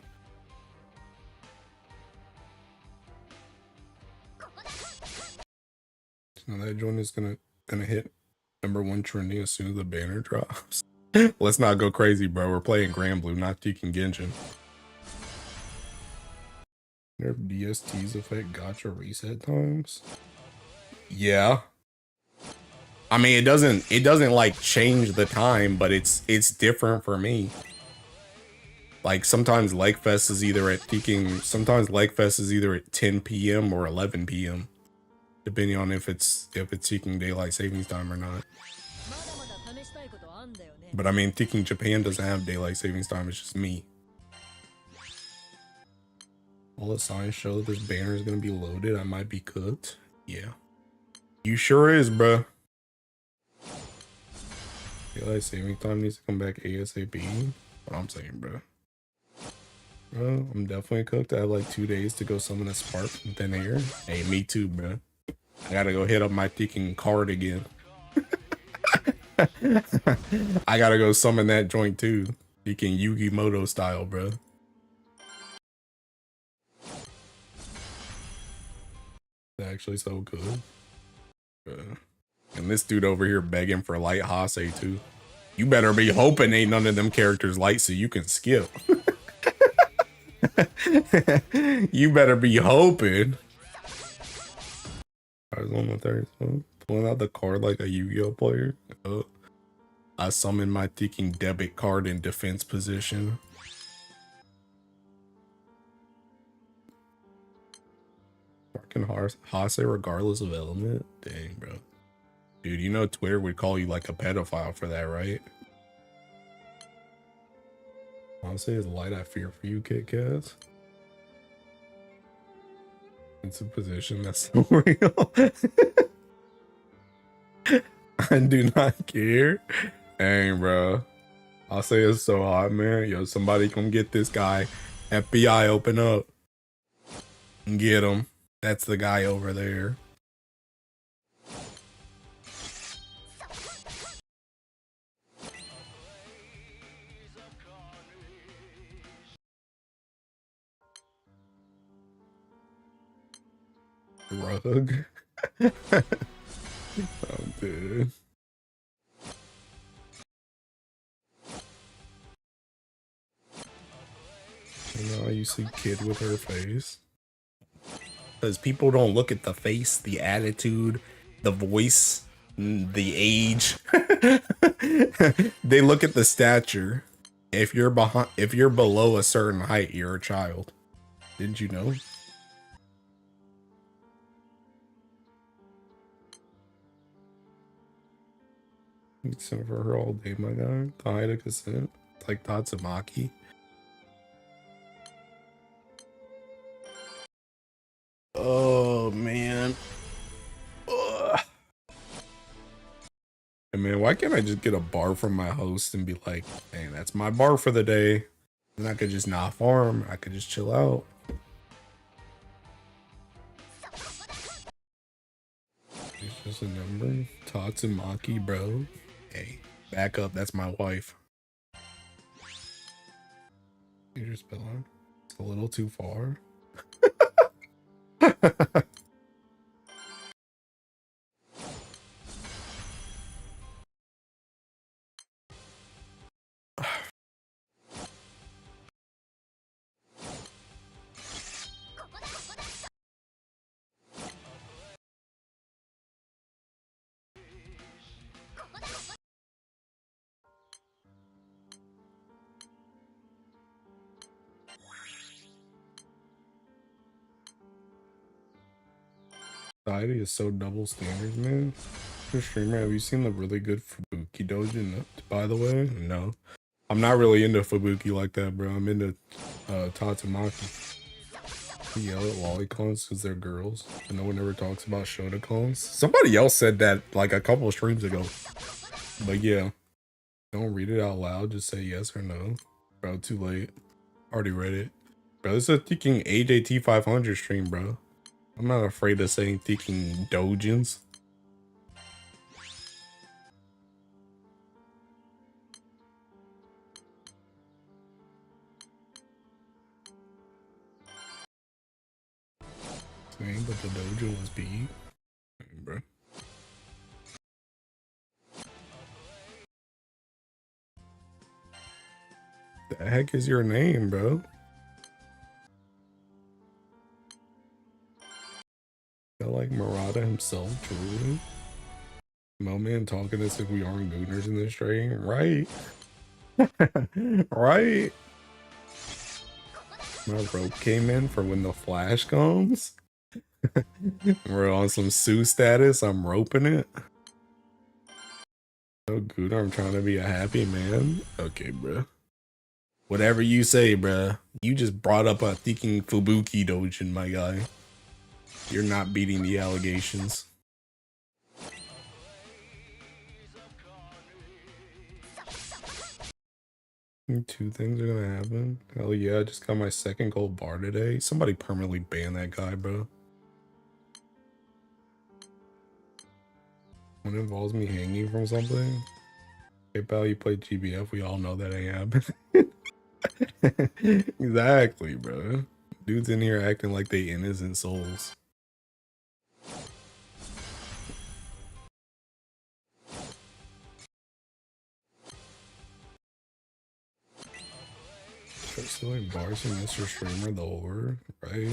So that joint is gonna hit #1 trending as soon as the banner drops. Let's not go crazy, bro. We're playing Grand Blue, not Tekken Genshin. Nerf DSTs affect gacha reset times. Yeah. I mean, it doesn't like change the time, but it's different for me. Like sometimes Legfest is either at sometimes Legfest is either at 10 p.m. or 11 p.m. depending on if it's seeking daylight savings time or not. But I mean, Tekken Japan doesn't have daylight savings time. It's just me. All the signs show that this banner is gonna be loaded. I might be cooked. Yeah, you sure is, bruh. Daylight savings time needs to come back ASAP. What I'm saying, bro. Bro, I'm definitely cooked. I have like 2 days to go summon a spark from thin air. Hey, me too, bro. I gotta go hit up my Tekken card again. I gotta go summon that joint too. Tekken Yu-Gi-Moto style, bro. It's actually so good. And this dude over here begging for light Hase too. You better be hoping ain't none of them characters light so you can skip. You better be hoping. I was on the third one. Pulling out the card like a Yu-Gi-Oh player. I summon my Tekken debit card in defense position. Fucking Hase regardless of element? Dang, bro. Dude, you know Twitter would call you like a pedophile for that, right? Hase is light I fear for you, Kit Kats. It's a position that's so real. I do not care. Dang, bro. I'll say it's so hot, man. Yo, somebody come get this guy. FBI, open up. Get him. That's the guy over there. Rug. Oh, dude. You know, I used to kid with her face. Because people don't look at the face, the attitude, the voice, the age. They look at the stature. If you're below a certain height, you're a child. Didn't you know? Sent for her all day, my guy. The height of consent. It's like Tatsumaki. Oh man. Ugh. Hey man, why can't I just get a bar from my host and be like, hey, that's my bar for the day? And I could just not farm. I could just chill out. It's just a number. Tatsumaki, bro. Hey, back up. That's my wife. You're spelling. It's a little too far. Society is so double standards, man. Streamer, have you seen the really good Fubuki dojo? By the way, no. I'm not really into Fubuki like that, bro. I'm into Tatsumaki. They yell at lolicons because they're girls, and no one ever talks about shotacons. Somebody else said that like a couple of streams ago. But yeah, don't read it out loud. Just say yes or no. Bro, too late. Already read it. Bro, this is a thinking AJT 500 stream, bro. I'm not afraid of saying thinking dojins. Same, but the dojo was big. Bro. The heck is your name, bro? Felt like Murata himself, truly. Moman talking as if we aren't gooners in this stream, right? Right? My rope came in for when the flash comes. We're on some Sue status. I'm roping it. Oh, good. I'm trying to be a happy man. Okay, bro. Whatever you say, bro. You just brought up a thinking Fubuki dojin, my guy. You're not beating the allegations. Two things are gonna happen. Hell yeah, I just got my second gold bar today. Somebody permanently ban that guy, bro. When it involves me hanging from something. Hey pal, you played GBF, we all know that ain't happening. Exactly, bro. Dudes in here acting like they innocent souls. Stealing bars from Mr. Streamer, the whore, right?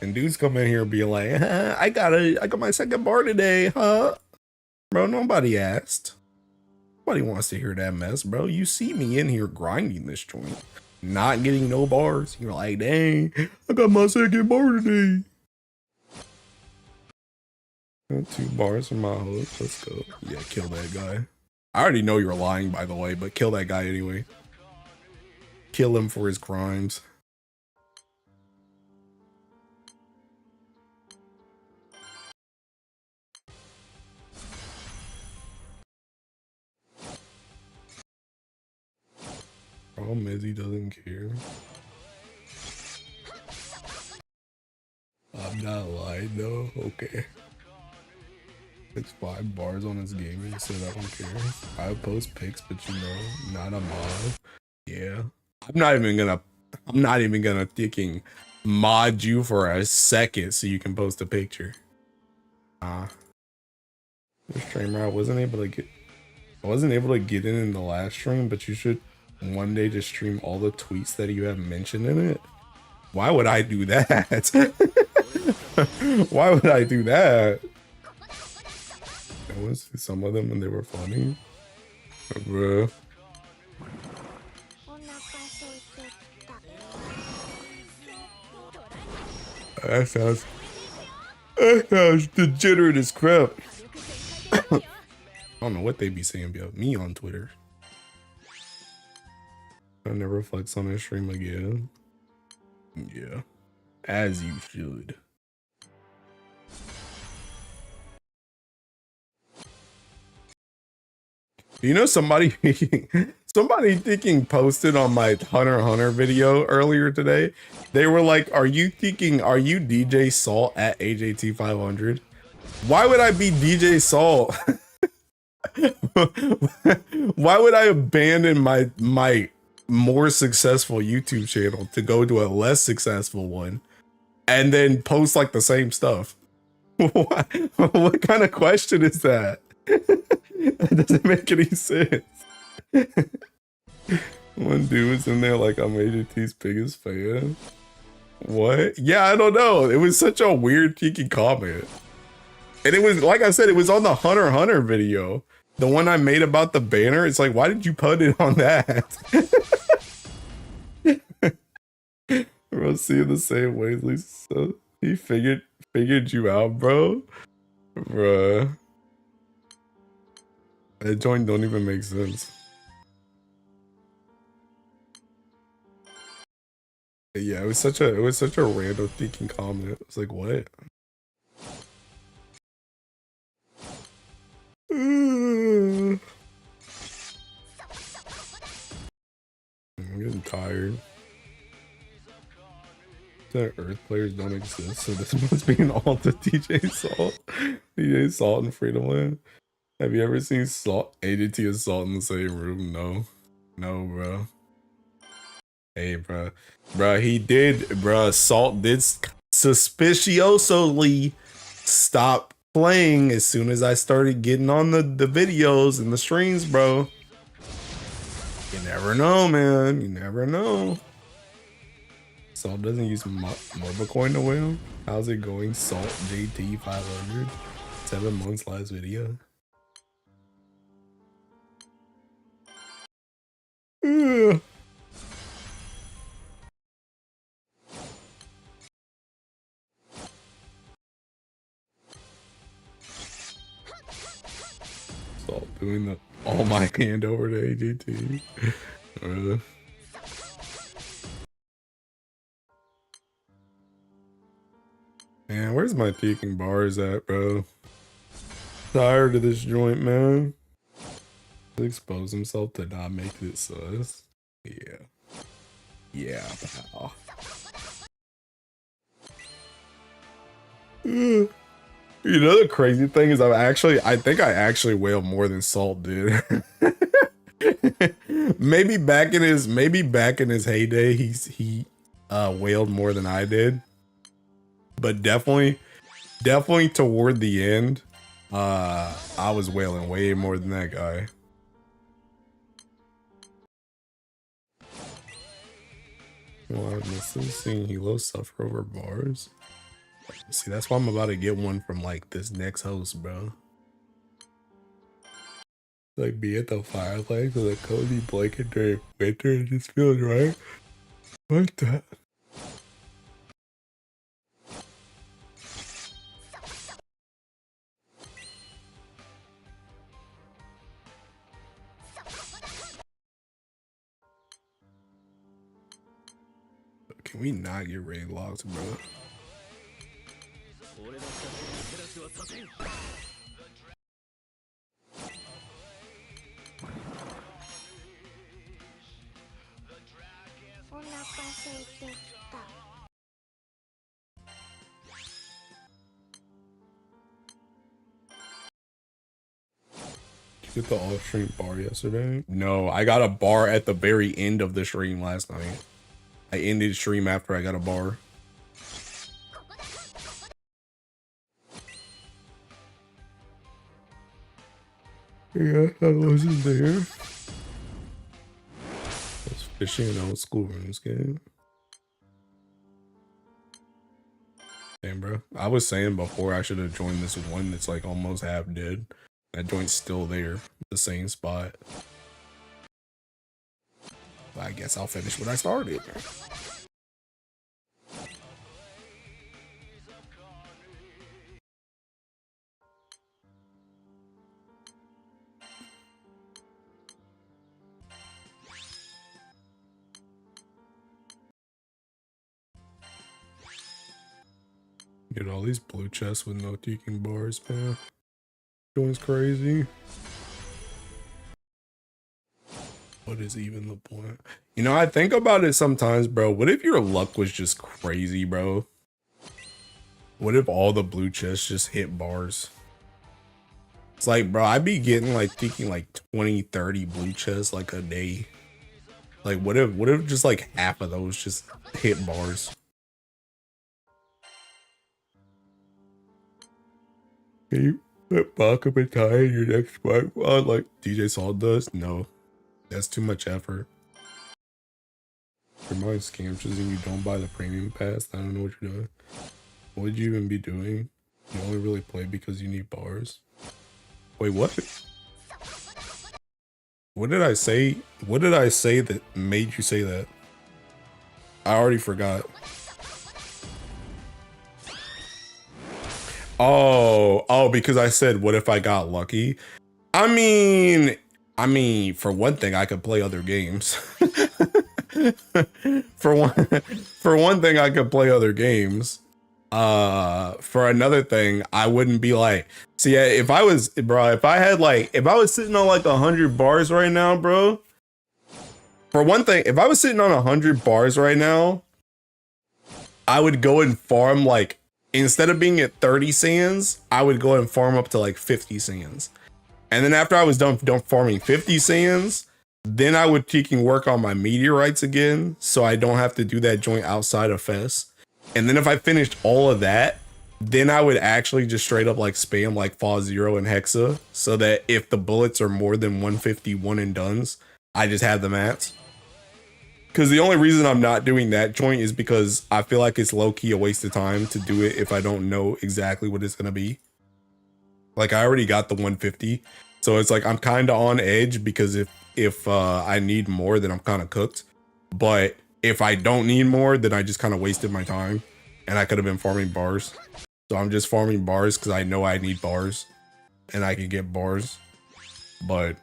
And dudes come in here and be like, I got my second bar today, huh? Bro, nobody asked. Nobody wants to hear that mess, bro. You see me in here grinding this joint, not getting no bars. You're like, dang, I got my second bar today. 2 bars from my hook. Let's go. Yeah, kill that guy. I already know you're lying, by the way, but kill that guy anyway. Kill him for his crimes. Problem is he doesn't care. I'm not lying though. Okay. It's 5 bars on his game and he said I don't care. I post pics, but you know, not a mod. Yeah. I'm not even gonna thinking mod you for a second so you can post a picture. The streamer I wasn't able to get in the last stream, but you should one day just stream all the tweets that you have mentioned in it. Why would I do that? Why would I do that? I went to some of them and they were funny. Bruh. That sounds degenerate as crap. I don't know what they be saying about me on Twitter. I'll never flex on a stream again. Yeah. As you should. You know, somebody thinking posted on my Hunter x Hunter video earlier today. They were like, are you DJ Salt at AJT 500? Why would I be DJ Salt? Why would I abandon my more successful YouTube channel to go to a less successful one and then post like the same stuff? What kind of question is that? That doesn't make any sense. One dude was in there like, I'm AJT's biggest fan. What? Yeah, I don't know. It was such a weird cheeky comment. And it was, like I said, it was on the Hunter x Hunter video. The one I made about the banner. It's like, why did you put it on that? We're all seeing the same ways, Lisa. So he figured you out, bro. Bruh. That joint don't even make sense. Yeah, it was such a random thinking comment. I was like, what? I'm getting tired. The Earth players don't exist, so this must be an alt to DJ Salt. DJ Salt and Freedom Land. Have you ever seen Salt, ADT and Salt in the same room? No. No, bro. Hey, bro. Bro, he did, bro. Salt did suspiciously stop playing as soon as I started getting on the videos and the streams, bro. You never know, man. You never know. Salt doesn't use mobile coin to win. How's it going? Salt JT 500. 7 months last video. Ugh. Salt doing the all my hand over to AGT. Man, where's my peeking bars at, bro? Tired of this joint, man. Expose himself to not make it sus. Yeah. Yeah, pal. You know the crazy thing is I think I actually wailed more than Salt did. maybe back in his heyday he wailed more than I did. But definitely toward the end, I was wailing way more than that guy. Well, I'm seeing Hilo suffer over bars. See, that's why I'm about to get one from like this next host, bro. Like be at the fireplace with a cozy blanket during winter, it just feels right. What the? Can we not get raid locked, bro? Did you get the off-stream bar yesterday? No, I got a bar at the very end of the stream last night. I ended stream after I got a bar. Yeah, I wasn't there. I was fishing in old school rooms game. Damn, bro. I was saying before I should have joined this one that's like almost half dead. That joint's still there, the same spot. But I guess I'll finish what I started. Get all these blue chests with no deacon bars, man. Joint's crazy. What is even the point? You know, I think about it sometimes, bro. What if your luck was just crazy, bro? What if all the blue chests just hit bars? It's like, bro, I'd be getting like thinking like 20, 30 blue chests like a day. Like, what if just like half of those just hit bars? Can you put backup and tie in your next spot like DJ Salt does? No, that's too much effort. Your mind scams and you don't buy the premium pass. I don't know what you're doing. What would you even be doing? You only really play because you need bars. Wait, what? What did I say? What did I say that made you say that? I already forgot. Oh, because I said, what if I got lucky? I mean, for one thing, I could play other games. For one thing, I could play other games. For another thing, I wouldn't be like, see, if I was, bro, if I was sitting on like 100 bars right now, bro. For one thing, if I was sitting on 100 bars right now, I would go and farm like, instead of being at 30 sands, I would go and farm up to like 50 sands. And then after I was done farming 50 sands, then I would work on my meteorites again, so I don't have to do that joint outside of Fest. And then if I finished all of that, then I would actually just straight up like spam like Fall 0 and Hexa, so that if the bullets are more than 150 one and dones, I just have the mats. Because the only reason I'm not doing that joint is because I feel like it's low-key a waste of time to do it if I don't know exactly what it's gonna be. Like, I already got the 150, so it's like I'm kind of on edge, because if I need more, then I'm kind of cooked. But if I don't need more, then I just kind of wasted my time, and I could have been farming bars. So I'm just farming bars because I know I need bars, and I can get bars. But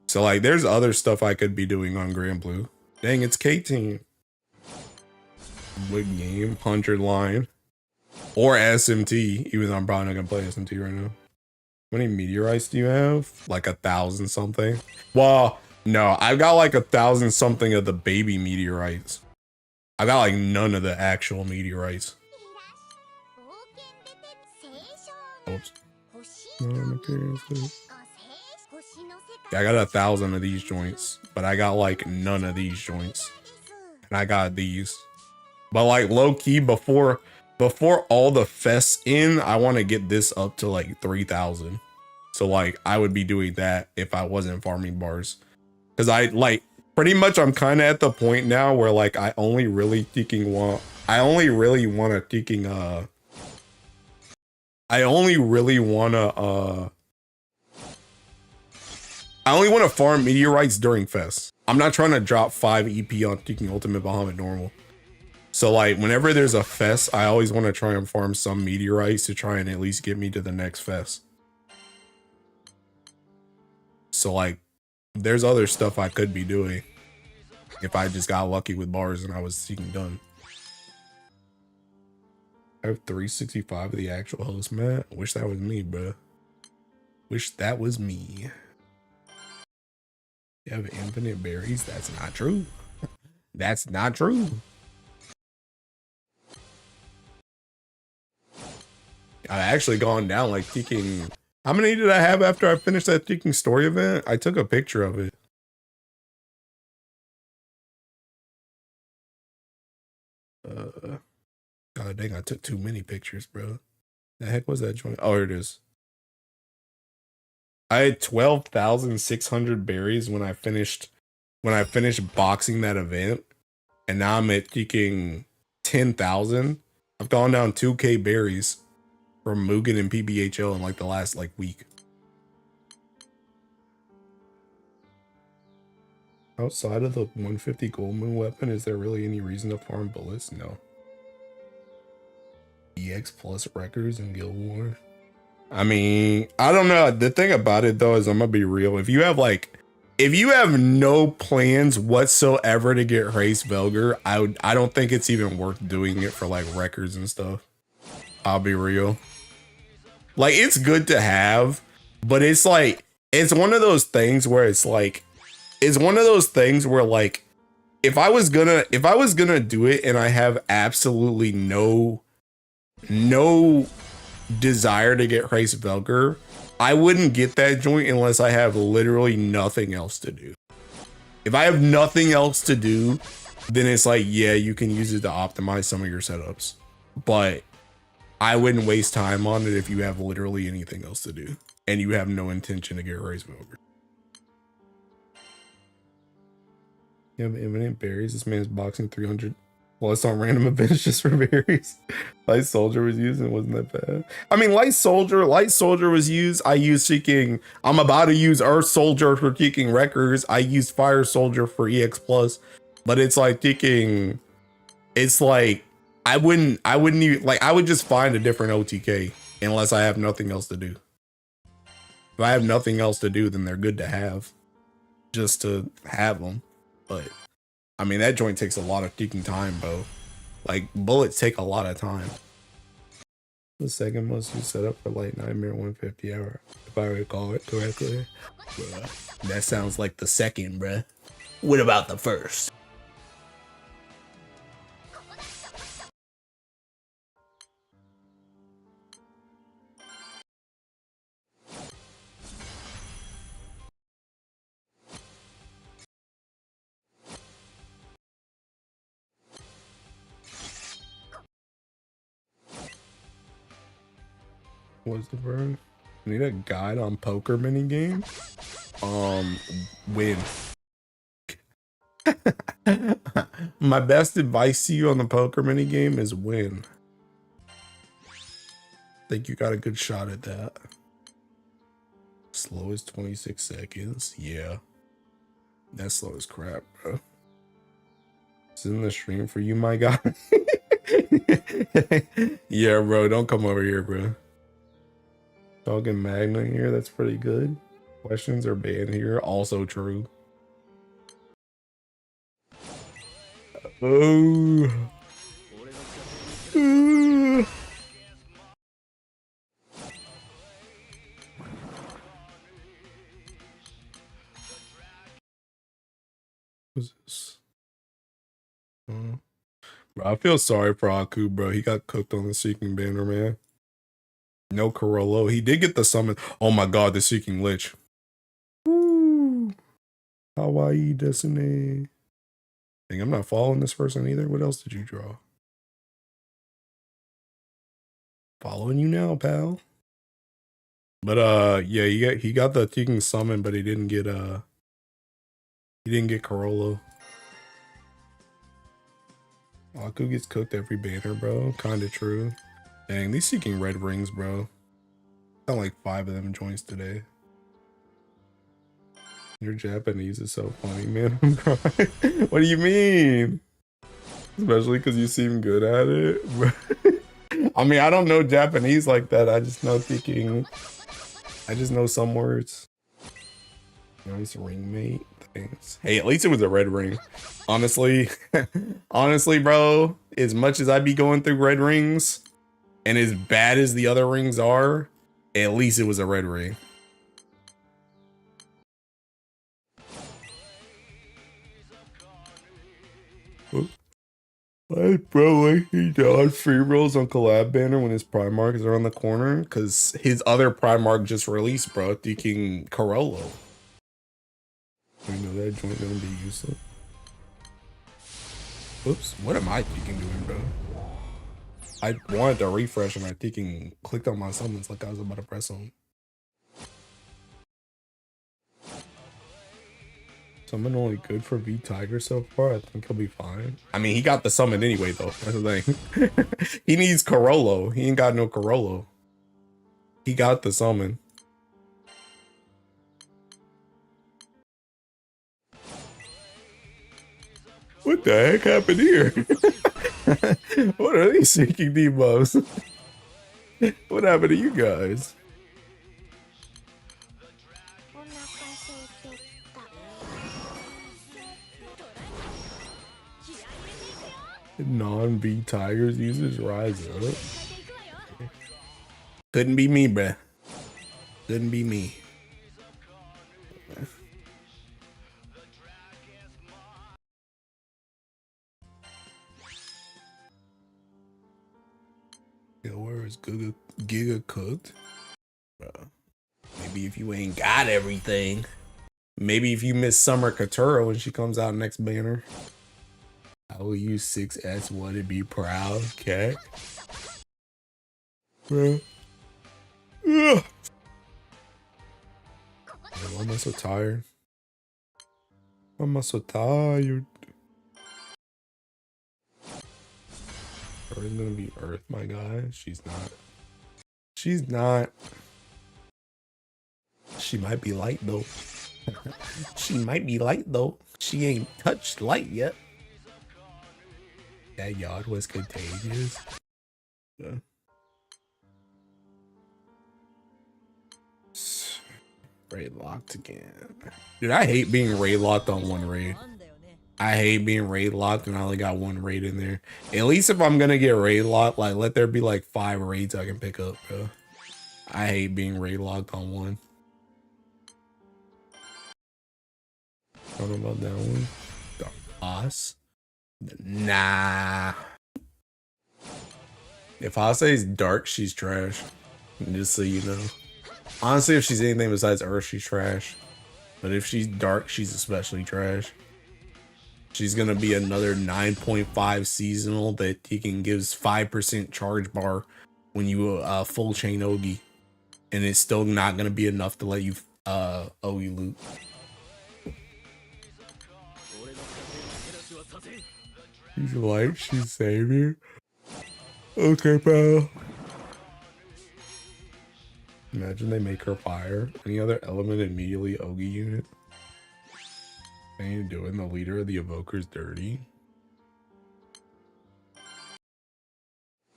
so like, there's other stuff I could be doing on Grand Blue. Dang, it's K-Team. Big game, 100 line. Or SMT, even though I'm probably not gonna play SMT right now. How many meteorites do you have? Like 1,000 something? Well, no, I've got like 1,000 something of the baby meteorites. I got like none of the actual meteorites. Oops. Yeah, I got 1,000 of these joints, but I got like none of these joints. And I got these. But like low key, before all the fests in, I want to get this up to like 3,000. So like I would be doing that if I wasn't farming bars. Cause I like pretty much I'm kind of at the point now where like I only really want to farm meteorites during Fest. I'm not trying to drop 5 EP on Teking Ultimate Bahamut normal. So like whenever there's a Fest, I always want to try and farm some meteorites to try and at least get me to the next Fest. So like there's other stuff I could be doing if I just got lucky with bars and I was Teking done. I have 365 of the actual host, man. Wish that was me, bro. Wish that was me. You have infinite berries? That's not true. That's not true. I've actually gone down like Teking. How many did I have after I finished that Teking story event? I took a picture of it. God dang, I took too many pictures, bro. The heck was that joint? Oh, here it is. I had 12,600 berries when I finished boxing that event, and now I'm at Teking 10,000. I've gone down 2K berries from Mugen and PBHL in like the last like week. Outside of the 150 gold moon weapon, is there really any reason to farm bullets? No. EX plus records in Guild War. I mean, I don't know. The thing about it though is, I'm gonna be real. If you have no plans whatsoever to get Race Velger, I don't think it's even worth doing it for like records and stuff. I'll be real. Like, it's good to have, but it's like, it's one of those things where it's like, if I was gonna do it and I have absolutely no desire to get Race Velger, I wouldn't get that joint unless I have literally nothing else to do. If I have nothing else to do, then it's like, yeah, you can use it to optimize some of your setups, but I wouldn't waste time on it if you have literally anything else to do and you have no intention to get Race Velger. You have infinite berries. This man's boxing 300 plus on random events just for berries. Light Soldier was used and it wasn't that bad. I mean, Light Soldier was used. I used Seeking. I'm about to use Earth Soldier for Seeking Records. I used Fire Soldier for EX Plus, but it's like Seeking. It's like I wouldn't even like. I would just find a different OTK unless I have nothing else to do. If I have nothing else to do, then they're good to have, just to have them. But I mean, that joint takes a lot of freaking time, bro. Like, bullets take a lot of time. The second most used setup for Light Nightmare 150 hour, if I recall it correctly. Yeah. That sounds like the second, bruh. What about the first? What's the burn? Need a guide on poker mini game? Win. My best advice to you on the poker mini game is win. Think you got a good shot at that. Slow as 26 seconds. Yeah. That's slow as crap, bro. It's in the stream for you, my guy. Yeah, bro. Don't come over here, bro. Talking Magna here. That's pretty good. Questions are banned here. Also true. Oh. What's this? Bro, I feel sorry for Aku, bro. He got cooked on the Seeking banner, man. No Corollo. He did get the summon. Oh my god, the Seeking Lich. Woo. Hawaii Desune. Dang, I'm not following this person either. What else did you draw? Following you now, pal. But yeah, he got the Seeking summon, but he didn't get Corollo. Aku gets cooked every banner, bro. Kinda true. Dang, these Seeking red rings, bro. Got like 5 of them joints today. Your Japanese is so funny, man. I'm crying. What do you mean? Especially because you seem good at it. I mean, I don't know Japanese like that. I just know speaking. I just know some words. Nice ring, mate. Thanks. Hey, at least it was a red ring. Honestly, honestly, bro, as much as I be going through red rings and as bad as the other rings are, at least it was a red ring. Why bro like he dodged free rolls on collab banner when his Primark is around the corner? Because his other Primark just released, bro, thinking Corollo. You know that joint gonna be useless. Oops, what am I thinking doing, bro? I wanted to refresh and I thinking clicked on my summons like I was about to press them. Summon only good for V Tiger so far. I think he'll be fine. I mean, he got the summon anyway, though. That's the thing. He needs Corollo. He ain't got no Corollo. He got the summon. What the heck happened here? What are these seeking debuffs? What happened to you guys? Non-V Tigers users rise up. Couldn't be me, bruh. Couldn't be me. Yo, where is Giga cooked? Maybe if you ain't got everything. Maybe if you miss Summer Katura when she comes out next banner. I will use 6S1 and be proud, okay? Bro. Ugh. Why am I so tired? Why am I so tired? Earth's gonna be Earth, my guy. She's not. She's not. She might be light though. She might be light though. She ain't touched light yet. That yard was contagious. Yeah. Raid locked again. Dude, I hate being raid locked on one raid. I hate being raid locked and I only got one raid in there. At least if I'm gonna get raid locked, like let there be like 5 raids I can pick up, bro. I hate being raid locked on one. Talking about that one. The boss. Nah. If Hase's dark, she's trash. Just so you know. Honestly, if she's anything besides Earth, she's trash. But if she's dark, she's especially trash. She's gonna be another 9.5 seasonal that he can gives 5% charge bar when you full chain Ogi. And it's still not gonna be enough to let you Ogi loot. She's light, she's savior. Okay, bro. Imagine they make her fire. Any other element immediately Ogi unit. And you doing the leader of the evokers dirty?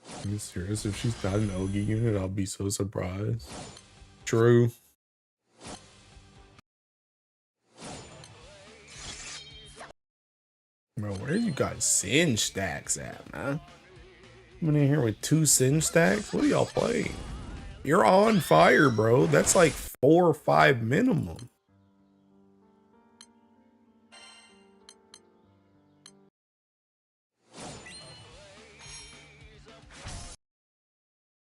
Are you serious? If she's not an Ogi unit, I'll be so surprised. True. Bro, where you got Singe stacks at, man? I'm in here with 2 Singe stacks? What are y'all playing? You're on fire, bro. That's like 4 or 5 minimum.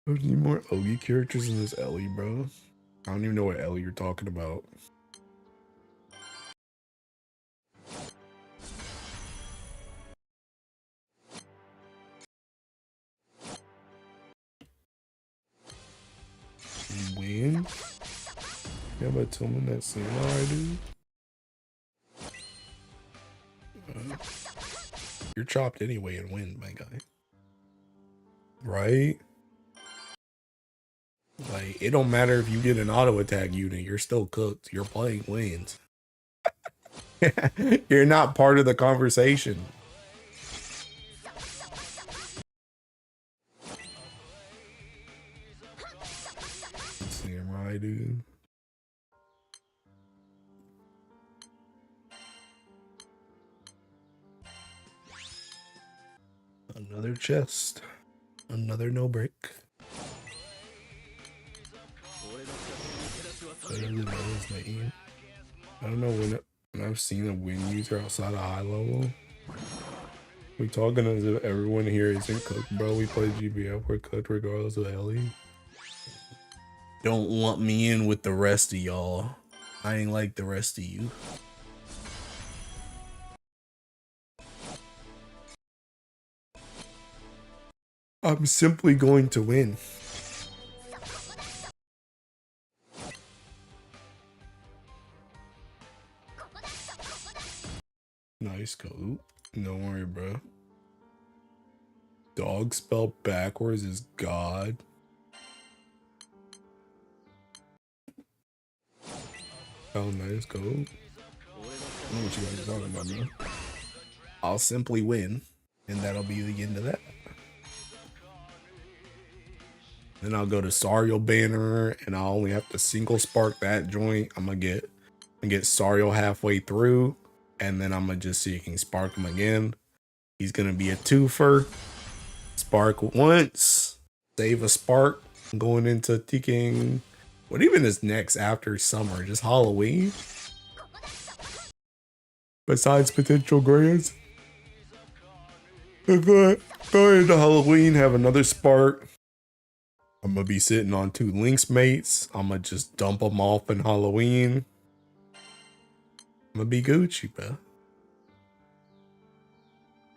I need more Ogi characters in this Ellie, bro. I don't even know what Ellie you're talking about. Win? Yeah, but tell me that samurai dude. You're chopped anyway and win, my guy. Right? Like, it don't matter if you get an auto attack unit, you're still cooked. You're playing wins. You're not part of the conversation. Samurai dude. Another chest. Another no break. I don't know when I've seen a win user outside of high level. We talking as if everyone here isn't cooked, bro. We play GBF, we're cooked regardless of Ellie. Don't want me in with the rest of y'all. I ain't like the rest of you. I'm simply going to win. Nice coat. Don't worry, bro. Dog spelled backwards is God. Oh, nice coat. I don't know what you guys are talking about, man. I'll simply win, and that'll be the end of that. Then I'll go to Sariel banner, and I'll only have to single spark that joint. I'm gonna get Sariel halfway through, and then I'm gonna just see if you can spark him again. He's gonna be a twofer. Spark once, save a spark, going into ticking. What even is next after summer? Just Halloween? Besides potential grants? Go into Halloween, have another spark. I'm gonna be sitting on 2 Lynx mates. I'm gonna just dump them off in Halloween. I'm gonna be Gucci, bro.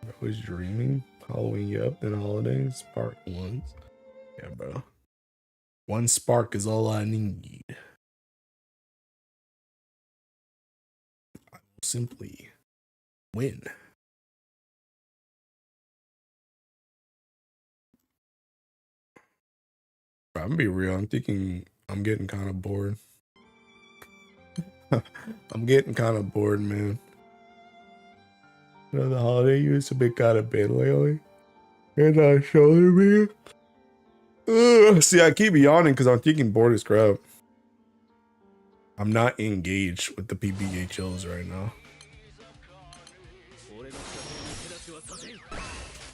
I was dreaming. Halloween, yep, then holidays. Spark once. Yeah, bro. 1 spark is all I need. I will simply win. Bro, I'm gonna be real. I'm getting kind of bored. I'm getting kind of bored, man. You know, the holiday used to be kind of big lately. And I shoulder me. See, I keep yawning because I'm thinking bored as crap. I'm not engaged with the PBHLs right now.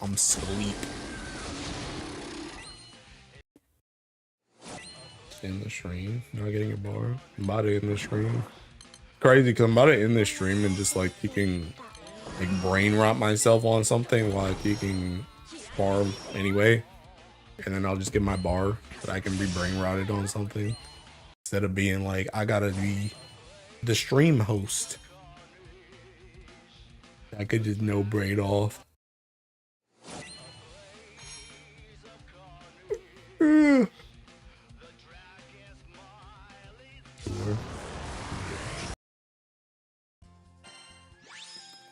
I'm sleep. End the stream. Not getting a bar. I'm about to end the stream. Crazy because I'm about to end this stream and just like taking like brain rot myself on something while I can farm anyway. And then I'll just get my bar that I can be brain rotted on something. Instead of being like, I gotta be the stream host. I could just no braid off.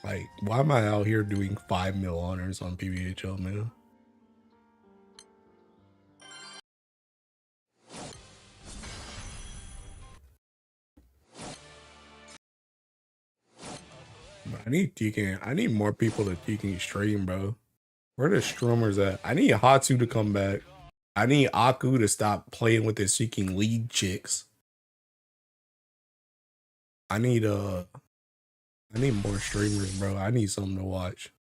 Like, why am I out here doing 5 mil honors on PBHL, man? I need more people to Tekken stream, bro. Where the streamers at? I need Hatsu to come back. I need Aku to stop playing with his Seeking League chicks. I need more streamers, bro. I need something to watch.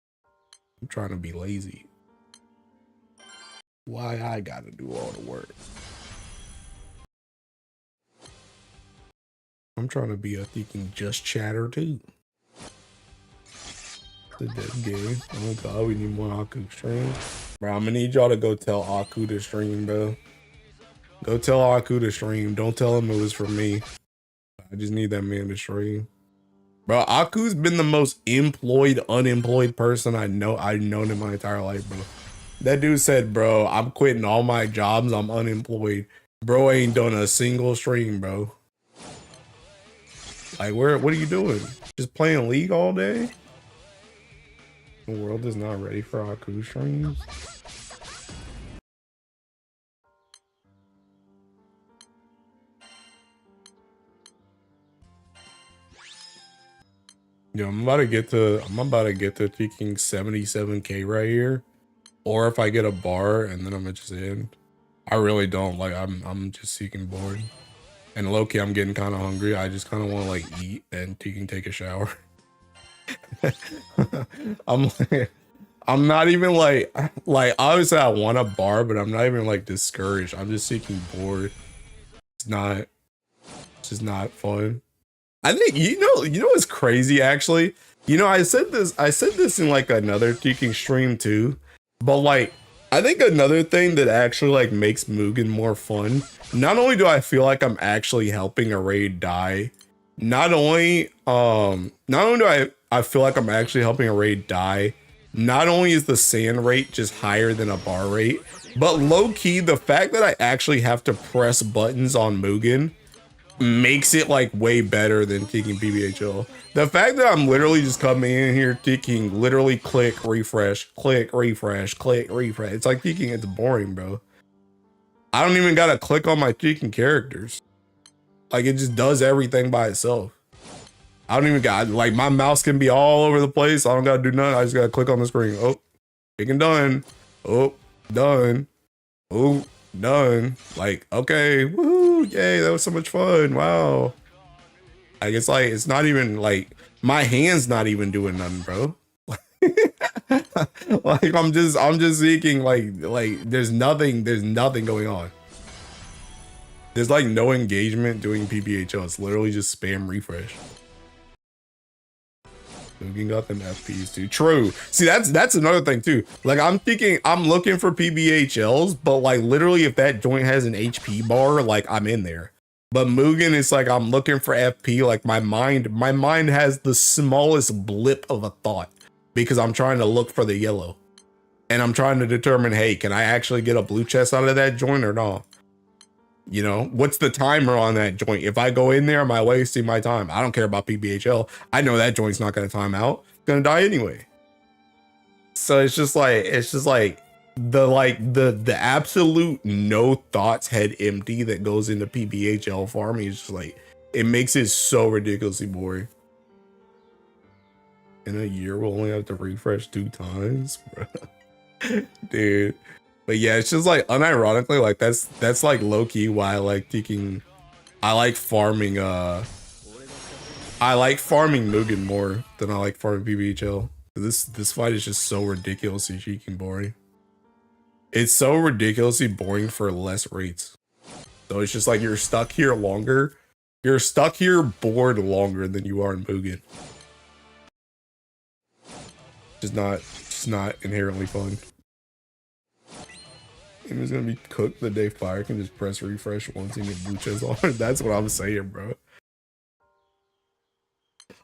I'm trying to be lazy. Why I gotta do all the work? I'm trying to be a Tekken just chatter too. The dead game. Oh my god, we need more Aku stream. Bro, I'm gonna need y'all to go tell Aku to stream, bro. Go tell Aku to stream. Don't tell him it was from me. I just need that man to stream. Bro, Aku's been the most unemployed person I've known in my entire life, bro. That dude said, bro, I'm quitting all my jobs. I'm unemployed. Bro ain't done a single stream, bro. Like, what are you doing? Just playing League all day? The world is not ready for Aku streams. Yo, I'm about to get to Tekken 77k right here. Or if I get a bar and then I'm just in. I really don't. Like, I'm just seeking bored. And low-key, I'm getting kind of hungry. I just kind of want to like eat and take a shower. I'm not even like obviously I want a bar, but I'm not even like discouraged. I'm just seeking bored. It's just not fun. I think you know what's crazy actually? You know, I said this in like another Tekken stream too. But like I think another thing that actually like makes Mugen more fun, not only do I feel like I'm actually helping a raid die, not only do I feel like I'm actually helping a raid die, not only is the sand rate just higher than a bar rate, but low key the fact that I actually have to press buttons on Mugen makes it like way better than Tekken PBHL. The fact that I'm literally just coming in here Tekken, literally click, refresh, click, refresh, click, refresh. It's like Tekken, it's boring, bro. I don't even gotta click on my Tekken characters. Like it just does everything by itself. I don't even got, like my mouse can be all over the place. I don't gotta do nothing. I just gotta click on the screen. Oh, Tekken done. Oh, done. Oh, done. Like, okay, woo, yay, that was so much fun. Wow. Like it's not even like my hand's not even doing nothing, bro. Like I'm just seeking like there's nothing going on. There's like no engagement doing PPHL. It's literally just spam refresh. Mugen got them FPs too. True. See, that's another thing too. Like I'm looking for PBHLs, but like literally if that joint has an HP bar, like I'm in there. But Mugen is like I'm looking for FP. Like my mind has the smallest blip of a thought because I'm trying to look for the yellow. And I'm trying to determine, hey, can I actually get a blue chest out of that joint or not? You know, what's the timer on that joint? If I go in there, am I wasting my time? I don't care about PBHL. I know that joint's not going to time out. It's going to die anyway. So it's just like the absolute no thoughts head empty that goes into PBHL farming is just like, it makes it so ridiculously boring. In a year, we'll only have to refresh 2 times, bro. Dude. But yeah, it's just like unironically, like that's like low-key why I like taking, I like farming Mugen more than I like farming PBHL. This fight is just so ridiculously cheeky and boring. It's so ridiculously boring for less rates. So it's just like you're stuck here longer. You're stuck here bored longer than you are in Mugen. Just not inherently fun. Game is gonna be cooked the day Fire can just press refresh once and get blue chest on. That's what I'm saying, bro.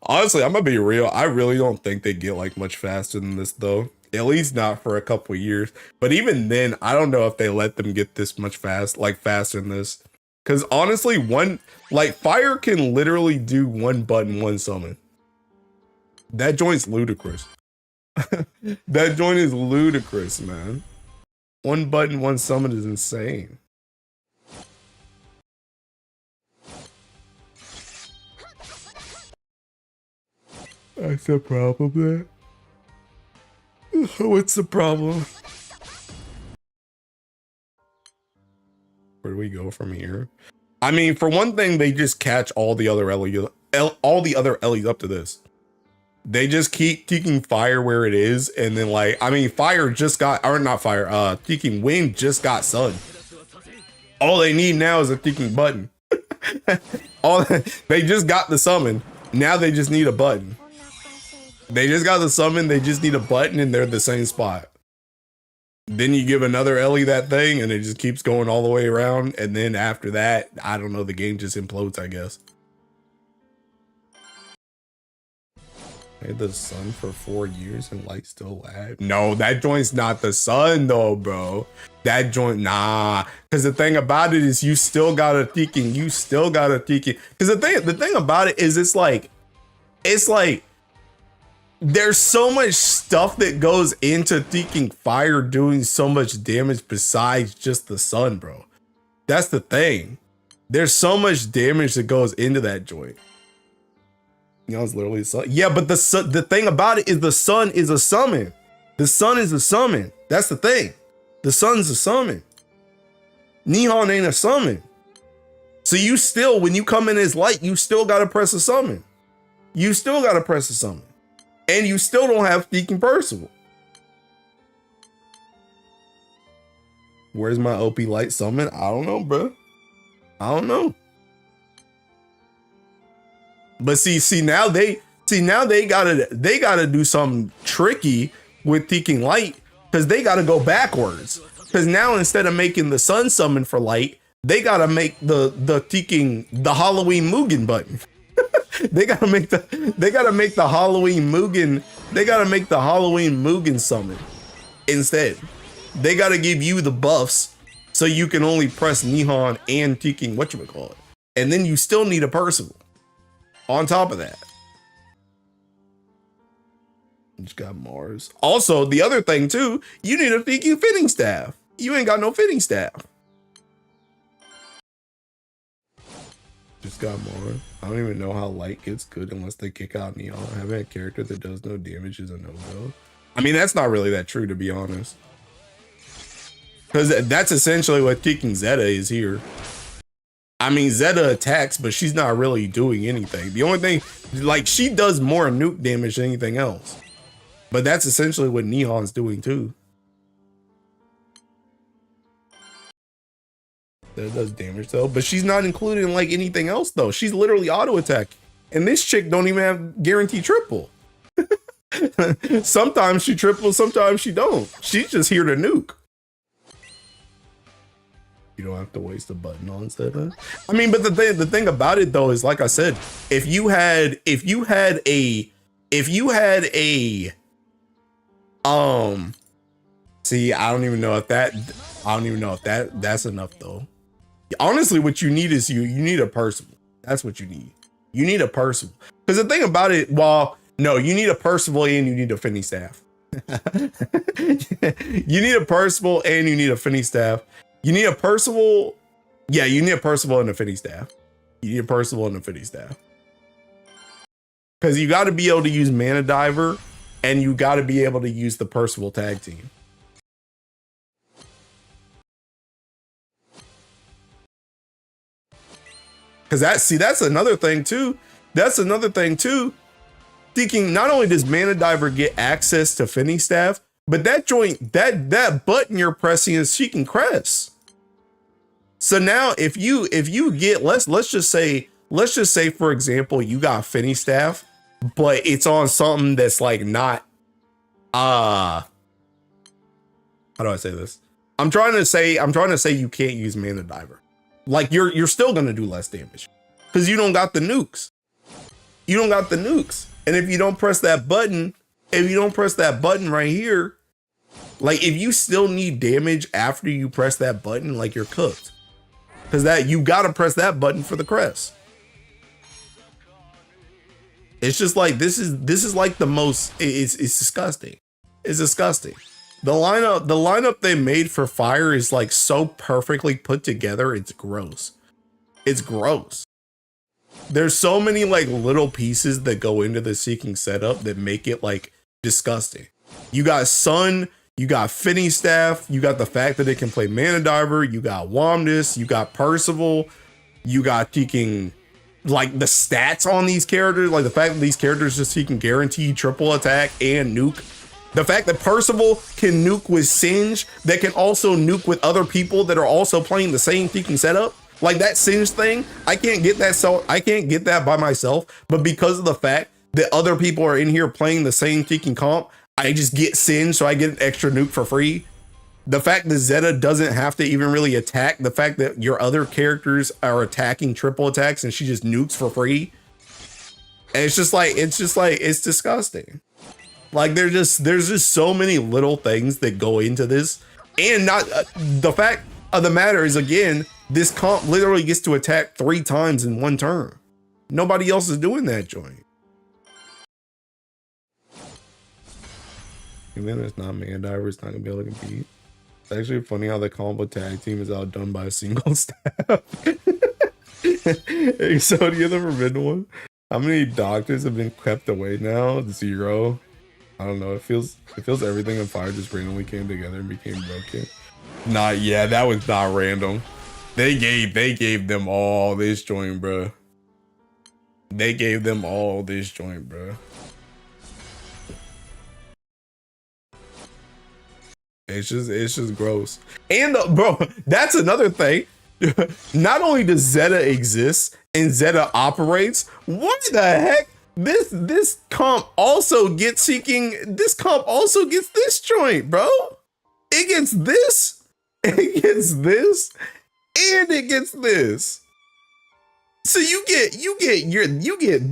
Honestly, I'm gonna be real. I really don't think they get like much faster than this though. At least not for a couple years. But even then, I don't know if they let them get this much faster than this. Cause honestly, Fire can literally do one button, one summon. That joint's ludicrous. That joint is ludicrous, man. One button, one summon is insane. That's the problem there. What's the problem? Where do we go from here? I mean, for one thing, they just catch all the other Ellies up to this. They just keep taking Fire where it is, and then like, I mean, Fire just got, or not Fire, taking Wind just got Sun. All they need now is a ticking button. They just got the summon. Now they just need a button. They just got the summon, they just need a button, and they're the same spot. Then you give another Ellie that thing, and it just keeps going all the way around, and then after that, I don't know, the game just implodes, I guess. I had the sun for 4 years and light still lag. No, that joint's not the sun though, bro. That joint, nah. Because the thing about it is you still got a thinking. You still got a thinking. Because the thing about it is it's like there's so much stuff that goes into thinking Fire doing so much damage besides just the sun, bro. That's the thing. There's so much damage that goes into that joint. You know, it's literally the sun. Yeah, but the thing about it is the sun is a summon. The sun is a summon. That's the thing. The sun's a summon. Nihon ain't a summon. So you still, when you come in as light, you still gotta press a summon. You still gotta press a summon. And you still don't have Deacon Percival. Where's my OP light summon? I don't know, bro. I don't know. But see now they gotta do something tricky with Teaking Light, because they gotta go backwards. Because now instead of making the sun summon for light, they gotta make the Halloween Mugen button. they gotta make the Halloween Mugen summon instead. They gotta give you the buffs so you can only press Nihon and Teaking whatchamacallit. And then you still need a Percival. On top of that, you just got Mars. Also, the other thing too, you need a thinking fitting staff. You ain't got no fitting staff. Just got Mars. I don't even know how light gets good unless they kick out Neon. Having a character that does no damage is a no-go. I mean, that's not really that true, to be honest. Because that's essentially what kicking Zeta is here. I mean, Zeta attacks, but she's not really doing anything. The only thing, like, she does more nuke damage than anything else. But that's essentially what Nihon's doing too. That does damage though, but she's not included in like anything else though. She's literally auto attack. And this chick don't even have guaranteed triple. Sometimes she triples, sometimes she don't. She's just here to nuke. You don't have to waste a button on Zeta. I mean, but the thing about it though is, like I said, if you had a see, I don't even know if that's enough though. Honestly, what you need is you need a Percival. That's what you need. You need a Percival. Because the thing about it, well, no, you need a Percival and you need a Finny staff. You need a Percival and you need a Finny staff. You need a Percival. Yeah, you need a Percival and a Finny staff. You need a Percival and a Finny staff. Because you got to be able to use Mana Diver and you got to be able to use the Percival tag team. Because that's another thing too. That's another thing too. thinking not only does Mana Diver get access to Finny Staff, but that joint, that button you're pressing is Seeking Crest. So now if you get, let's just say for example, you got Finny Staff, but it's on something that's like not how do I say this? I'm trying to say you can't use Mana Diver. Like you're still gonna do less damage because you don't got the nukes. You don't got the nukes. And if you don't press that button, right here, like if you still need damage after you press that button, like you're cooked. Because that you gotta press that button for the crest. It's just like this is like the most it's disgusting. It's disgusting. The lineup they made for fire is like so perfectly put together, it's gross. It's gross. There's so many like little pieces that go into the Seeking setup that make it like disgusting. You got Sun, you got Finny Staff, you got the fact that it can play Mana Diver, you got Womnus, you got Percival, you got Seeking, like the stats on these characters, like the fact that these characters just can guarantee triple attack and nuke. The fact that Percival can nuke with Singe, that can also nuke with other people that are also playing the same Seeking setup. Like that Singe thing, I can't get that, so I can't get that by myself, but because of the fact that other people are in here playing the same Seeking comp, I just get Singe, so I get an extra nuke for free. The fact that Zeta doesn't have to even really attack, the fact that your other characters are attacking triple attacks and she just nukes for free. And it's disgusting. Like there's just so many little things that go into this. And not the fact of the matter is, again, this comp literally gets to attack 3 times in 1 turn. Nobody else is doing that joint. And then it's not Mana Diver, it's not gonna be able to compete. It's actually funny how the combo tag team is outdone by a single staff. Hey, so do you ever been to one? How many doctors have been kept away now? 0. I don't know. It feels everything in fire just randomly came together and became broken. Yeah, that was not random. They gave them all this joint, bro. They gave them all this joint, bro. It's just gross. And bro, that's another thing. Not only does Zeta exist and Zeta operates, what the heck? This comp also gets Seeking. This comp also gets this joint, bro. It gets this. It gets this. And it gets this. So you get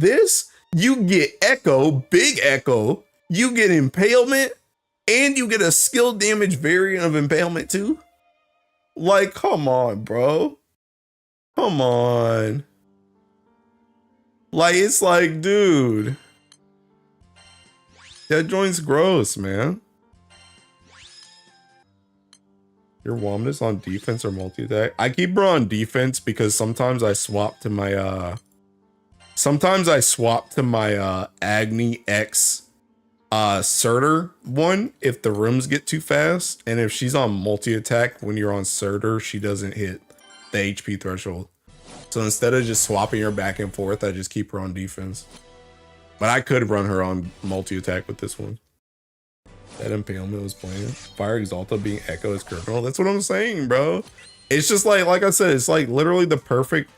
this, you get Echo, Big Echo, you get Impalement, and you get a skill damage variant of Impalement too. Like, come on, bro. Come on. Like, it's like, dude. That joint's gross, man. Your Womnus on defense or multi-attack? I keep her on defense because sometimes I swap to my Agni X Surtur one if the rooms get too fast, and if she's on multi-attack when you're on Surtur, she doesn't hit the HP threshold. So instead of just swapping her back and forth, I just keep her on defense. But I could run her on multi-attack with this one. That Impalement was playing. Fire Exalta being Echo as Colonel. That's what I'm saying, bro. It's just like I said, it's like literally the perfect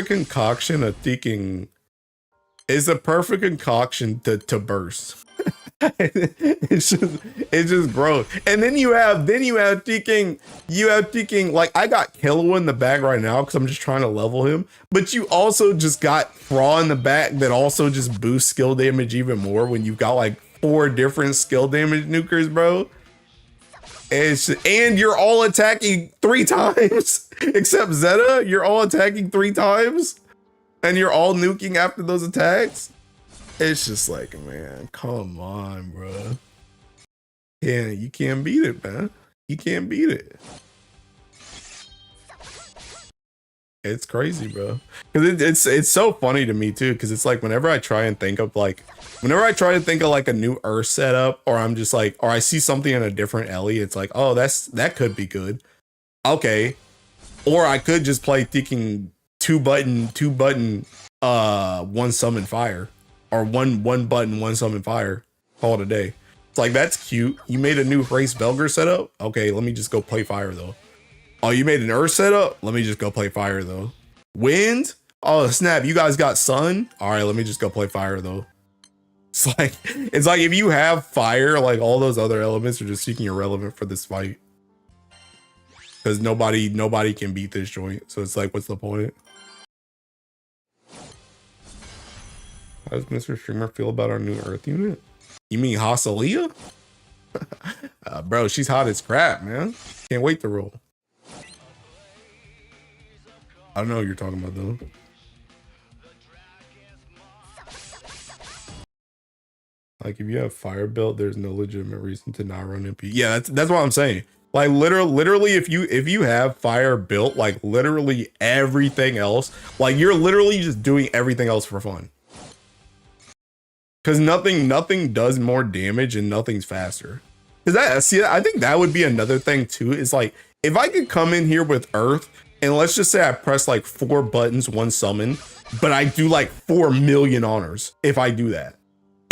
concoction of thinking. It's the perfect concoction to burst. it's just gross. And then you have thinking, like I got Killua in the bag right now because I'm just trying to level him. But you also just got Fra in the back that also just boosts skill damage even more when you've got like 4 different skill damage nukers, bro. And you're all attacking 3 times. Except Zeta, you're all attacking 3 times. And you're all nuking after those attacks. It's just like, man, come on, bro. Yeah, you can't beat it, man. You can't beat it. It's crazy, bro. Because it's so funny to me too. Because it's like whenever I try and think of like a new Earth setup, or I'm just like, or I see something in a different Ellie, it's like, oh, that could be good. Okay. Or I could just play thinking 2 button 1 summon fire. or one button, one summon fire. Call it a day. It's like, that's cute. You made a new race Velger setup? Okay, let me just go play fire though. Oh, you made an earth setup? Let me just go play fire though. Wind? Oh snap, you guys got sun? All right, let me just go play fire though. It's like if you have fire, like all those other elements are just seeking irrelevant for this fight. Because nobody can beat this joint. So it's like, what's the point? How does Mr. Streamer feel about our new Earth unit? You mean Hasalia? Bro, she's hot as crap, man. Can't wait to roll. I don't know what you're talking about though. Like if you have fire built, there's no legitimate reason to not run MP. Yeah, that's what I'm saying. Like literally, if you have fire built, like literally everything else, like you're literally just doing everything else for fun. Cause nothing does more damage and nothing's faster. Cause I think that would be another thing too. Is like if I could come in here with Earth and let's just say I press like 4 buttons, 1 summon, but I do like 4 million honors if I do that.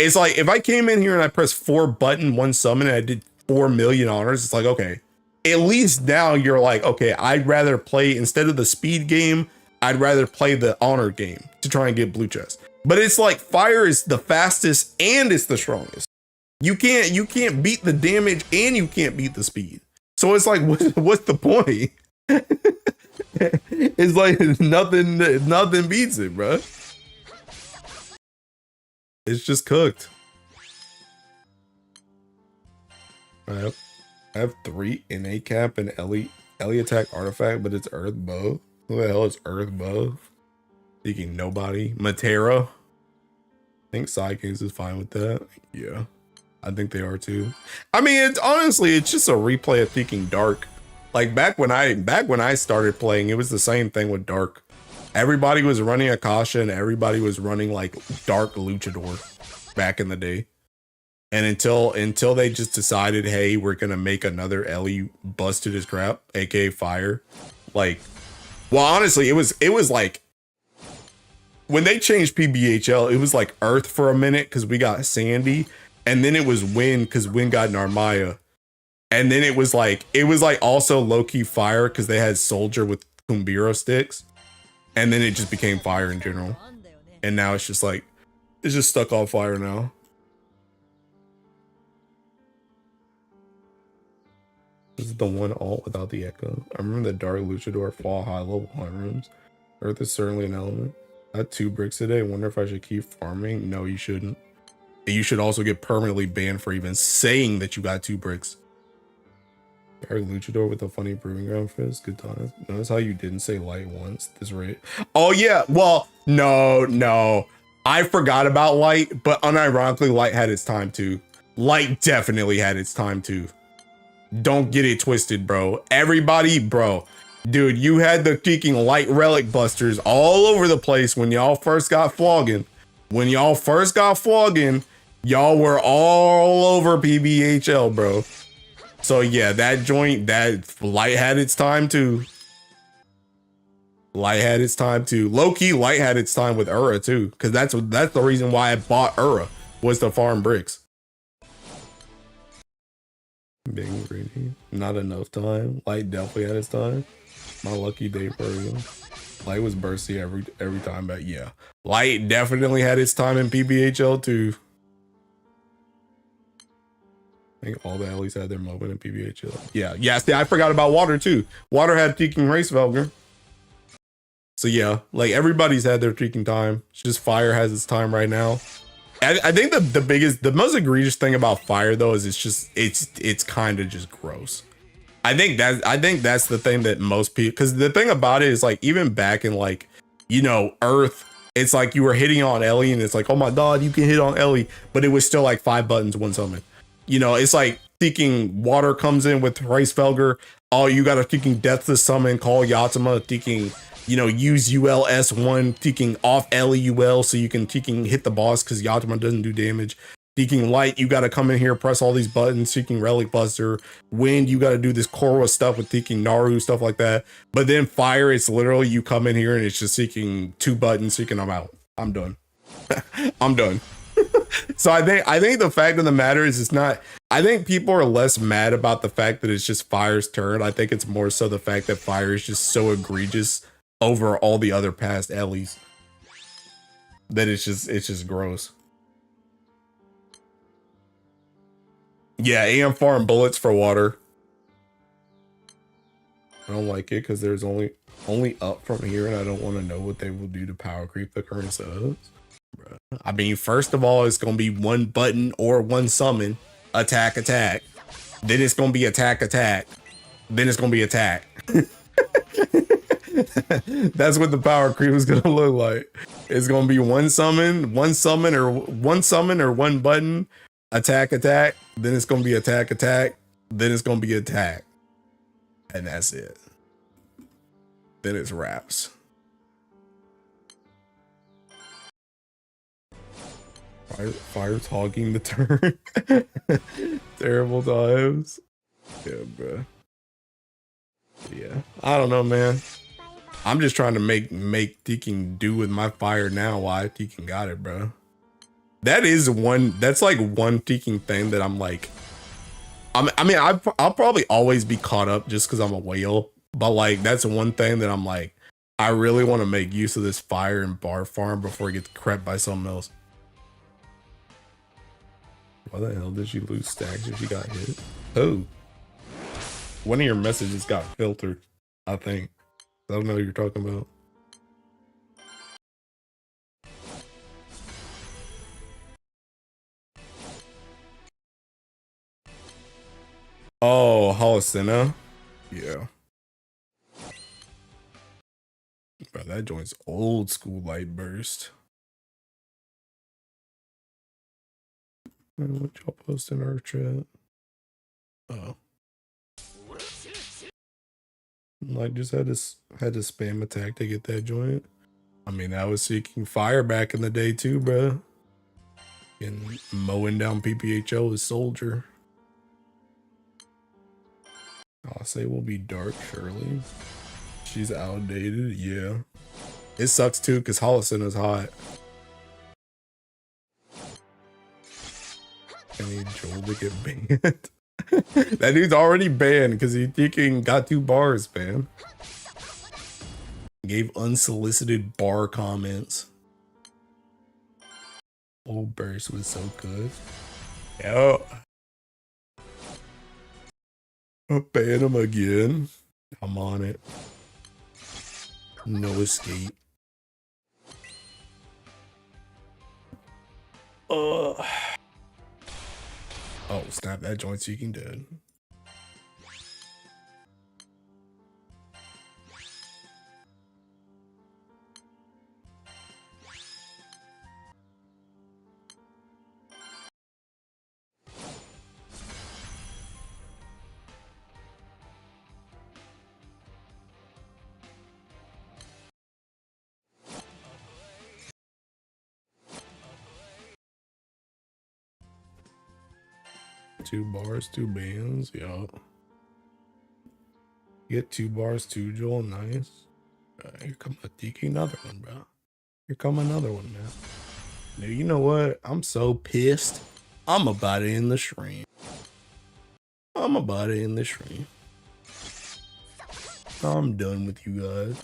It's like if I came in here and I pressed 4 button, 1 summon, and I did 4 million honors, it's like, okay, at least now you're like, okay, I'd rather play instead of the speed game, I'd rather play the honor game to try and get blue chest. But it's like fire is the fastest and it's the strongest. You can't beat the damage and you can't beat the speed. So it's like, what's the point? It's like nothing beats it, bro. It's just cooked. I have 3 innate cap and Ellie attack artifact, but it's earth bow. Who the hell is earth bow? Thinking nobody. Matera. I think Psykings is fine with that. Yeah, I think they are too. I mean, it's honestly, it's just a replay of Thinking Dark. Like back when I started playing, it was the same thing with Dark. Everybody was running Akasha and everybody was running like Dark Luchador back in the day. And until they just decided, hey, we're gonna make another Ellie busted as crap, aka Fire. Like, well, honestly, it was like when they changed PBHL, it was like Earth for a minute because we got Sandy, and then it was Wind because Wind got Narmaya, and then it was like also low-key Fire because they had Soldier with Kumbiro sticks, and then it just became Fire in general, and now it's just like it's just stuck on Fire now. This is the one alt without the echo. I remember the Dark Luchador fall high level hunt rooms. Earth is certainly an element. I had 2 bricks today. Wonder if I should keep farming. No, you shouldn't. You should also get permanently banned for even saying that you got 2 bricks. Dark Luchador with a funny proving ground fist. Good times. Notice how you didn't say light once. This rate. Oh yeah. Well, no. I forgot about light, but unironically, light had its time too. Light definitely had its time too. Don't get it twisted, bro. Everybody, bro. Dude, you had the freaking light relic busters all over the place when y'all first got flogging. When y'all first got flogging, y'all were all over PBHL, bro. So yeah, that joint, that light had its time too. Light had its time too. Low-key, light had its time with Ura too. Because that's the reason why I bought Ura, was to farm bricks. Being greedy. Not enough time. Light definitely had its time. My lucky day for you. Light was bursty every time, but yeah. Light definitely had its time in PBHL too. I think all the Ellies had their moment in PBHL. Yeah, see, I forgot about Water too. Water had Teaking Race Velger. So yeah, like everybody's had their Teaking time. It's just Fire has its time right now. I think the most egregious thing about Fire though is it's kind of just gross. I think that's the thing that most people, because the thing about it is like even back in like, you know, Earth, it's like you were hitting on Ellie and it's like, oh my god, you can hit on Ellie, but it was still like 5 buttons, 1 summon. You know, it's like thinking Water comes in with Rice Felger, oh, you got to thinking Death to summon, call Yatima, thinking, you know, use UL S1, thinking off Ellie UL so you can thinking hit the boss because Yatima doesn't do damage. Seeking Light, you got to come in here, press all these buttons. Seeking Relic Buster. Wind, you got to do this Korra stuff with Seeking Naru, stuff like that. But then Fire, it's literally you come in here and it's just seeking 2 buttons, seeking I'm out. I'm done. I'm done. So I think the fact of the matter is it's not. I think people are less mad about the fact that it's just Fire's turn. I think it's more so the fact that Fire is just so egregious over all the other past Ellies that it's just gross. Yeah, AM farm bullets for water. I don't like it because there's only up from here, and I don't want to know what they will do to power creep the current setups. I mean, first of all, it's gonna be one button or one summon, attack, attack. Then it's gonna be attack, attack. Then it's gonna be attack. That's what the power creep is gonna look like. It's gonna be one summon, or one button, attack, attack. Then it's gonna be attack, attack. Then it's gonna be attack, and that's it. Then it's wraps. Fire's hogging the turn. Terrible times. Yeah, bro. Yeah, I don't know, man. I'm just trying to make Deacon do with my fire now. Why Deacon got it, bro? That's like one Deacon thing that I'm like. I mean, I'll probably always be caught up just because I'm a whale. But like, that's one thing that I'm like, I really want to make use of this fire and bar farm before it gets crept by something else. Why the hell did she lose stacks if she got hit? Oh, one of your messages got filtered, I think. I don't know what you're talking about. Oh, Holocena? Yeah. Bro, that joint's old school light burst. What y'all post in our chat? Oh. Like, just had to spam attack to get that joint. I mean, I was seeking fire back in the day too, bro. And mowing down PPHO as soldier. I'll say we'll be dark, surely. She's outdated, yeah. It sucks too, because Holocena is hot. I need Joel to get banned. That dude's already banned because he thinking got 2 bars, man. Gave unsolicited bar comments. Old burst was so good. Yo. I'll ban him again. I'm on it. No escape. Oh, snap, that joint seeking dead. Two bars, 2 bans, yo. Get 2 bars, 2 Joel, nice. Here come a DK, another one, bro. Here come another one, man. Dude, you know what? I'm so pissed. I'm about to end the stream. I'm done with you guys.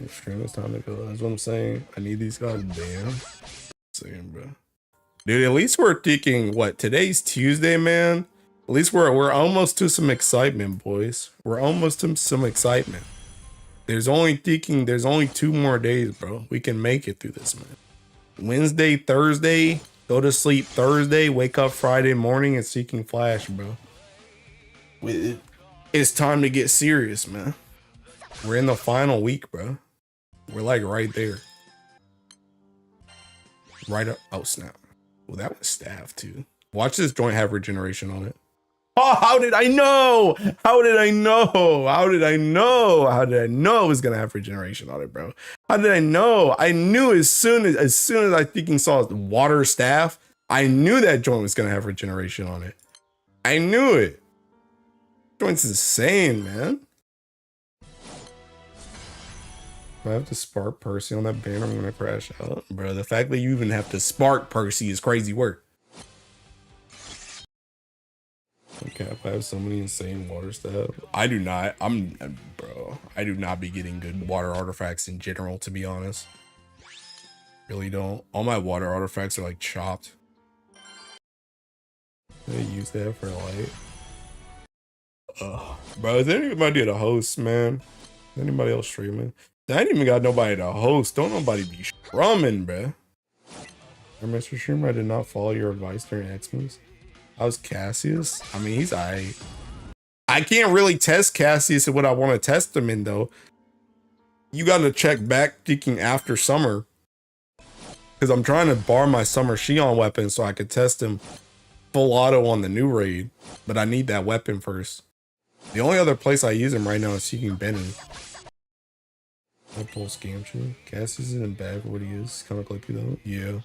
The stream is time to go. That's what I'm saying. I need these guys banned. Saying, bro. Dude, at least we're thinking, what, today's Tuesday, man? At least we're almost to some excitement, boys. We're almost to some excitement. There's only 2 more days, bro. We can make it through this, man. Wednesday, Thursday, go to sleep Thursday, wake up Friday morning and seeking Flash, bro. It's time to get serious, man. We're in the final week, bro. We're like right there. Right up. Oh, snap. Well, that was staff too. Watch this joint have regeneration on it. Oh, how did I know? How did I know? How did I know? How did I know it was gonna have regeneration on it, bro? How did I know? I knew as soon as I freaking saw the water staff, I knew that joint was gonna have regeneration on it. I knew it. Joint's insane, man. I have to spark Percy on that banner, I'm gonna crash out. Bro, the fact that you even have to spark Percy is crazy work. Okay, if I have so many insane water stuff. I do not. Bro, I do not be getting good water artifacts in general, to be honest. Really don't. All my water artifacts are like chopped. I use that for like. Bro, is anybody the host, man? Is anybody else streaming? I ain't even got nobody to host. Don't nobody be strumming, bro. Mr. Streamer, I did not follow your advice during Xmas. I was Cassius. I mean, he's I can't really test Cassius in what I want to test him in, though. You got to check back ticking after summer. Because I'm trying to bar my summer Shion weapon so I could test him full auto on the new raid. But I need that weapon first. The only other place I use him right now is Seeking Benin. I pull Scamchu. Cassius isn't bad for what he is. Kind of clippy though. Yeah.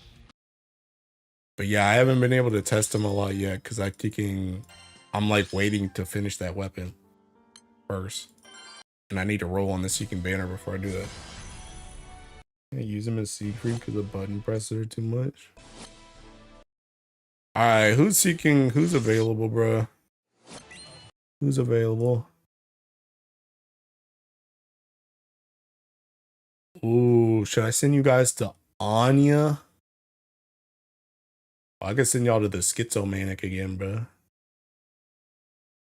But yeah, I haven't been able to test him a lot yet because I'm like waiting to finish that weapon first. And I need to roll on the Seeking Banner before I do that. I use him as secret because the button presses are too much. Alright, who's available, bro? Who's available? Ooh, should I send you guys to Anya? I could send y'all to the Schizomanic again, bro.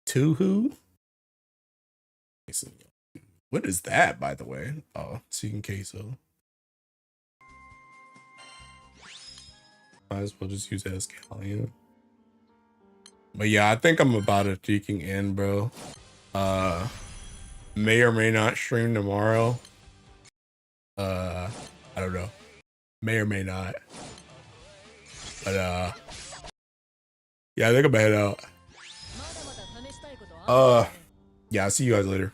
To who? What is that, by the way? Oh, Seeking Queso. Might as well just use Escalion. But yeah, I think I'm about to peeking in, bro. May or may not stream tomorrow. I don't know. May or may not. But yeah, I think I'm gonna head out. Yeah, I'll see you guys later.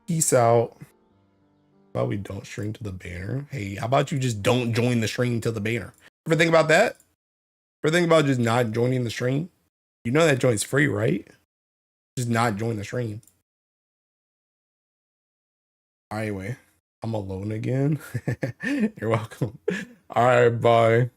Peace out. How about we don't stream to the banner? Hey, how about you just don't join the stream to the banner? Ever think about that? Ever think about just not joining the stream? You know that joint's free, right? Just not join the stream. Anyway, I'm alone again. You're welcome. All right, bye.